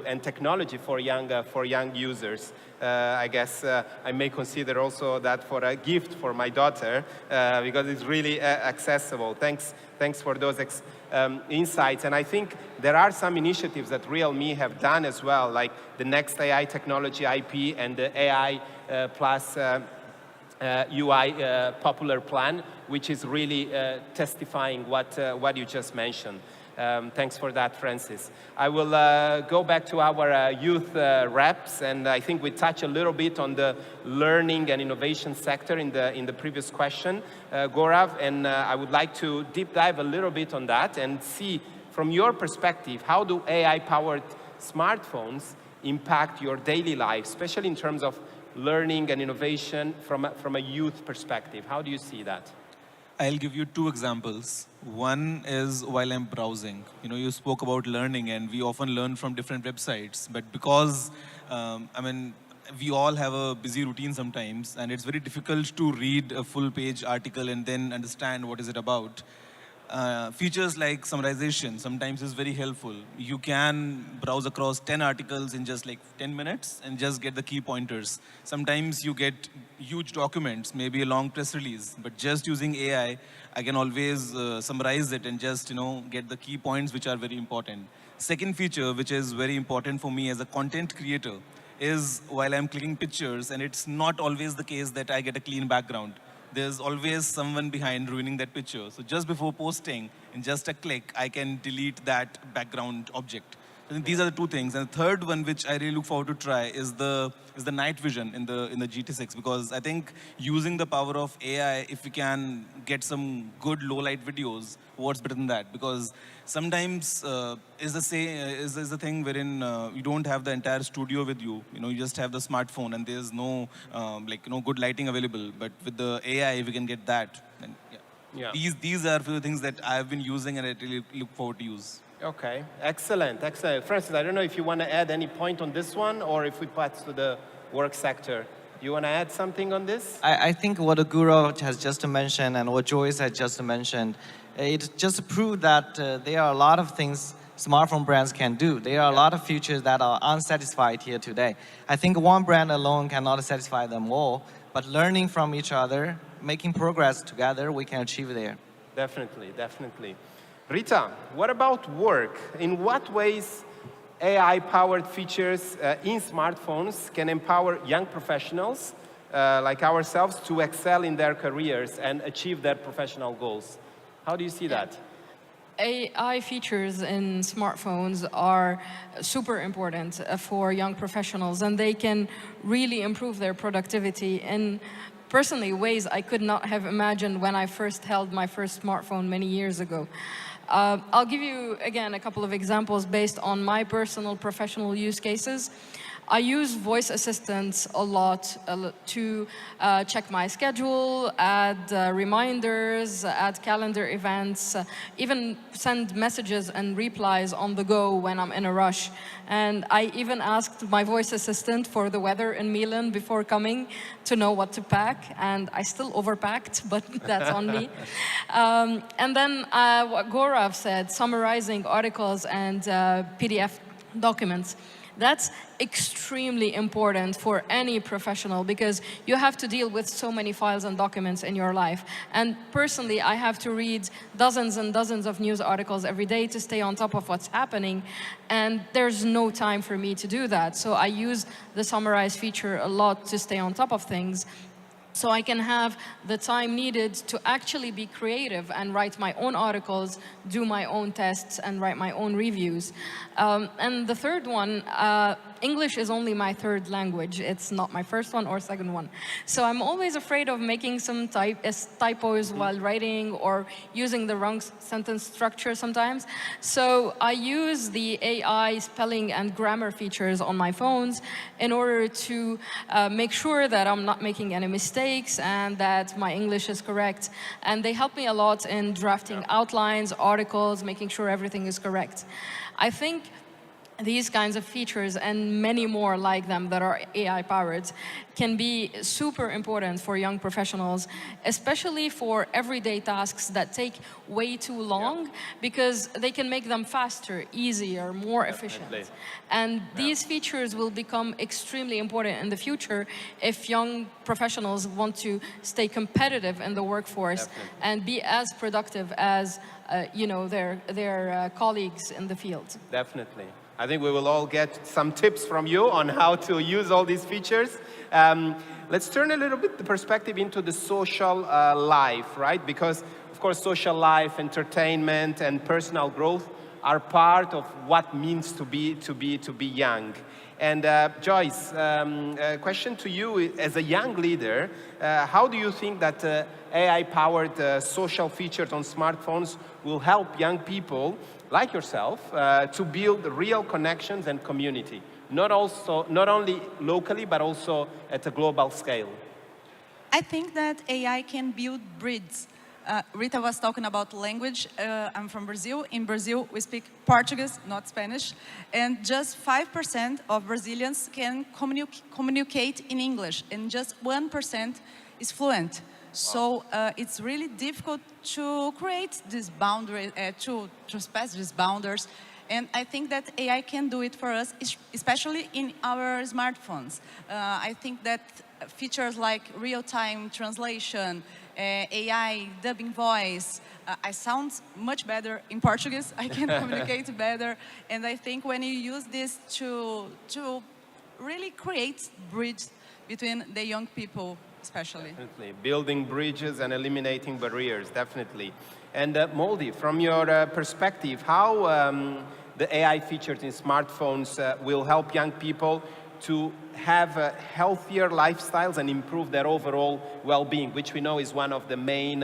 and technology for young users. I guess I may consider also that for a gift for my daughter because it's really accessible. Thanks for those insights. And I think there are some initiatives that Realme have done as well, like the Next AI Technology IP and the AI Plus UI popular plan, which is really testifying what you just mentioned. Thanks for that, Francis. I will go back to our youth reps, and I think we touched a little bit on the learning and innovation sector in the previous question, Gaurav, and I would like to deep dive a little bit on that and see, from your perspective, how do AI-powered smartphones impact your daily life, especially in terms of learning and innovation from a youth perspective? How do you see that? I'll give you two examples. One is while I'm browsing. You spoke about learning, and we often learn from different websites. But because, we all have a busy routine sometimes, and it's very difficult to read a full-page article and then understand what is it about. Features like summarization sometimes is very helpful. You can browse across 10 articles in just like 10 minutes and just get the key pointers. Sometimes you get huge documents, maybe a long press release, but just using AI, I can always summarize it and just get the key points which are very important. Second feature, which is very important for me as a content creator, is while I'm clicking pictures, and it's not always the case that I get a clean background. There's always someone behind ruining that picture. So just before posting, in just a click, I can delete that background object. I think these are the two things. And the third one, which I really look forward to try, is the night vision in the GT6, because I think using the power of AI, if we can get some good low light videos, what's better than that? Because sometimes is the thing wherein you don't have the entire studio with you. You just have the smartphone, and there's no good lighting available. But with the AI, we can get that. And Yeah. These are a few things that I've been using, and I really look forward to use. Okay, excellent, excellent. Francis, I don't know if you want to add any point on this one, or if we pass to the work sector. You want to add something on this? I think what Guru has just mentioned and what Joyce has just mentioned, it just proved that there are a lot of things smartphone brands can do. There are a lot of features that are unsatisfied here today. I think one brand alone cannot satisfy them all, but learning from each other, making progress together, we can achieve there. Definitely, definitely. Rita, what about work? In what ways AI-powered features in smartphones can empower young professionals like ourselves to excel in their careers and achieve their professional goals? How do you see that? AI features in smartphones are super important for young professionals, and they can really improve their productivity in personally ways I could not have imagined when I first held my first smartphone many years ago. I'll give you, again, a couple of examples based on my personal professional use cases. I use voice assistants a lot to check my schedule, add reminders, add calendar events, even send messages and replies on the go when I'm in a rush. And I even asked my voice assistant for the weather in Milan before coming to know what to pack, and I still overpacked, but that's on me. And then what Gaurav said, summarizing articles and PDF documents. That's extremely important for any professional because you have to deal with so many files and documents in your life. And personally, I have to read dozens and dozens of news articles every day to stay on top of what's happening. And there's no time for me to do that. So I use the summarize feature a lot to stay on top of things. So I can have the time needed to actually be creative and write my own articles, do my own tests, and write my own reviews. And the third one, English is only my third language. It's not my first one or second one. So I'm always afraid of making some typos while writing or using the wrong sentence structure sometimes. So I use the AI spelling and grammar features on my phones in order to make sure that I'm not making any mistakes and that my English is correct. And they help me a lot in drafting outlines, articles, making sure everything is correct. I think these kinds of features and many more like them that are AI-powered can be super important for young professionals, especially for everyday tasks that take way too long because they can make them faster, easier, more efficient. And these features will become extremely important in the future if young professionals want to stay competitive in the workforce and be as productive as their colleagues in the field. Definitely. I think we will all get some tips from you on how to use all these features. Let's turn a little bit the perspective into the social life, right? Because, of course, social life, entertainment, and personal growth are part of what means to be young. And Joyce, a question to you as a young leader, how do you think that AI-powered social features on smartphones will help young people like yourself to build real connections and community, not only locally, but also at a global scale? I think that AI can build bridges Rita was talking about language. I'm from Brazil. In Brazil, we speak Portuguese, not Spanish. And just 5% of Brazilians can communicate in English, and just 1% is fluent. So it's really difficult to create this boundary, to trespass these boundaries. And I think that AI can do it for us, especially in our smartphones. I think that features like real-time translation, AI dubbing voice, I sound much better in Portuguese. I can communicate better. And I think when you use this to really create bridge between the young people, especially. Definitely. Building bridges and eliminating barriers, definitely. And Moldy, from your perspective, how the AI features in smartphones will help young people to have healthier lifestyles and improve their overall well-being, which we know is one of the main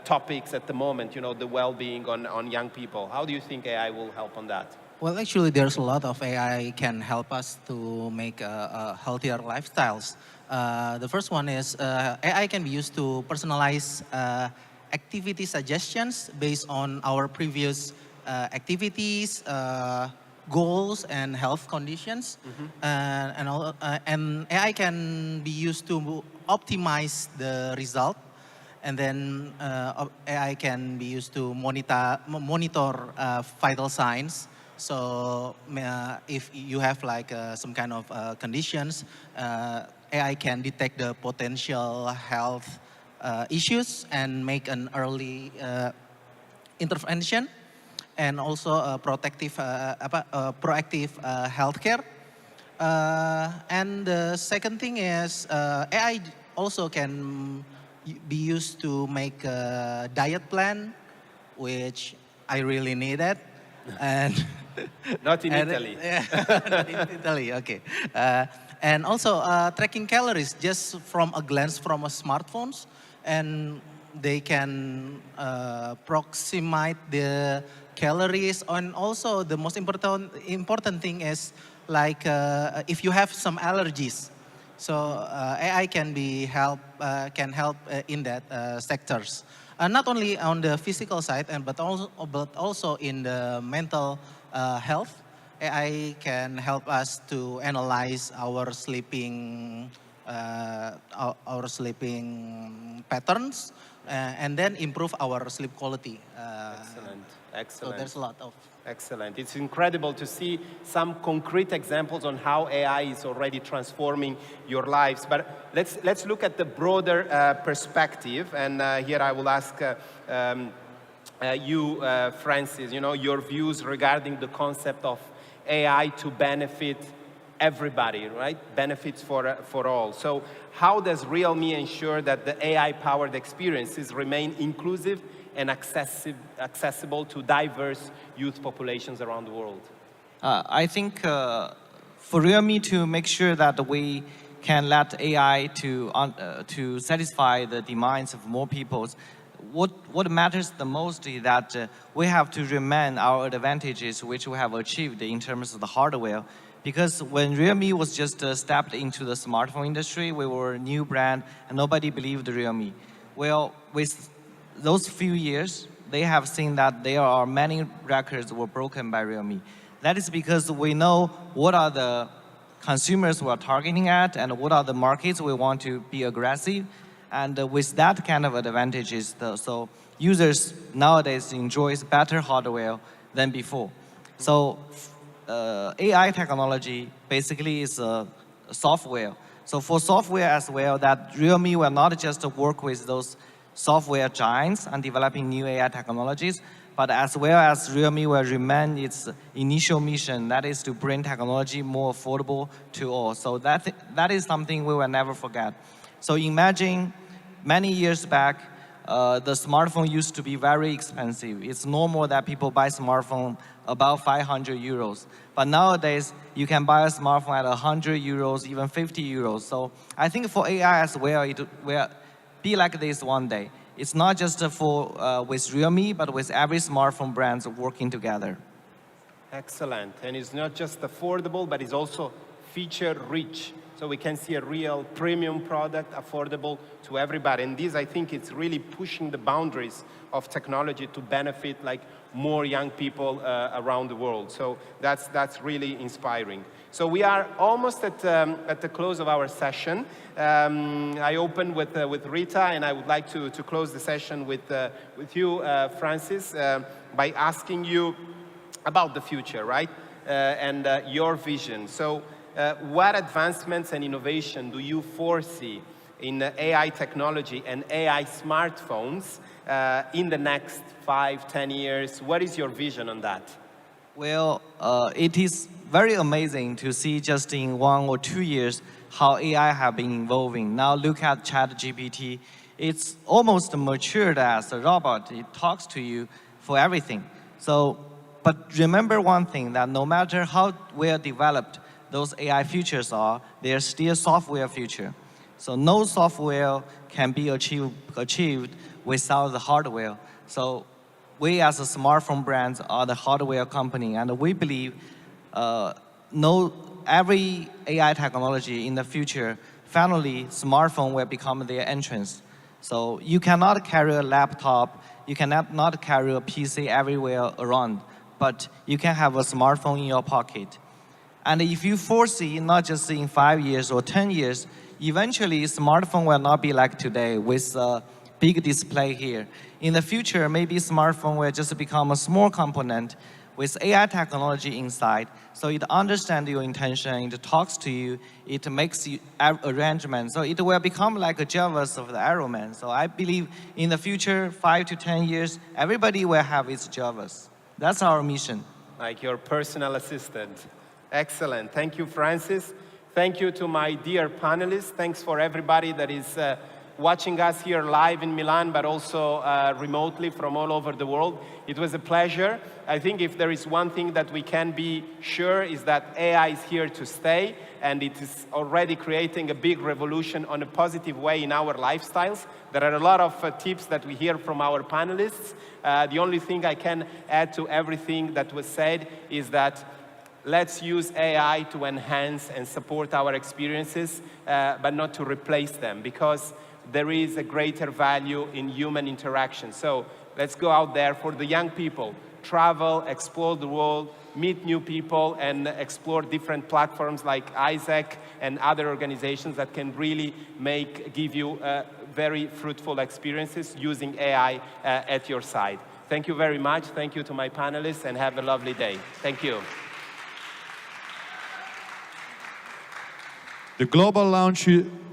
topics at the moment, you know, the well-being on young people. How do you think AI will help on that? Well, actually, there's a lot of AI can help us to make healthier lifestyles. The first one is AI can be used to personalize activity suggestions based on our previous activities, goals, and health conditions. And AI can be used to optimize the result. And then AI can be used to monitor vital signs. So if you have like some kind of conditions, AI can detect the potential health issues and make an early intervention, and also proactive healthcare. And the second thing is AI also can be used to make a diet plan, which I really needed. And not in Italy. Not in Italy, okay. And also tracking calories just from a glance from a smartphones, and they can approximate the calories. And also the most important thing is like if you have some allergies, so AI can help in that sectors. Not only on the physical side, but also in the mental health. AI can help us to analyze our sleeping patterns, and then improve our sleep quality. Excellent, excellent. So there's a lot of. Excellent. It's incredible to see some concrete examples on how AI is already transforming your lives. But let's look at the broader perspective. And here I will ask you, Francis, you know, your views regarding the concept of AI to benefit everybody, right? Benefits for all. So how does realme ensure that the AI-powered experiences remain inclusive and accessible to diverse youth populations around the world? I think for realme to make sure that we can let AI to satisfy the demands of more people, what matters the most is that we have to remain our advantages which we have achieved in terms of the hardware. Because when realme was just stepped into the smartphone industry, we were a new brand and nobody believed realme. Well, with those few years, they have seen that there are many records were broken by realme. That is because we know what are the consumers we are targeting at and what are the markets we want to be aggressive. And with that kind of advantages, so users nowadays enjoys better hardware than before. So AI technology basically is software. So for software as well, that realme will not just work with those software giants and developing new AI technologies, but as well as realme will remain its initial mission, that is to bring technology more affordable to all. So that is something we will never forget. So imagine many years back, the smartphone used to be very expensive. It's normal that people buy smartphone about 500 euros. But nowadays, you can buy a smartphone at 100 euros, even 50 euros. So I think for AI as well, it will be like this one day. It's not just for with realme, but with every smartphone brands working together. Excellent. And it's not just affordable, but it's also feature rich. So we can see a real premium product, affordable to everybody. And this, I think, it's really pushing the boundaries of technology to benefit like more young people around the world. So that's really inspiring. So we are almost at the close of our session. I opened with Rita, and I would like to close the session with you, Francis, by asking you about the future, right? And your vision. So what advancements and innovation do you foresee in AI technology and AI smartphones in the next 5-10 years? What is your vision on that? Well, it is very amazing to see just in 1 or 2 years how AI have been evolving. Now look at ChatGPT. It's almost matured as a robot. It talks to you for everything. So, but remember one thing, that no matter how well developed those AI features are, they're still software feature. So no software can be achieved without the hardware. So we as a smartphone brand are the hardware company, and we believe every AI technology in the future, finally smartphone will become their entrance. So you cannot carry a laptop, you cannot carry a PC everywhere around, but you can have a smartphone in your pocket. And if you foresee, not just in 5 years or 10 years, eventually smartphone will not be like today with a big display here. In the future, maybe smartphone will just become a small component with AI technology inside. So it understands your intention, it talks to you, it makes you arrangements. So it will become like a Jarvis of the Arrowman. So I believe in the future, 5 to 10 years, everybody will have its Jarvis. That's our mission. Like your personal assistant. Excellent. Thank you, Francis. Thank you to my dear panelists. Thanks for everybody that is watching us here live in Milan, but also remotely from all over the world. It was a pleasure. I think if there is one thing that we can be sure is that AI is here to stay, and it is already creating a big revolution on a positive way in our lifestyles. There are a lot of tips that we hear from our panelists. The only thing I can add to everything that was said is that let's use AI to enhance and support our experiences, but not to replace them, because there is a greater value in human interaction. So let's go out there for the young people, travel, explore the world, meet new people, and explore different platforms like Isaac and other organizations that can really give you very fruitful experiences using AI at your side. Thank you very much. Thank you to my panelists, and have a lovely day. Thank you. The global launch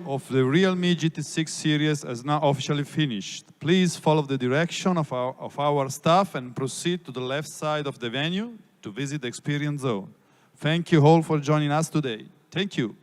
of the Realme GT6 series has now officially finished. Please follow the direction of our staff and proceed to the left side of the venue to visit the experience zone. Thank you all for joining us today. Thank you.